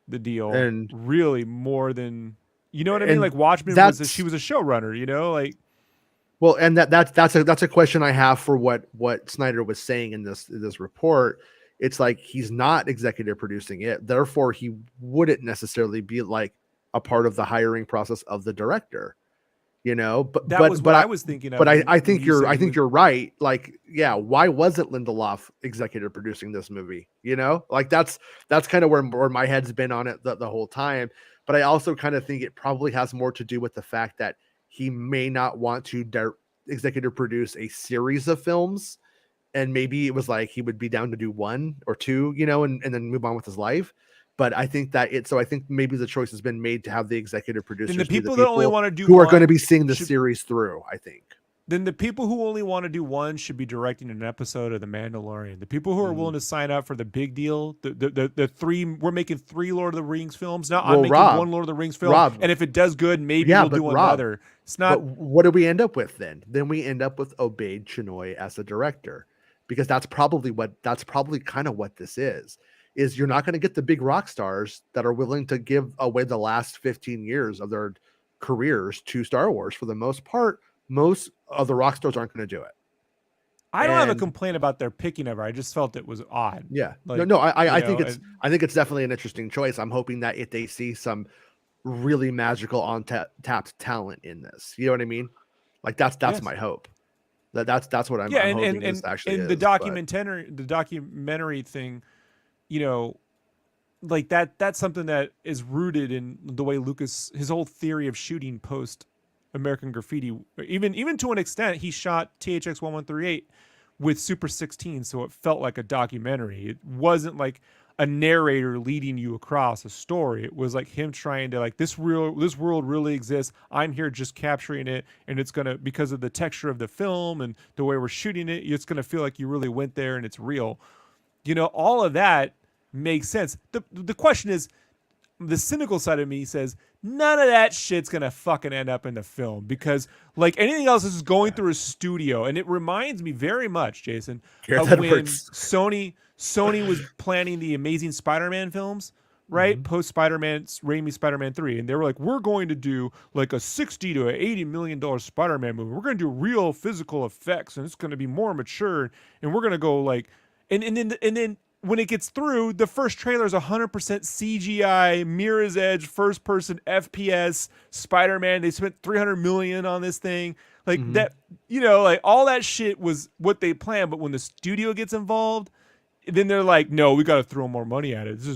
the deal, and really more than. You know what I mean? Like Watchmen she was a showrunner, like. Well, and that's a question I have for what Snyder was saying in this report. It's like he's not executive producing it, therefore he wouldn't necessarily be like a part of the hiring process of the director. But that was what I was thinking of. But I think you're right. Like, yeah, why wasn't Lindelof executive producing this movie? Like that's kind of where my head's been on it the whole time. But I also kind of think it probably has more to do with the fact that he may not want to executive produce a series of films. And maybe it was like he would be down to do 1 or 2, and then move on with his life. But I think I think maybe the choice has been made to have the executive producers. And the people that only want to do who are going to be seeing the series through, I think. then the people who only want to do one should be directing an episode of The Mandalorian. The people who are willing to sign up for the big deal, the three, we're making 3 Lord of the Rings films. Now I'm making Rob, 1 Lord of the Rings film, and if it does good, maybe we'll do another. It's not. But what do we end up with then? Then we end up with Obaid Chinoy as the director, because that's probably kind of what this is you're not going to get the big rock stars that are willing to give away the last 15 years of their careers to Star Wars. For the most part, most of the rock stars aren't going to do it. I don't have a complaint about their picking of her. I just felt it was odd. Yeah. Like, I think it's definitely an interesting choice. I'm hoping that if they see some really magical tapped talent in this, you know what I mean? That's yes. My hope. That's what I'm hoping this actually is. The documentary thing, like that's something that is rooted in the way Lucas, his whole theory of shooting post American Graffiti, even to an extent, he shot THX 1138 with Super 16, so it felt like a documentary. It wasn't like a narrator leading you across a story. It was like him trying to this world really exists. I'm here just capturing it, and it's gonna, because of the texture of the film and the way we're shooting it, it's gonna feel like you really went there and it's real. All of that makes sense. The question is, the cynical side of me says none of that shit's gonna fucking end up in the film, because like anything else, this is going through a studio, and it reminds me very much, Jason, of when Sony was planning the Amazing Spider-Man films, right? Post Spider-Man, Raimi Spider-Man 3, and they were like, we're going to do like a $60 to $80 million Spider-Man movie. We're going to do real physical effects, and it's going to be more mature, and we're going to go like, and then when it gets through, the first trailer is 100% CGI, Mirror's Edge, first-person FPS, Spider-Man. They spent $300 million on this thing, that. Like all that shit was what they planned. But when the studio gets involved, then they're like, "No, we got to throw more money at it. We're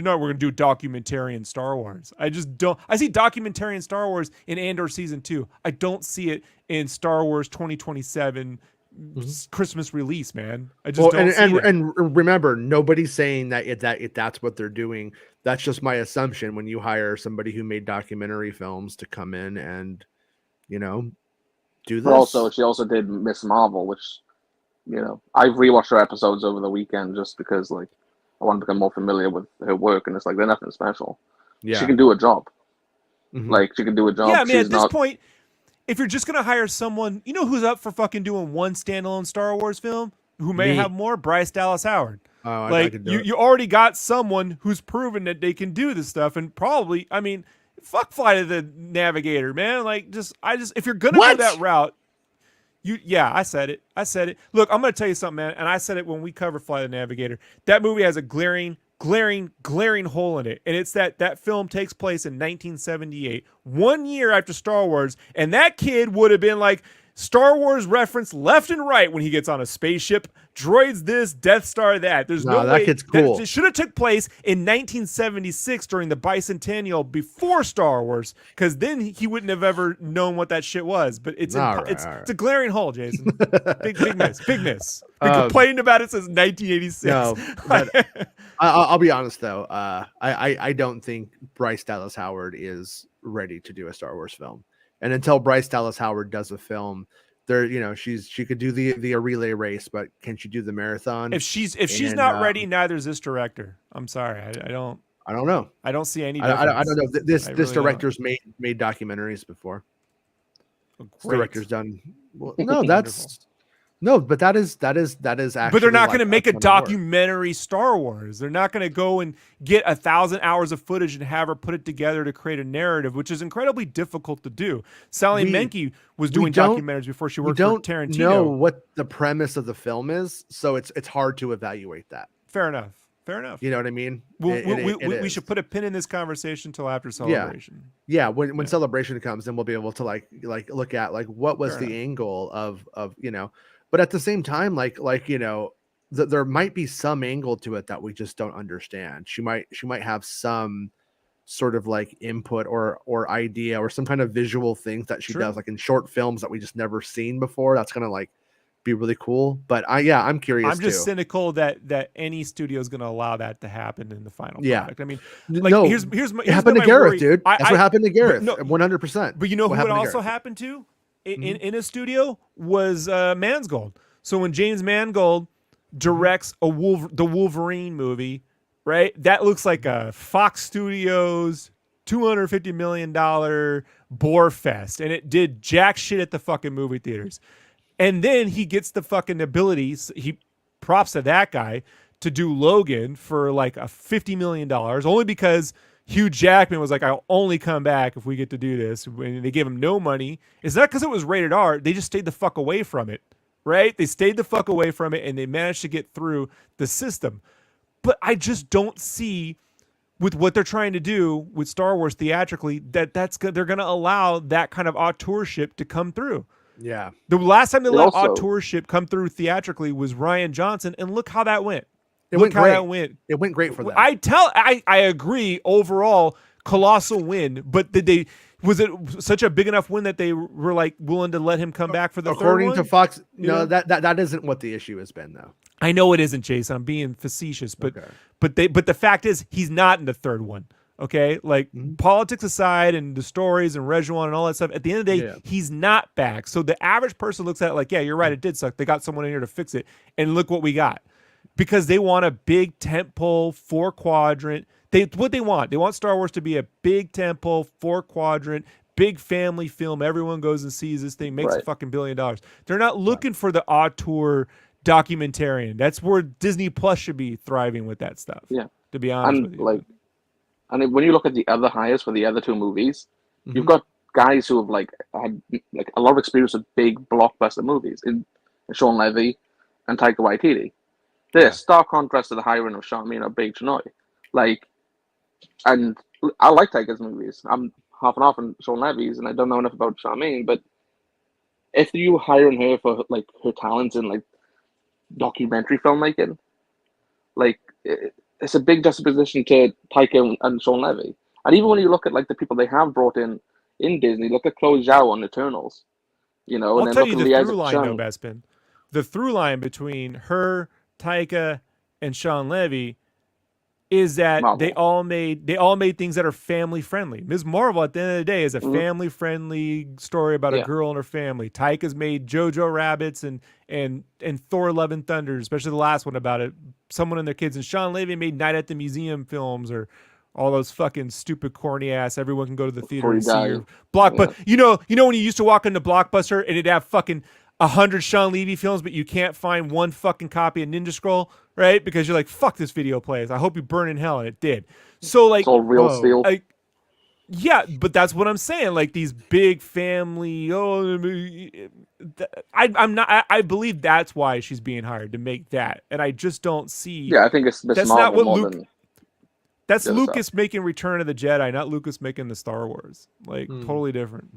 gonna do documentarian Star Wars." I just don't. I see documentarian Star Wars in Andor season 2. I don't see it in Star Wars 2027. Christmas release, man. I just don't see it. And remember, nobody's saying that's what they're doing. That's just my assumption when you hire somebody who made documentary films to come in and do this. But also, she also did Miss Marvel, which I rewatched her episodes over the weekend just because I want to become more familiar with her work, and it's like they're nothing special. Yeah, she can do a job. She can do a job. Yeah, I mean, at this point, if you're just going to hire someone, who's up for fucking doing one standalone Star Wars film, who may have more? Bryce Dallas Howard. Oh, I could do it. You already got someone who's proven that they can do this stuff, and probably, I mean, fuck Flight of the Navigator, man. If you're going to go that route, I said it. Look, I'm going to tell you something, man, and I said it when we covered Flight of the Navigator. That movie has a glaring hole in it, and it's that film takes place in 1978, 1 year after Star Wars, and that kid would have been like Star Wars reference left and right when he gets on a spaceship. Droids this, Death Star that. There's no way. Kid's cool. It should have took place in 1976 during the bicentennial before Star Wars, because then he wouldn't have ever known what that shit was. But it's a glaring hole, Jason. big miss. Been complaining about it since 1986. No, but I'll be honest though. I don't think Bryce Dallas Howard is ready to do a Star Wars film. And until Bryce Dallas Howard does a film, she could do the relay race, but can she do the marathon? If she's not ready, neither is this director. I'm sorry, I don't know. I don't see any difference. I don't know. This director's made documentaries before. This director's done well. No, but that is actually. But they're not going to make a documentary Star Wars. They're not going to go and get 1,000 hours of footage and have her put it together to create a narrative, which is incredibly difficult to do. Sally Menke was doing documentaries before she worked for Tarantino. We don't know what the premise of the film is, so it's hard to evaluate that. Fair enough. You know what I mean? We should put a pin in this conversation until after Celebration. Yeah. When Celebration comes, then we'll be able to look at what was the angle of. But at the same time, there might be some angle to it that we just don't understand. She might have some sort of input or idea or some kind of visual things that she does in short films that we just never seen before. That's gonna be really cool. But I'm curious. I'm just cynical that any studio is gonna allow that to happen in the final product. I mean, here's it happened to Gareth, dude. That's what happened to Gareth. 100%. But you know who it also happened to? in a studio was Mangold. So when James Mangold directs the Wolverine movie, right? That looks like a Fox Studios $250 million bore fest, and it did jack shit at the fucking movie theaters. And then he gets the fucking abilities. He props to that guy to do Logan for like a $50 million, only because Hugh Jackman was like, I'll only come back if we get to do this. And they gave him no money. It's not because it was rated R. They just stayed the fuck away from it, right? They stayed the fuck away from it, and they managed to get through the system. But I just don't see, with what they're trying to do with Star Wars theatrically, they're going to allow that kind of auteurship to come through. Yeah. The last time they let auteurship come through theatrically was Rian Johnson, and look how that went. It went great. It went great for them. I agree. Overall, colossal win. But was it such a big enough win that they were like willing to let him come back for the third one? According to Fox, no, that isn't what the issue has been, though. I know it isn't, Jason. I'm being facetious, but the fact is he's not in the third one. Okay, like politics aside and the stories and Rejuan and all that stuff, at the end of the day, he's not back. So the average person looks at it like, yeah, you're right, it did suck. They got someone in here to fix it, and look what we got. Because they want a big tentpole 4-quadrant. What they want Star Wars to be a big tentpole 4-quadrant, big family film. Everyone goes and sees this thing, makes a fucking $1 billion. They're not looking for the auteur documentarian. That's where Disney Plus should be thriving with that stuff. Yeah, to be honest with you. And when you look at the other hires for the other two movies, you've got guys who have had a lot of experience with big blockbuster movies in Sean Levy and Taika Waititi. They're stark contrast to the hiring of Sean Bean or Big Chinoy. And I like Taika's movies. I'm half and half on Sean Levy's, and I don't know enough about Sean Bean, but if you hiring her for her talents in documentary filmmaking, it's a big juxtaposition to Taika and Sean Levy. And even when you look at the people they have brought in Disney, look at Chloe Zhao on Eternals, and I'll then tell look you at the through line, though, Bespin. The through line between her, Taika, and Sean Levy is that they all made things that are family friendly. Ms. Marvel, at the end of the day, is a family friendly story about a girl and her family. Taika's made Jojo Rabbits and Thor: Love and Thunder, especially the last one about someone and their kids. And Sean Levy made Night at the Museum films, or all those fucking stupid corny ass everyone can go to the theater and see your Blockbuster. You know when you used to walk into Blockbuster and it'd have fucking 100 Sean Levy films, but you can't find one fucking copy of Ninja Scroll, right? Because you're like, fuck this video plays. I hope you burn in hell, and it did. So it's all real steel. Yeah, but that's what I'm saying. These big family. I believe that's why she's being hired, to make that, and I just don't see. Yeah, I think that's not what Luke. That's Lucas making Return of the Jedi, not Lucas making the Star Wars. Totally different.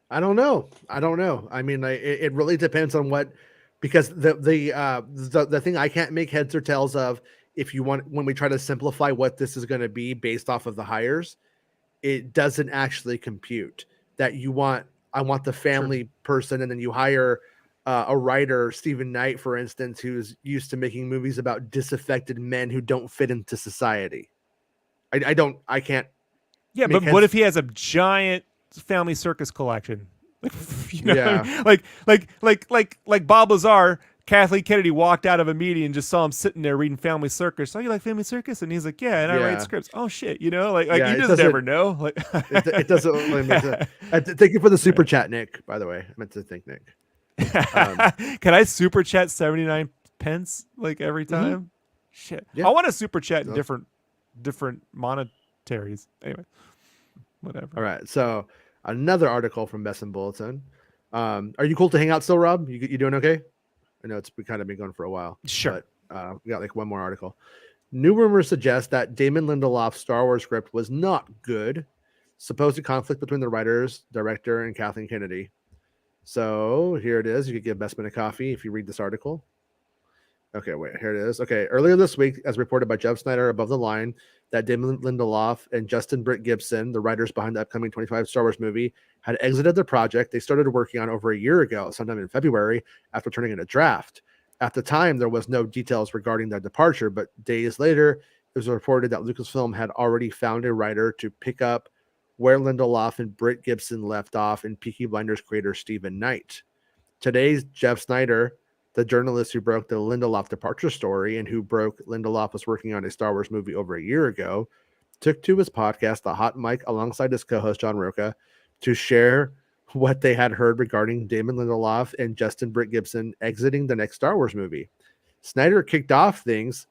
I don't know. I mean, it really depends on what, because the thing I can't make heads or tails of, when we try to simplify what this is going to be based off of the hires, it doesn't actually compute. That I want the family person, and then you hire a writer, Stephen Knight, for instance, who's used to making movies about disaffected men who don't fit into society. I can't. Yeah, but what if he has a giant family circus collection? Like Bob Lazar, Kathleen Kennedy walked out of a meeting and just saw him sitting there reading Family Circus. Oh, you like Family Circus? And he's like, yeah, and I write scripts. Oh shit, you just never know. It doesn't really make sense. Thank you for the super chat, Nick. By the way, I meant to thank Nick. Can I super chat 79 pence every time? Shit, I want to super chat in different monetaries. Anyway, whatever. All right, so another article from Best and Bulletin. Are you cool to hang out still, Rob? You doing okay? I know it's kind of been going for a while. Sure. But we got one more article. New rumors suggest that Damon Lindelof's Star Wars script was not good. Supposed conflict between the writers, director, and Kathleen Kennedy. So here it is. You could give Bestman a coffee if you read this article. Okay, wait, here it is. Okay, earlier this week, as reported by Jeff Snyder above the line, that Damon Lindelof and Justin Britt Gibson, the writers behind the upcoming 25 Star Wars movie, had exited the project they started working on over a year ago, sometime in February, after turning in a draft. At the time, there was no details regarding their departure, but days later, it was reported that Lucasfilm had already found a writer to pick up where Lindelof and Britt Gibson left off in Peaky Blinders creator Stephen Knight. Today's Jeff Snyder, the journalist who broke the Lindelof departure story and who broke Lindelof was working on a Star Wars movie over a year ago, took to his podcast, The Hot Mic, alongside his co-host John Roca, to share what they had heard regarding Damon Lindelof and Justin Britt Gibson exiting the next Star Wars movie. Snyder kicked off things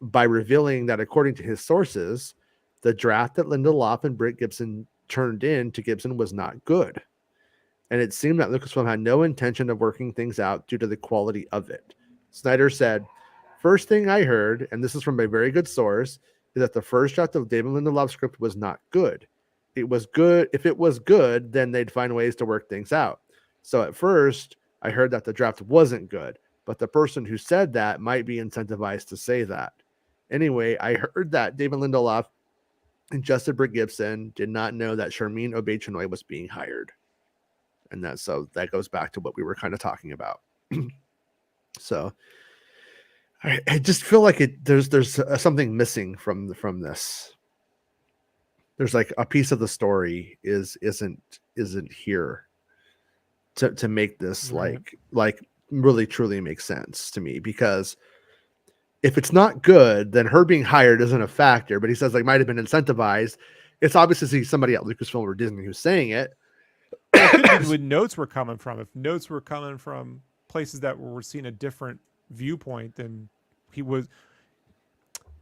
by revealing that, according to his sources, the draft that Lindelof and Britt Gibson turned in to Gibson was not good. And it seemed that Lucasfilm had no intention of working things out due to the quality of it. Snyder said, "First thing I heard, and this is from a very good source, is that the first draft of Damon Lindelof's script was not good. It was good. If it was good, then they'd find ways to work things out. So at first, I heard that the draft wasn't good, but the person who said that might be incentivized to say that. Anyway, I heard that Damon Lindelof and Justin Britt Gibson did not know that Sharmeen Obaid-Chinoy was being hired." And that goes back to what we were kind of talking about. So I just feel like there's something missing from this. There's like a piece of the story isn't here to make this like really truly make sense to me, because if it's not good, then her being hired isn't a factor. But he says like might have been incentivized. It's obviously somebody at Lucasfilm or Disney who's saying it. Well, it could be when notes were coming from. If notes were coming from places that were seeing a different viewpoint than he was.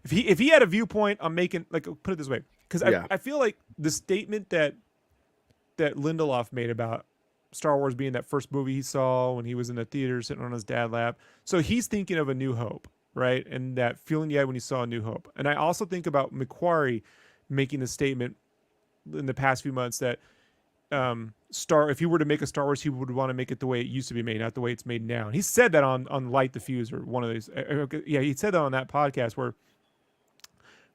If he had a viewpoint on making, like, put it this way, because I feel like the statement that Lindelof made about Star Wars being that first movie he saw when he was in the theater sitting on his dad's lap. So he's thinking of A New Hope, right? And that feeling you had when you saw A New Hope. And I also think about McQuarrie making the statement in the past few months that if he were to make a Star Wars, he would want to make it the way it used to be made, not the way it's made now. And he said that on Light the Fuse, or one of these. He said that on that podcast where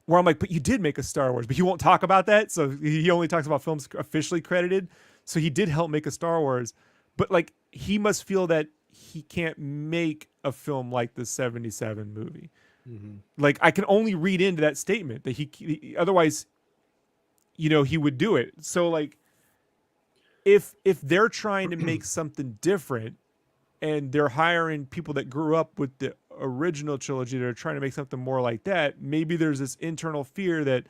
I'm like, but you did make a Star Wars, but he won't talk about that. So he only talks about films officially credited. So he did help make a Star Wars, but like he must feel that he can't make a film like the 77 movie. Mm-hmm. Like I can only read into that statement that he otherwise, he would do it. So like, if they're trying to make something different and they're hiring people that grew up with the original trilogy that are trying to make something more like that, maybe there's this internal fear that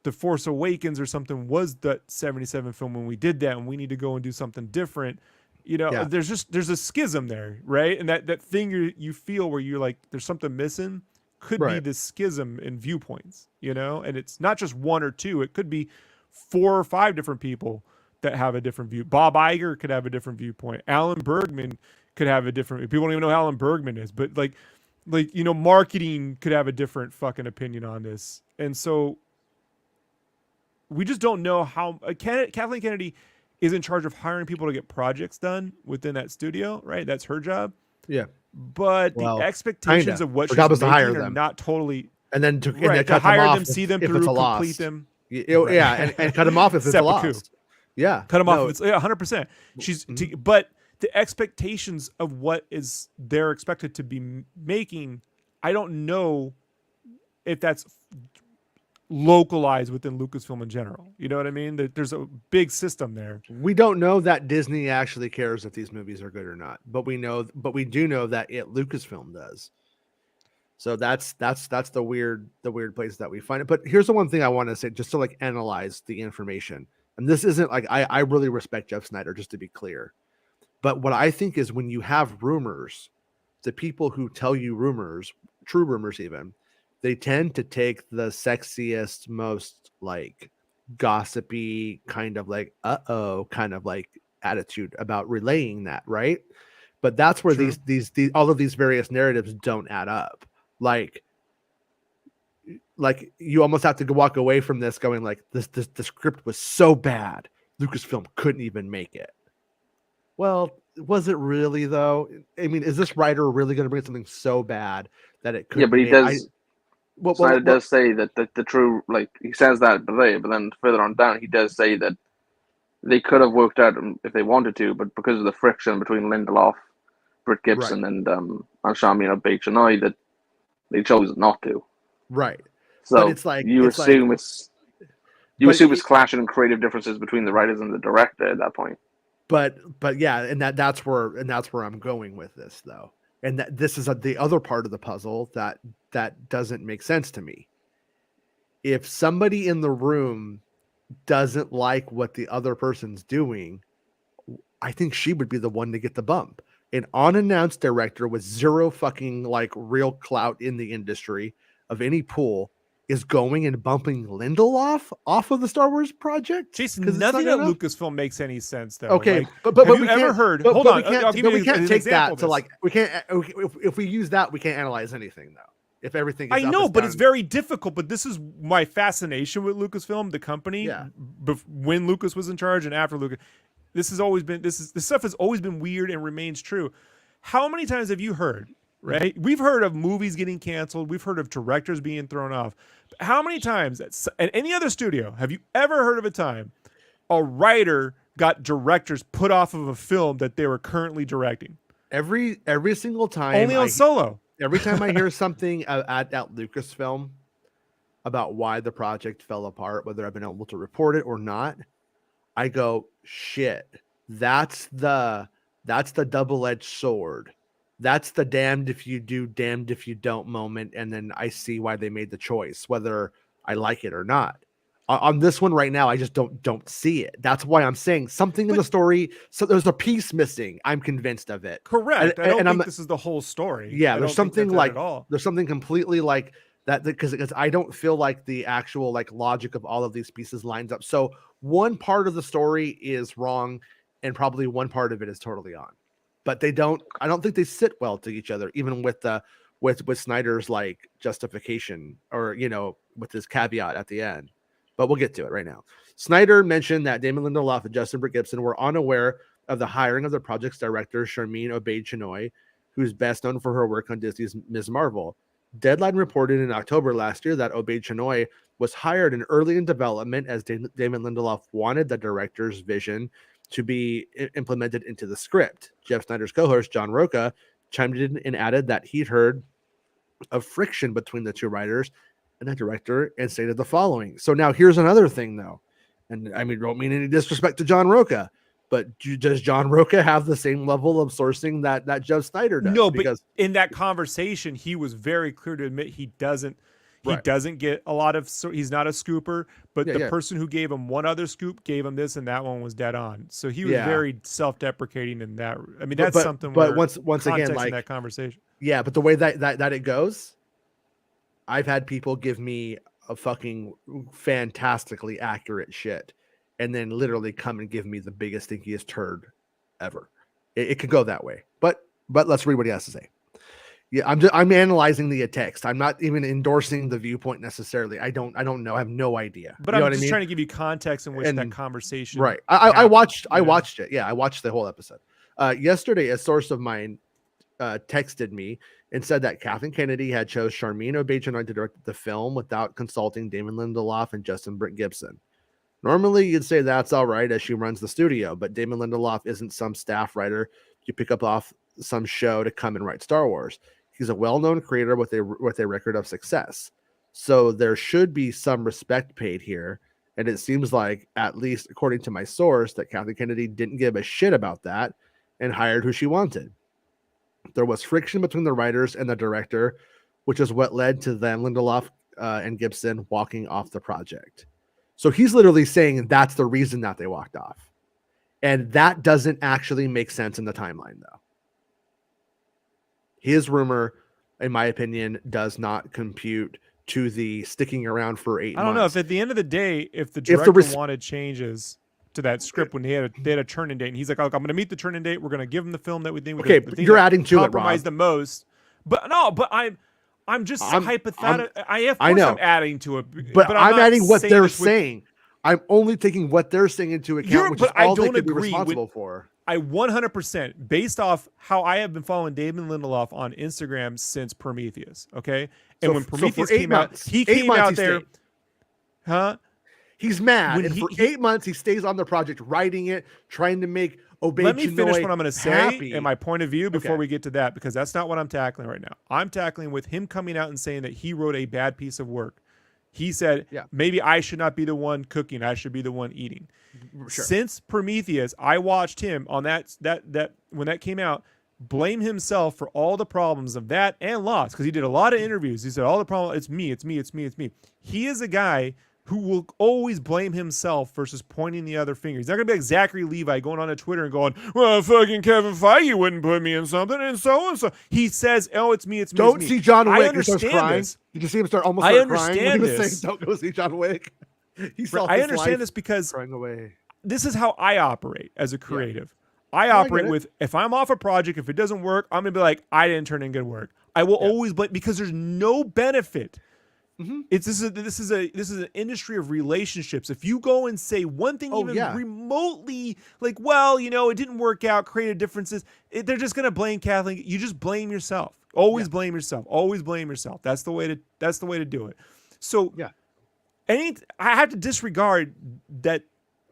The Force Awakens or something was that 77 film when we did that, and we need to go and do something different. There's a schism there, right? And that thing you feel where you're like, there's something missing could be this schism in viewpoints, and it's not just one or two. It could be 4 or 5 different people that have a different view. Bob Iger could have a different viewpoint. Alan Bergman could have a different. People don't even know who Alan Bergman is, but like marketing could have a different fucking opinion on this, and so we just don't know how. Kathleen Kennedy is in charge of hiring people to get projects done within that studio, right? That's her job. Yeah, but the expectations of what she's making are not totally. And then to hire them, see them through, complete them. Yeah, and cut them off if it's a loss. Yeah, cut them off. It's 100%. She's, but the expectations of what is they're expected to be making, I don't know if that's localized within Lucasfilm in general. You know what I mean? There's a big system there. We don't know that Disney actually cares if these movies are good or not, but we do know that Lucasfilm does. So that's the weird place that we find it. But here's the one thing I want to say, just to like analyze the information. And this isn't like I really respect Jeff Snyder, just to be clear. But what I think is when you have rumors, the people who tell you rumors, true rumors even, they tend to take the sexiest, most like gossipy kind of like kind of like attitude about relaying that, right? But that's where these all of these various narratives don't add up. Like you almost have to walk away from this going like the script was so bad Lucasfilm couldn't even make it. Well, was it really though? I mean, is this writer really going to bring something so bad that it could? Yeah, but he does. Snyder does say that the true, like he says that, but then further on down he does say that they could have worked out if they wanted to, but because of the friction between Lindelof, Britt Gibson, and Sharmeen Obaid-Chinoy, that they chose not to. Right. So but it's like you assume it's You assume it's clashing in creative differences between the writers and the director at that point. But yeah, and that's where I'm going with this though, and that this is the other part of the puzzle that doesn't make sense to me. If somebody in the room doesn't like what the other person's doing, I think she would be the one to get the bump. An unannounced director with zero fucking like real clout in the industry of any pool is going and bumping Lindelof off of the Star Wars project. Jason, nothing at Lucasfilm makes any sense though. Okay, like, but have we you ever can't- heard? but- Hold but on, we can't- I'll give but you we can't an take example that to of like we can't if we use that we can't analyze anything though. If everything is I up know, is but down. it's very difficult. But this is my fascination with Lucasfilm, the company. Yeah. When Lucas was in charge and after Lucas, this stuff has always been weird and remains true. How many times have you heard? Right, we've heard of movies getting canceled. We've heard of directors being thrown off. How many times at any other studio have you ever heard of a time a writer got directors put off of a film that they were currently directing? Every single time. Only on Solo. Every time I hear something at Lucasfilm about why the project fell apart, whether I've been able to report it or not, I go, shit, that's the double-edged sword. That's the damned if you do, damned if you don't moment. And then I see why they made the choice, whether I like it or not. On this one right now, I just don't see it. That's why I'm saying something in the story. So there's a piece missing. I'm convinced of it. Correct. I don't think this is the whole story. Yeah, there's something like all. There's something completely like that because I don't feel like the actual like logic of all of these pieces lines up. So one part of the story is wrong, and probably one part of it is totally on. But I don't think they sit well to each other, even with Snyder's like justification or, with his caveat at the end. But we'll get to it right now. Snyder mentioned that Damon Lindelof and Justin Britt Gibson were unaware of the hiring of the project's director, Sharmeen Obaid-Chinoy, who's best known for her work on Disney's Ms. Marvel. Deadline reported in October last year that Obaid-Chinoy was hired early in development as Damon Lindelof wanted the director's vision to be implemented into the script. Jeff Snyder's co-host, John Roca, chimed in and added that he'd heard of friction between the two writers and the director and stated the following. So now here's another thing, though. And I don't mean any disrespect to John Roca, but does John Roca have the same level of sourcing that Jeff Snyder does? No, because in that conversation, he was very clear to admit he doesn't get a lot of, he's not a scooper, but the person who gave him one other scoop gave him this, and that one was dead on. So he was very self-deprecating in that. I mean, that's something. But once again, like that conversation. Yeah, but the way that it goes, I've had people give me a fucking fantastically accurate shit, and then literally come and give me the biggest stinkiest turd ever. It could go that way, but let's read what he has to say. Yeah, I'm analyzing the text. I'm not even endorsing the viewpoint necessarily. I don't know. I have no idea. But I'm just trying to give you context in which that conversation. Right. I watched it. Yeah, I watched the whole episode. Yesterday, a source of mine texted me and said that Kathleen Kennedy had chose Sharmeen Obaid-Chinoy to direct the film without consulting Damon Lindelof and Justin Britt Gibson. Normally, you'd say that's all right as she runs the studio, but Damon Lindelof isn't some staff writer you pick up off some show to come and write Star Wars. He's a well-known creator with a record of success. So there should be some respect paid here. And it seems like, at least according to my source, that Kathleen Kennedy didn't give a shit about that and hired who she wanted. There was friction between the writers and the director, which is what led to them, Lindelof and Gibson, walking off the project. So he's literally saying that's the reason that they walked off. And that doesn't actually make sense in the timeline, though. His rumor, in my opinion, does not compute to the sticking around for 8 months. I don't know if at the end of the day, if the director wanted changes to that script when they had a turn-in date, and he's like, "Oh, I'm going to meet the turn-in date. We're going to give him the film that we think." But you're adding to it, Rob. Compromise the most, but no, but I'm just hypothetical. I'm adding to it, but I'm adding what they're saying. I'm only taking what they're saying into account, which is all they could be responsible for. I 100%, based off how I have been following Damon Lindelof on Instagram since Prometheus, okay? And when Prometheus came out, he came out there, huh? He's mad. And for 8 months, he stays on the project, writing it, trying to make Obaid-Chinoy Let me finish what I'm going to say happy. and my point of view before we get to that, because that's not what I'm tackling right now. I'm tackling with him coming out and saying that he wrote a bad piece of work. He said, Yeah. maybe I should not be the one cooking. I should be the one eating. Sure. Since Prometheus, I watched him on that when that came out, blame himself for all the problems of that and Lost, because he did a lot of interviews. He said all the problem, it's me. He is a guy who will always blame himself versus pointing the other finger. He's not gonna be like Zachary Levi going on Twitter and going, "Well, fucking Kevin Feige wouldn't put me in something," and so and so. He says, "Oh, it's me. Don't see John Wick. I He starts understand crying. this. Did you see him start almost I start crying when he was understand saying, "Don't go see John Wick"? I understand this because crying away. this is how I operate as a creative. I I operate get it. with, if I'm off a project, if it doesn't work, I'm gonna be like, I didn't turn in good work. I will always blame, because there's no benefit. This is an industry of relationships. If you go and say one thing remotely like, well, it didn't work out, creative differences, they're just gonna blame Kathleen. You just blame yourself. Always blame yourself. Always blame yourself. That's the way to do it. So I have to disregard that,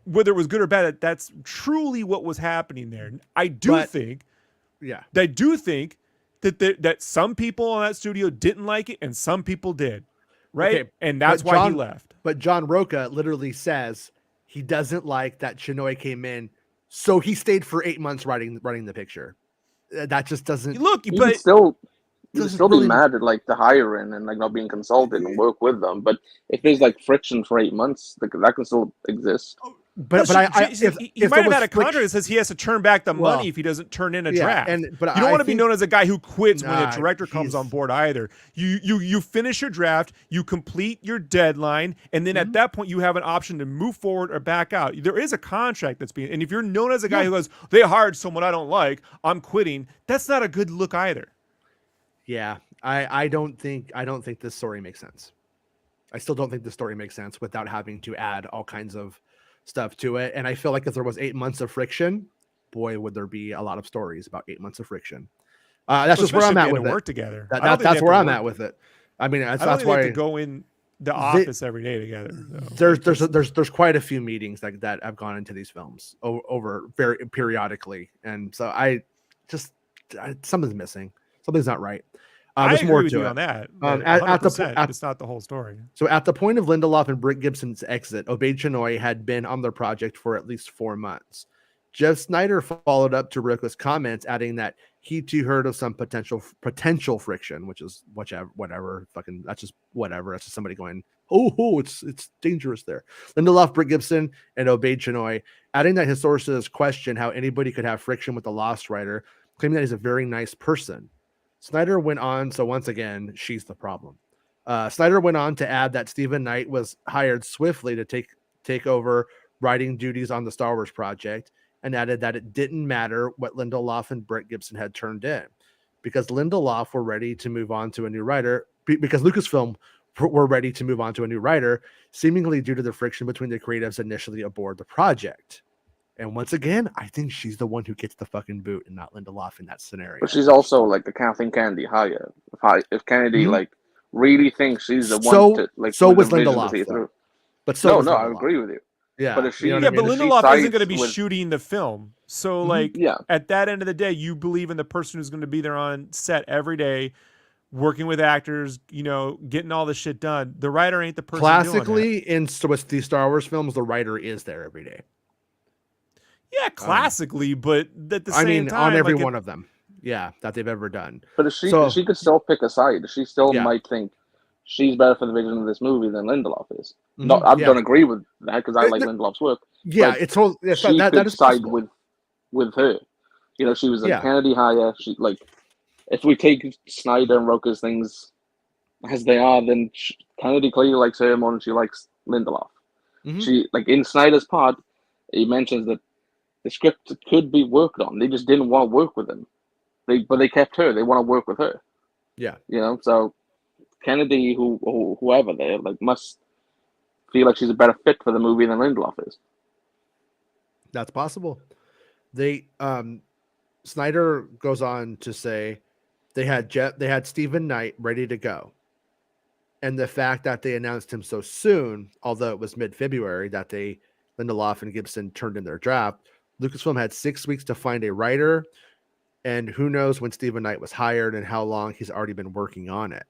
whether it was good or bad. That's truly what was happening there. I do think that some people on that studio didn't like it and some people did. Right. Okay, and that's why he left. But John Roca literally says he doesn't like that Chinoy came in, so he stayed for 8 months writing the picture. That just doesn't look. You But can still really be mad at like the hiring and like not being consulted and work with them. But if there's like friction for 8 months, that can still exist. But he might have had a contract friction- that says he has to turn back the money if he doesn't turn in a draft. But you don't want to be think- known as a guy who quits when Nah, a director comes on board either. You finish your draft, you complete your deadline, and then at that point you have an option to move forward or back out. There is a contract that's being, and if you're known as a guy who goes, they hired someone I don't like, I'm quitting, that's not a good look either. Yeah, I don't think this story makes sense. I still don't think the story makes sense without having to add all kinds of stuff to it. And I feel like if there was 8 months of friction, boy, would there be a lot of stories about 8 months of friction. That's just where I'm at with it. Work together. That's where I'm at with it. I mean, that's why they have to go in the office every day together. So. There's quite a few meetings that have gone into these films over very periodically, and so something's missing. Something's not right. There's more to it on that. It's not the whole story. So at the point of Lindelof and Britt Gibson's exit, Obey Chinoy had been on the project for at least 4 months. Jeff Snyder followed up to Roca's comments, adding that he too heard of some potential friction, which is whatever. Fucking that's just whatever. That's just somebody going, oh, it's dangerous there. Lindelof, Britt Gibson, and Obey Chinoy, adding that his sources question how anybody could have friction with the Lost writer, claiming that he's a very nice person. Snyder went on, so once again, she's the problem. Snyder went on to add that Stephen Knight was hired swiftly to take over writing duties on the Star Wars project, and added that it didn't matter what Lindelof and Britt Gibson had turned in, because Lindelof were ready to move on to a new writer, because Lucasfilm were ready to move on to a new writer, seemingly due to the friction between the creatives initially aboard the project. And once again, I think she's the one who gets the fucking boot and not Lindelof in that scenario. But she's also like the Kathleen Kennedy hire. If Kennedy really thinks she's the one to like, so was Lindelof. But so no, I agree with you. Yeah, but if she, but Lindelof isn't going to be shooting the film. So at that end of the day, you believe in the person who's going to be there on set every day, working with actors, getting all this shit done. The writer ain't the person. Classically, with these Star Wars films, the writer is there every day. Yeah, classically, but at the same time, on every one of them, that they've ever done. But if she could still pick a side. She still might think she's better for the vision of this movie than Lindelof is. I don't agree with that because I like Lindelof's work. Yeah, she could side with her. She was a Kennedy hire. She if we take Snyder and Roca's things as they are, then Kennedy clearly likes her more than she likes Lindelof. She in Snyder's part, he mentions that the script could be worked on. They just didn't want to work with him. But they kept her. They want to work with her. Yeah. So Kennedy, whoever there, must feel like she's a better fit for the movie than Lindelof is. That's possible. They Snyder goes on to say they had Stephen Knight ready to go. And the fact that they announced him so soon, although it was mid-February that Lindelof and Gibson turned in their draft, Lucasfilm had 6 weeks to find a writer, and who knows when Stephen Knight was hired and how long he's already been working on it.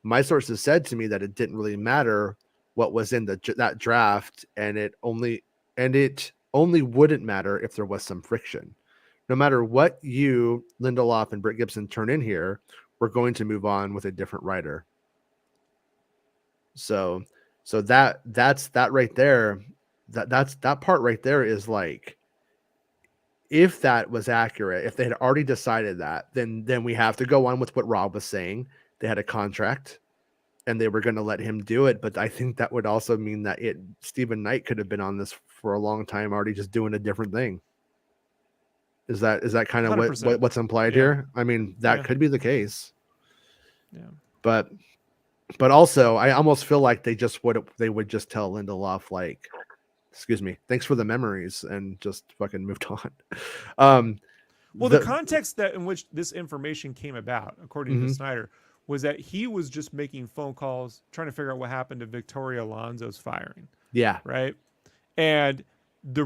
My sources said to me that it didn't really matter what was in that draft, and it only wouldn't matter if there was some friction. No matter what you, Lindelof and Britt Gibson turn in here, we're going to move on with a different writer. So that's that right there. That part right there is like, if that was accurate, if they had already decided that, then we have to go on with what Rob was saying. They had a contract and they were going to let him do it. But I think that would also mean that Stephen Knight could have been on this for a long time, already just doing a different thing. Is that kind of what's implied here? I mean, that could be the case. Yeah. But also, I almost feel like they would just tell Lindelof, like, excuse me, thanks for the memories, and just fucking moved on. Well, the context in which this information came about, according to Snyder, was that he was just making phone calls, trying to figure out what happened to Victoria Alonso's firing. Yeah. Right. And the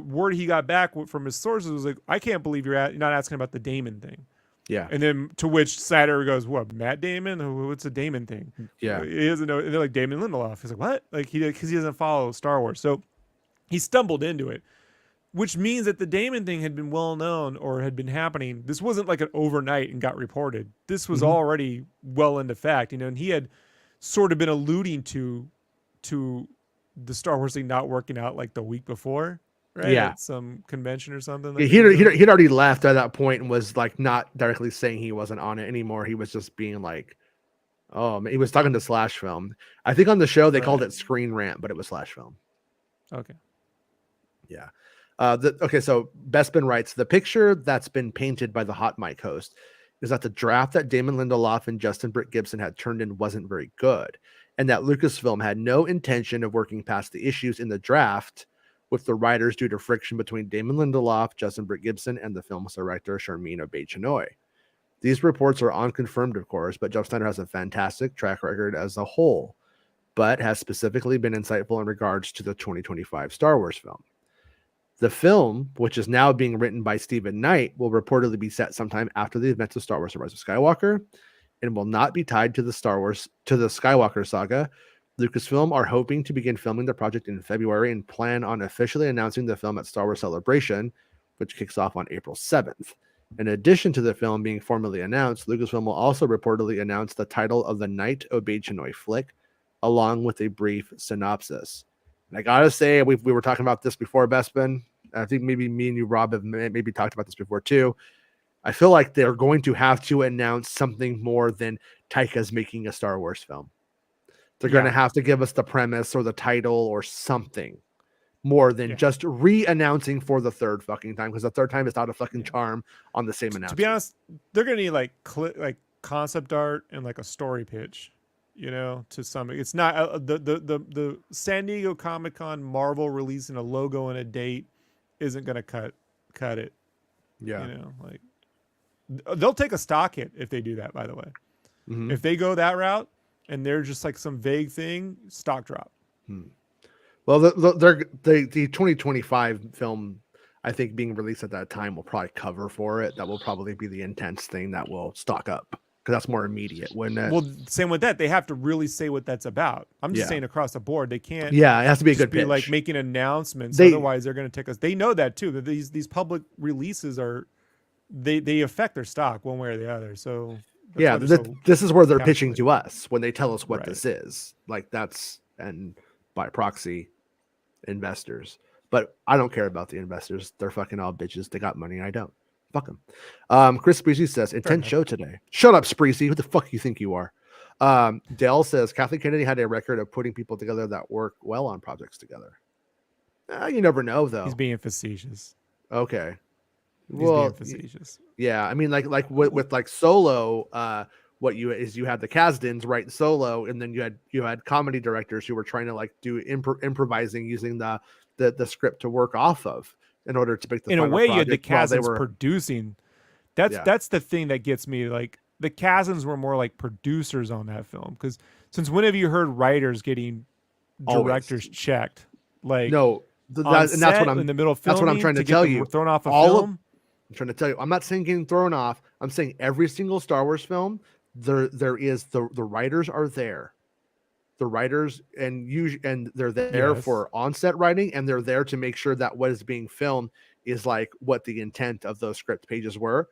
word he got back from his sources was like, I can't believe you're not asking about the Damon thing. Yeah. And then to which Snyder goes, what, Matt Damon? What's a Damon thing? Yeah. He doesn't know. And they're like, Damon Lindelof. He's like, what? Like, because he doesn't follow Star Wars. So he stumbled into it, which means that the Damon thing had been well known or had been happening. This wasn't like an overnight and got reported. This was already well into fact, and he had sort of been alluding to the Star Wars thing not working out like the week before, right? Yeah. At some convention or something. He'd already left at that point and was like not directly saying he wasn't on it anymore. He was just being like, oh, he was talking to Slash Film. I think on the show they called it Screen Rant, but it was Slash Film. Okay. Yeah. So Bespin writes, the picture that's been painted by the Hot Mic host is that the draft that Damon Lindelof and Justin Britt Gibson had turned in wasn't very good, and that Lucasfilm had no intention of working past the issues in the draft with the writers due to friction between Damon Lindelof, Justin Britt Gibson, and the film's director, Sharmeen Obaid-Chinoy. These reports are unconfirmed, of course, but Jeff Snyder has a fantastic track record as a whole, but has specifically been insightful in regards to the 2025 Star Wars film. The film, which is now being written by Stephen Knight, will reportedly be set sometime after the events of Star Wars: The Rise of Skywalker, and will not be tied to the Skywalker saga. Lucasfilm are hoping to begin filming the project in February and plan on officially announcing the film at Star Wars Celebration, which kicks off on April 7th. In addition to the film being formally announced, Lucasfilm will also reportedly announce the title of the Knight Obaid-Chinoy flick, along with a brief synopsis. And I gotta say, we were talking about this before, Bespin. I think maybe me and you, Rob, have maybe talked about this before too. I feel like they're going to have to announce something more than Taika's making a Star Wars film. They're going to have to give us the premise or the title or something more than just re-announcing for the third fucking time, because the third time is out of fucking charm on the same announcement. To be honest, they're going to need like concept art and like a story pitch, to some. It's not the San Diego Comic-Con Marvel releasing a logo and a date isn't going to cut it. Yeah. They'll take a stock hit if they do that, by the way. If they go that route and they're just like some vague thing, stock drop. Well, the 2025 film, I think, being released at that time will probably cover for it. That will probably be the intense thing that will stock up, because that's more immediate, wouldn't it? Well, same with that. They have to really say what that's about. I'm just saying across the board, they can't. Yeah, it has to be a good pitch. Like making announcements. Otherwise, they're going to take us. They know that too. That these public releases are, they affect their stock one way or the other. So yeah, this is where they're pitching to us when they tell us what this is. Like that's, and by proxy, investors. But I don't care about the investors. They're fucking all bitches. They got money. I don't. Fuck them. Chris Spreezy says, intense show today. Shut up, Spreezy. Who the fuck you think you are? Dale says, Kathleen Kennedy had a record of putting people together that work well on projects together. You never know, though. He's being facetious. Okay. He's being facetious. Yeah, I mean, like with like Solo, what you had the Kasdans write Solo, and then you had comedy directors who were trying to like do improvising using the script to work off of in order to make the. In a way, you had the Kasdans producing. That's the thing that gets me. Like the Kasdans were more like producers on that film, because since when have you heard writers getting directors checked? Like no, and that's what I'm in the middle of filming. That's what I'm trying to tell you. Thrown off a film. I'm trying to tell you. I'm not saying getting thrown off. I'm saying every single Star Wars film, there is the writers are there. the writers, and they're there for on-set writing, and they're there to make sure that what is being filmed is like what the intent of those script pages were.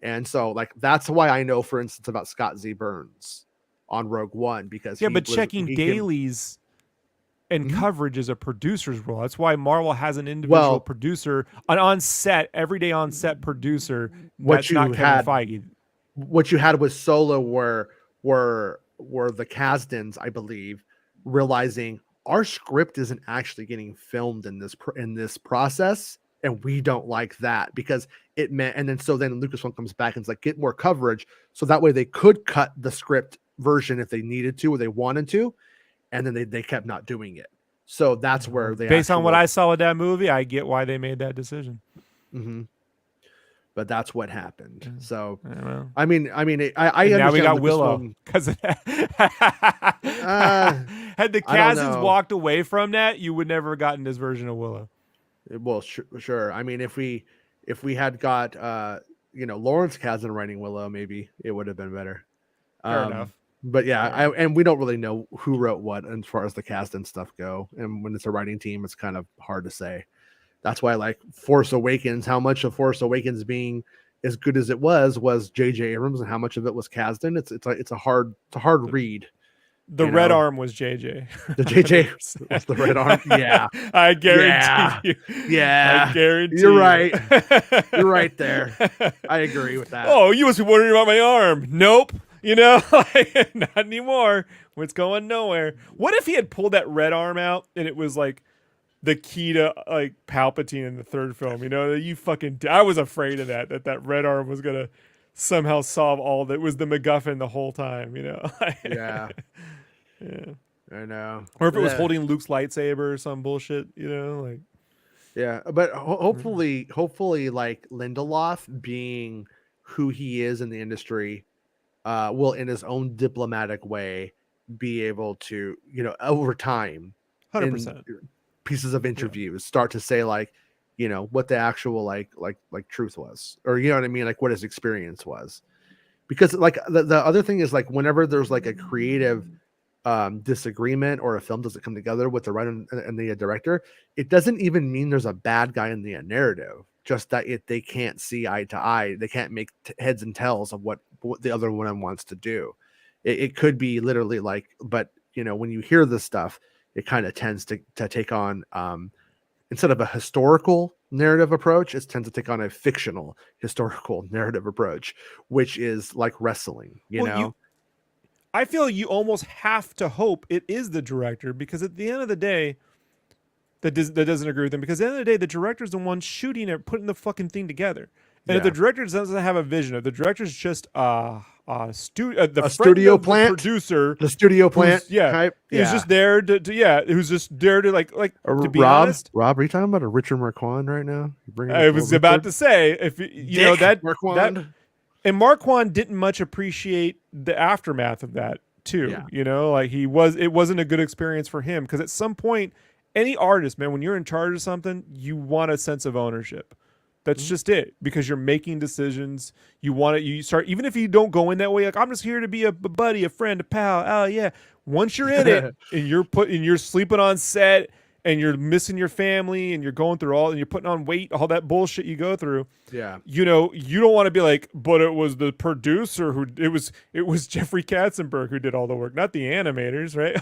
And so like that's why I know, for instance, about Scott Z. Burns on Rogue One, because checking dailies and coverage is a producer's role. That's why Marvel has an individual producer, an on-set, everyday on-set producer. That's not Kevin Feige. What you had with Solo were the Kasdans, I believe, realizing our script isn't actually getting filmed in this process, and we don't like that, because it meant. And then Lucasfilm comes back and it's like, get more coverage, so that way they could cut the script version if they needed to or they wanted to, and then they kept not doing it. So that's where they, based on what I saw with that movie, I get why they made that decision. But that's what happened. So well. I mean, I understand. Now we got Willow, because had the Kazans walked away from that, you would never have gotten this version of Willow. Well, sure. I mean, if we had got Lawrence Kasdan writing Willow, maybe it would have been better. Fair enough. But yeah, and we don't really know who wrote what as far as the Kasdan stuff go. And when it's a writing team, it's kind of hard to say. That's why, like, Force Awakens, how much of Force Awakens being as good as it was J.J. Abrams, and how much of it was Kasdan. It's a hard read. The red arm was JJ. The JJ was the red arm. Yeah, I guarantee you. Yeah, I guarantee you're right. You're right there. I agree with that. Oh, you must be wondering about my arm. Nope. Not anymore. It's going nowhere. What if he had pulled that red arm out and it was like the key to like Palpatine in the third film? I was afraid of that red arm was gonna somehow solve all that. Was the MacGuffin the whole time? Yeah. Yeah, I know. Or if it was holding Luke's lightsaber or some bullshit, Yeah, but hopefully, like Lindelof, being who he is in the industry, will, in his own diplomatic way, be able to, over time, 100% pieces of interviews start to say like, what the actual like truth was, or you know what I mean, like what his experience was, because like the other thing is, like, whenever there's like a creative disagreement or a film doesn't come together with the writer and the director, it doesn't even mean there's a bad guy in the narrative, just that they can't see eye to eye, they can't make heads and tails of what the other one wants to do. It could be literally like, but when you hear this stuff, it kind of tends to take on, instead of a historical narrative approach, it tends to take on a fictional historical narrative approach, which is like wrestling, I feel you almost have to hope it is the director, because at the end of the day, that doesn't agree with them, because at the end of the day, the director's the one shooting it, putting the fucking thing together. And if the director doesn't have a vision, if the director's just the studio plant producer, the studio plant, who's just there who's just there to like to be Rob, honest. Rob, are you talking about a Richard Marquand right now? I was about to say, if Marquand. And Marquand didn't much appreciate the aftermath of that too. Like it wasn't a good experience for him, because at some point, any artist, man, when you're in charge of something, you want a sense of ownership. That's just it, because you're making decisions. You start, even if you don't go in that way, like, I'm just here to be a buddy, a friend, a pal. Oh yeah. Once you're in it and you're sleeping on set and you're missing your family and you're going through and you're putting on weight, all that bullshit you go through. Yeah. You don't want to be like, but it was the producer it was Jeffrey Katzenberg who did all the work, not the animators, right?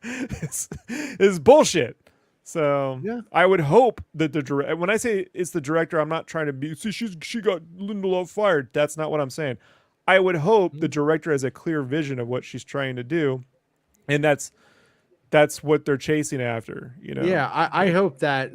It's bullshit. So yeah. I would hope that when I say it's the director, I'm not trying to be, see, she got Lindelof fired. That's not what I'm saying. I would hope the director has a clear vision of what she's trying to do. And that's what they're chasing after, Yeah. I hope that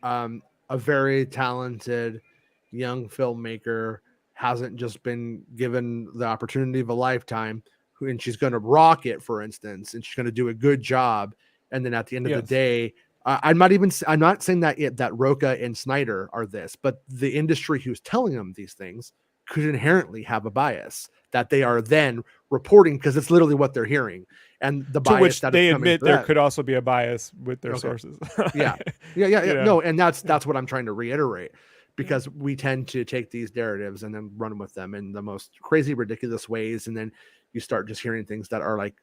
a very talented young filmmaker hasn't just been given the opportunity of a lifetime, and she's going to rock it, for instance, and she's going to do a good job. And then at the end of the day, I'm not saying that Roca and Snyder are this, but the industry who's telling them these things could inherently have a bias that they are then reporting, because it's literally what they're hearing, and the bias which that they admit there could also be a bias with their sources. Yeah. No, and that's what I'm trying to reiterate. because we tend to take these narratives and then run with them in the most crazy, ridiculous ways, and then you start just hearing things that are like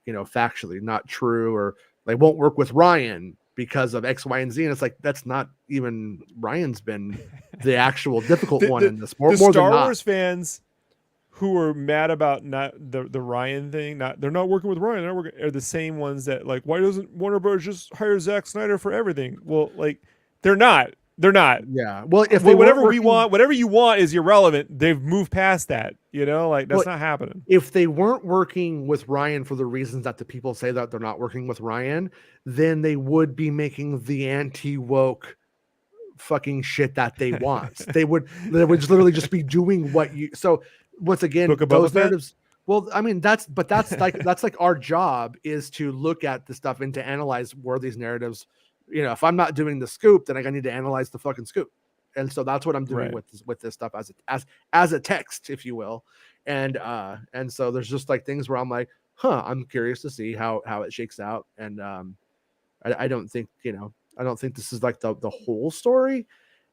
factually not true, or they won't work with Ryan because of X, Y, and Z, and it's like that's not even Ryan's been the actual difficult one in this. More Star than Wars fans who are mad about not the Ryan thing, they're not working with Ryan, are the same ones that like, why doesn't Warner Bros. Just hire Zack Snyder for everything? Well, like they're not. Yeah. Well, if they whatever you want is irrelevant. They've moved past that. Like that's not happening. If they weren't working with Ryan for the reasons that the people say that they're not working with Ryan, then they would be making the anti-woke fucking shit that they want. they would literally just be doing what you. So once again, those narratives. Well, I mean that's like our job is to look at the stuff and to analyze where these narratives. If I'm not doing the scoop, then I need to analyze the fucking scoop, and so that's what I'm doing with this stuff as a text, if you will, and so there's just like things where I'm like, I'm curious to see how it shakes out, and I don't think this is like the whole story,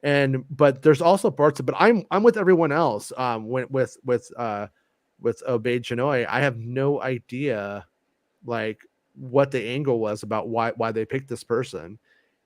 but there's also parts of, but I'm with everyone else, with Obey Chinoy. I have no idea, like, what the angle was about why they picked this person,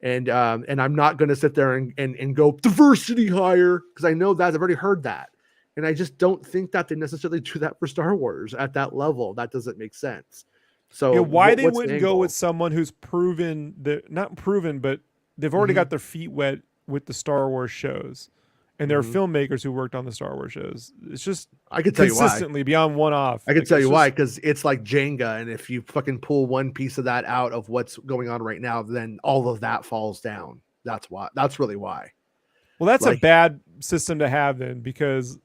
and I'm not going to sit there and go diversity hire, because I know that I've already heard that, and I just don't think that they necessarily do that for Star Wars at that level. That doesn't make sense. So why they wouldn't go with someone who's proven that, not proven, but they've already got their feet wet with the Star Wars shows. And there are filmmakers who worked on the Star Wars shows. It's just I could tell consistently you why. beyond one off. I can tell you why, because it's like Jenga, and if you fucking pull one piece of that out of what's going on right now, then all of that falls down. That's why. That's really why. Well, that's a bad system to have then, because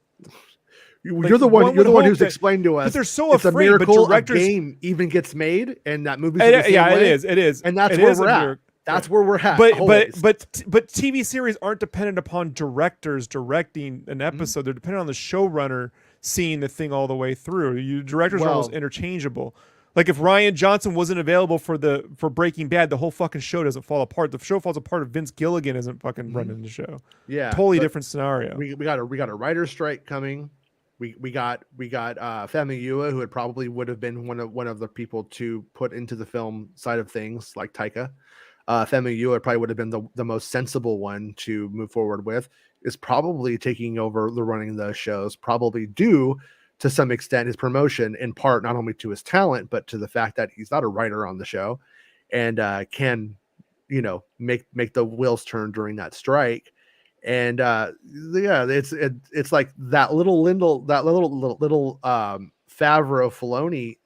you're the one who's explained to us. They're so it's afraid, a miracle but directors, a game even gets made, and that movie's it is, and that's where we're at. That's where we're at. But TV series aren't dependent upon directors directing an episode. They're dependent on the showrunner seeing the thing all the way through. Directors are almost interchangeable. Like if Rian Johnson wasn't available for Breaking Bad, the whole fucking show doesn't fall apart. The show falls apart if Vince Gilligan isn't fucking running the show. Yeah, totally different scenario. We got a writer's strike coming. We got Femi Yua, who would have been one of the people to put into the film side of things, like Taika. Femi Yua probably would have been the most sensible one to move forward with, is probably taking over the running of those shows, probably due to some extent his promotion, in part not only to his talent, but to the fact that he's not a writer on the show and can, make the wheels turn during that strike. And it's like that little Favreau Filoni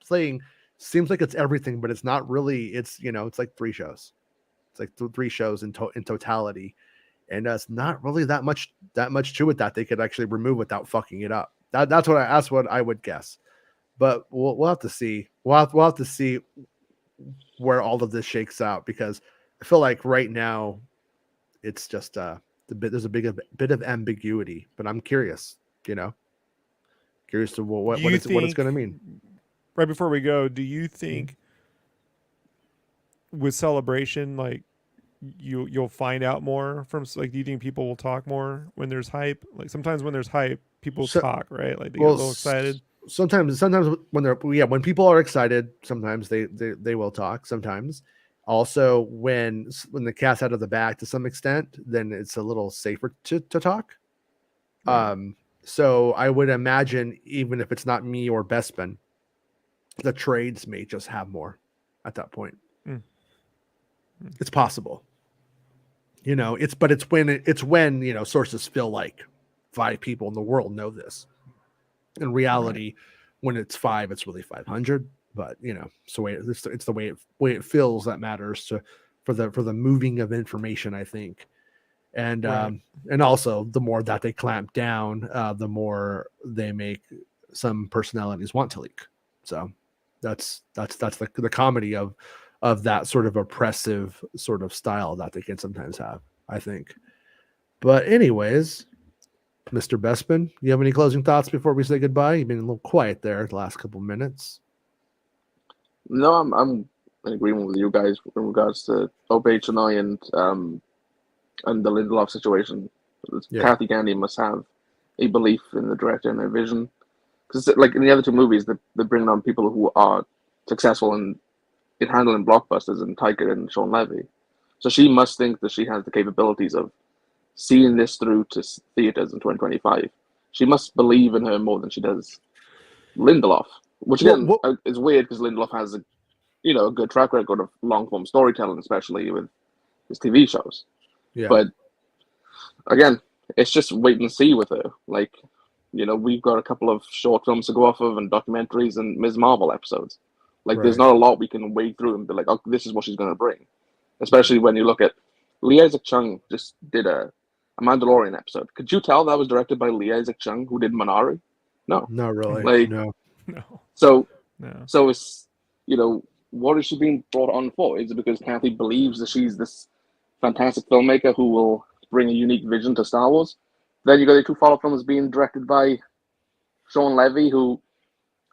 playing. Seems like it's everything, but it's not really. It's it's like three shows. It's like three shows in totality, and it's not really that much to it that they could actually remove without fucking it up. That's what I would guess, but we'll have to see. We'll have to see where all of this shakes out, because I feel like right now it's just there's a bit of ambiguity, but I'm curious. Curious to what it's going to mean. Right before we go, do you think with Celebration, like you'll find out more from, like, do you think people will talk more when there's hype? Like sometimes when there's hype, people talk, right? Like they get a little excited. Sometimes when people are excited, sometimes they will talk. Sometimes also when the cat's out of the bag to some extent, then it's a little safer to talk. Right. So I would imagine, even if it's not me or Bespin, the trades may just have more at that point. It's possible, it's when sources feel like 5 people in the world know this. In reality, when it's 5, it's really 500, but it's the way it feels that matters for the moving of information, I think. And and also the more that they clamp down, the more they make some personalities want to leak. So that's the comedy of that sort of oppressive sort of style that they can sometimes have, I think. But anyways, Mr. Bespin, you have any closing thoughts before we say goodbye? You've been a little quiet there the last couple minutes. No, I'm in agreement with you guys in regards to Obey Chinoy and the Lindelof situation. Kathy Kennedy must have a belief in the director and their vision. Because like in the other two movies, they bring on people who are successful in handling blockbusters, and Taika and Sean Levy. So she must think that she has the capabilities of seeing this through to theaters in 2025. She must believe in her more than she does Lindelof, which again is weird because Lindelof has a good track record of long form storytelling, especially with his TV shows. Yeah. But again, it's just wait and see with her. Like, we've got a couple of short films to go off of and documentaries and Ms. Marvel episodes. Like, there's not a lot we can wade through and be like, oh, this is what she's going to bring. Especially when you look at Lee Isaac Chung just did a Mandalorian episode. Could you tell that was directed by Lee Isaac Chung, who did Minari? No. Not really. Like, no. So it's, what is she being brought on for? Is it because Kathy believes that she's this fantastic filmmaker who will bring a unique vision to Star Wars? Then you got the two follow-up films being directed by Sean Levy, who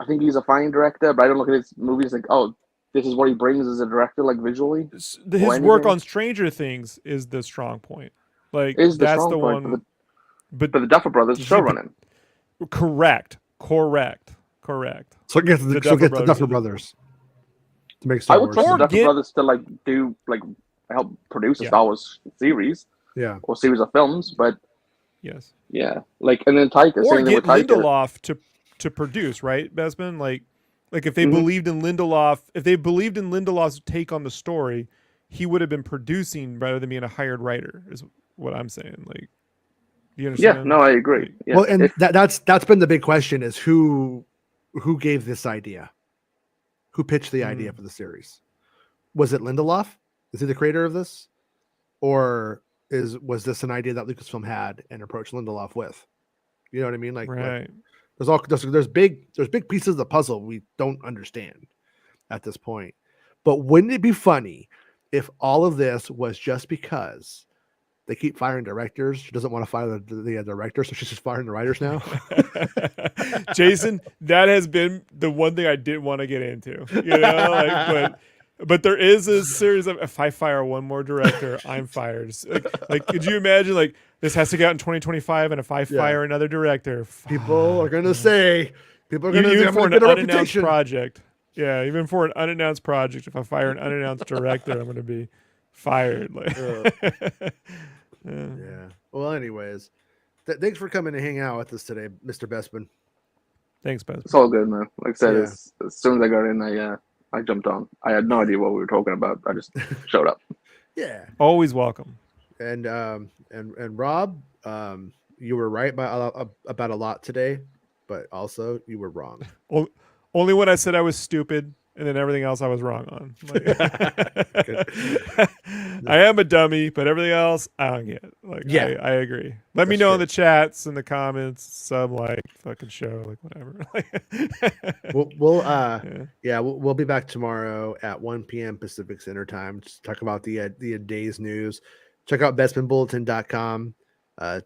I think he's a fine director, but I don't look at his movies like, oh, this is what he brings as a director, like visually. His work on Stranger Things is the strong point. Like, that's the one. But the Duffer Brothers showrunning. Correct. So get the Duffer Brothers to make Star Wars. I would trust the Duffer Brothers to help produce a Star Wars series, or series of films. But yes, and then Taika, or get Lindelof to produce, right, Besman? Like if they believed in Lindelof, if they believed in Lindelof's take on the story, he would have been producing rather than being a hired writer. Is what I'm saying. Like, do you understand? Yeah, no, I agree. Yeah. Well, and that's been the big question: is who gave this idea? Who pitched the idea for the series? Was it Lindelof? Is he the creator of this, or was this an idea that Lucasfilm had and approached Lindelof with? You know what I mean? Like, right. There's big pieces of the puzzle we don't understand at this point. But wouldn't it be funny if all of this was just because they keep firing directors? She doesn't want to fire the director, so she's just firing the writers now. Jason, that has been the one thing I didn't want to get into. But there is a series of, if I fire one more director, I'm fired. Like, could you imagine, like, this has to get out in 2025, and if I fire another director, people are going to say, even for an unannounced project. Yeah, even for an unannounced project, if I fire an unannounced director, I'm going to be fired. Yeah. Well, anyways, thanks for coming to hang out with us today, Mr. Bestman. Thanks, Bestman. It's all good, man. Like I said, as soon as I got in, I jumped on. I had no idea what we were talking about. I just showed up. Yeah. Always welcome. And Rob, you were right about a lot today, but also you were wrong. Only when I said I was stupid, and then everything else I was wrong on. I am a dummy, but everything else I don't get. I agree. Let me know in the chats and the comments. Fucking show, like whatever. We'll be back tomorrow at 1 p.m. Pacific Standard Time to talk about the day's news. Check out bestmanbulletin.com.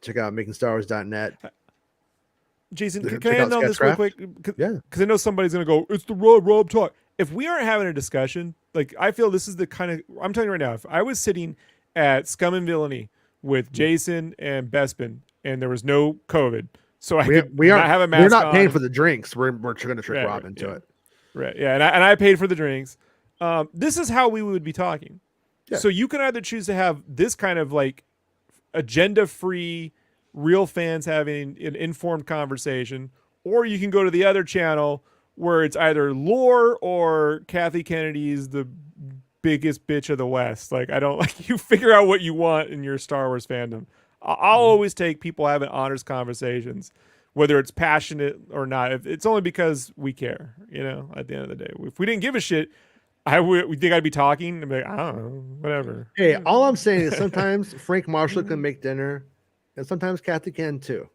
Check out MakingStarWars.net. Jason, can I end on this real quick? Yeah. Because I know somebody's going to go, it's the Rob talk. If we aren't having a discussion, like, I feel this is the kind of, I'm telling you right now, if I was sitting at Scum and Villainy with Jason and Bespin and there was no COVID, so we aren't have a mask. We're not paying on. for the drinks. We're going to trick Rob into it. Right. Yeah. And I paid for the drinks. This is how we would be talking. Yeah. So you can either choose to have this kind of like agenda-free, real fans having an informed conversation, or you can go to the other channel where it's either lore or Kathy Kennedy's the biggest bitch of the West. Like, I don't like, you figure out what you want in your Star Wars fandom. I'll always take people having honest conversations, whether it's passionate or not. It's only because we care, at the end of the day. If we didn't give a shit, we think I'd be talking and be like, I don't know, whatever. Hey, all I'm saying is sometimes Frank Marshall can make dinner and sometimes Kathy can too,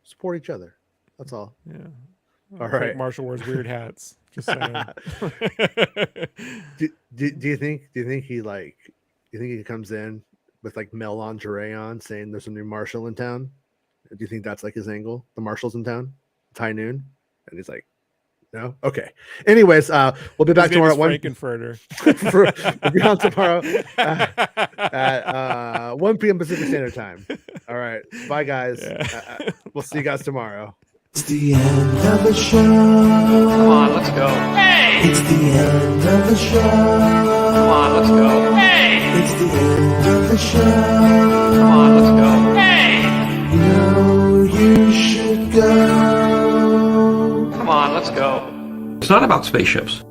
support each other. That's all. Yeah. All Frank right. Marshall wears weird hats. Just saying. do you think he comes in with like male lingerie on saying there's a new Marshall in town? Do you think that's like his angle? The Marshall's in town? It's high noon? And he's like, no? Okay. Anyways, we'll be back tomorrow at 1. We'll be on tomorrow at 1 p.m. Pacific Standard Time. All right. Bye, guys. Yeah. We'll see you guys tomorrow. It's the end of the show. Come on, let's go. Hey! It's the end of the show. Come on, let's go. Hey! It's the end of the show. Come on, let's go. Hey! You know you should go. Come on, let's go. It's not about spaceships.